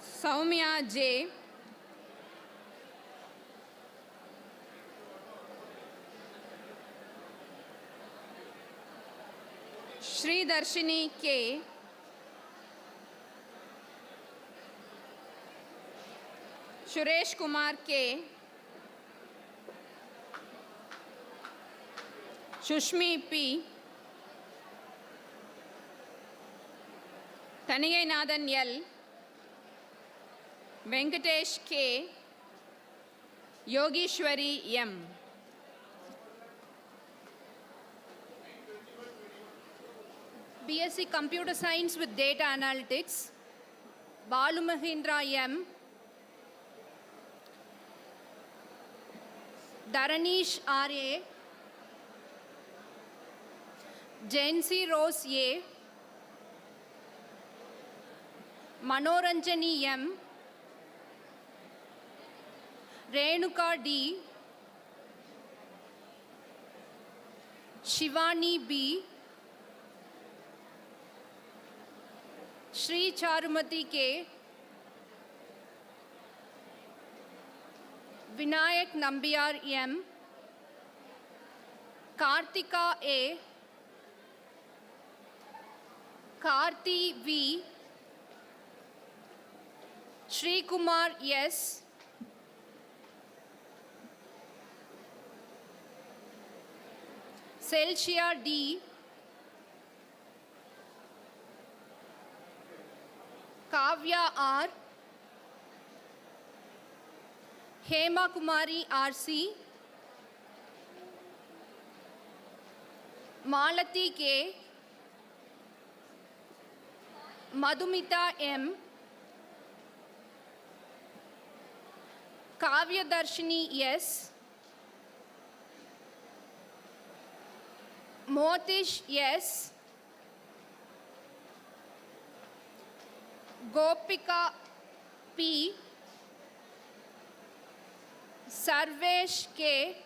Saumya J. Shri Darshini K. Suresh Kumar K. Shushmi P. Tanigai Nathan L. Venkatesh K. Yogishwari M. BSc Computer Science with Data Analytics, Balu Mahindra M. Dharanish R.A. Jancy Rose A. Manoranjani M. Renuka D. Shivani B. Shri Charumati K. Vinayak Nambiar M. Kartika A. Karthi V. Shri Kumar S. Celsia D. Kavya R. Hema Kumari R.C. Malati K. Madhumita M. Kavya Darshini S. Motish S. Gopika P. Sarvesh K.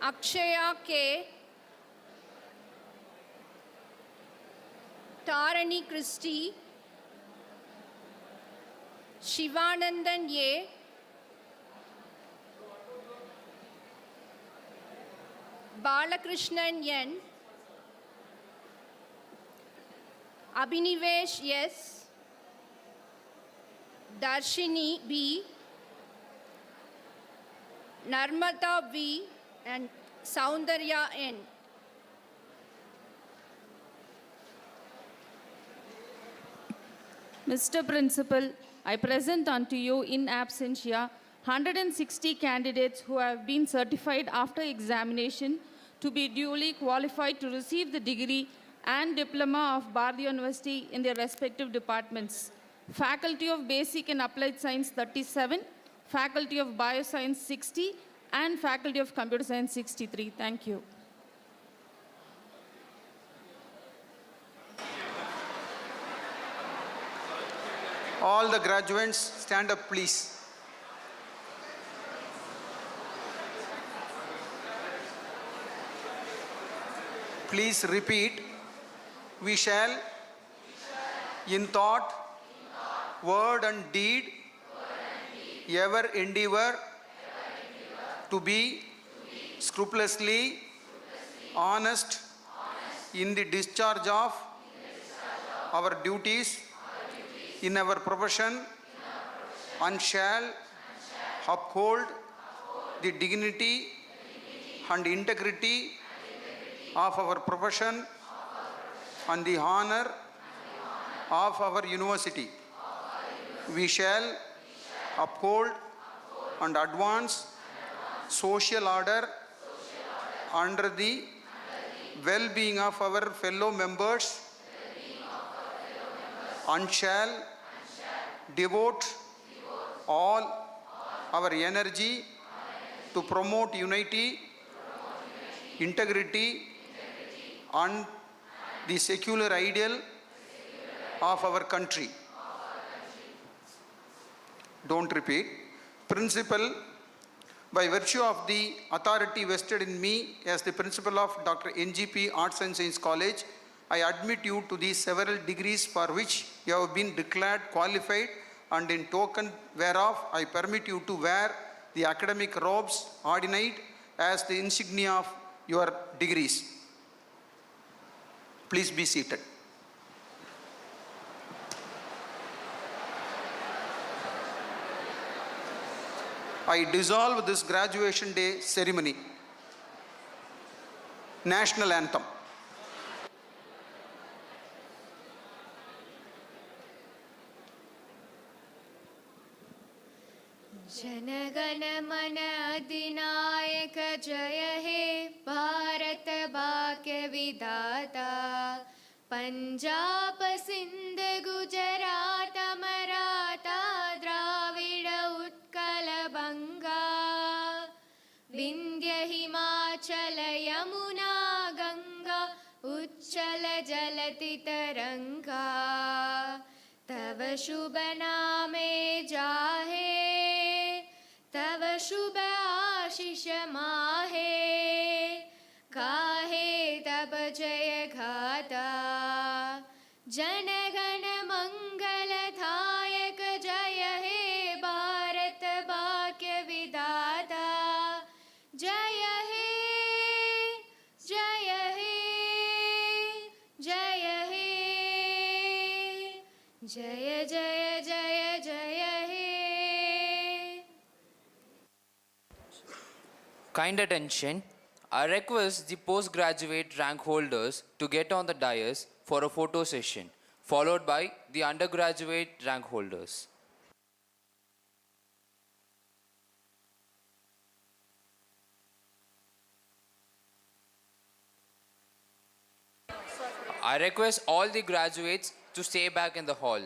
Akshaya K. Tarani Christie. Shivanandan A. Balakrishnan N. Abhinivesh S. Darshini B. Narmata V. and Soundarya N. Mr. Principal, I present unto you in absentia 160 candidates who have been certified after examination to be duly qualified to receive the degree and Diploma of Bharati University in their respective departments. Faculty of Basic and Applied Science 37, Faculty of Bioscience 60, and Faculty of Computer Science 63. Thank you. All the graduates, stand up, please. Please repeat. We shall, in thought, word and deed, ever endeavor to be scrupulously honest in the discharge of our duties in our profession, and shall uphold the dignity and integrity of our profession and the honor of our university. We shall uphold and advance social order under the well-being of our fellow members, and shall devote all our energy to promote unity, integrity, and the secular ideal of our country. Don't repeat. Principal, by virtue of the authority vested in me as the principal of Dr.N.G.P Arts and Science College, I admit you to these several degrees for which you have been declared qualified, and in token whereof I permit you to wear the academic robes ordinate as the insignia of your degrees. Please be seated. I dissolve this graduation day ceremony. National Anthem. जनगण मन अधिनायक जय हे भारत भाग्य विधाता पंजाब सिंध गुजरात मराठा द्राविड उत्कल बंगा विंध्य हिमाचल यमुना गंगा उच्चल जलति तरंगा तव शुभ नामे जाहे तव शुभ आशीष माहे गाहे तब जय गाथा जनगण मंगलदायक जय हे भारत भाग्य विधाता जय हे जय हे जय हे जय जय जय जय हे. Kind attention, I request the postgraduate rank holders to get on the dais for a photo session, followed by the undergraduate rank holders. I request all the graduates to stay back in the hall.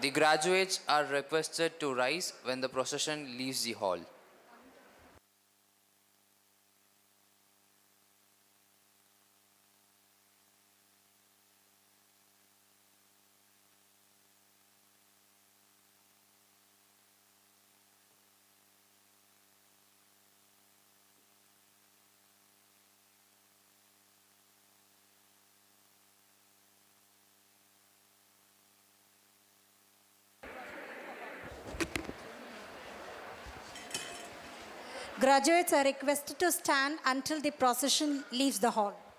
The graduates are requested to rise when the procession leaves the hall. Graduates are requested to stand until the procession leaves the hall.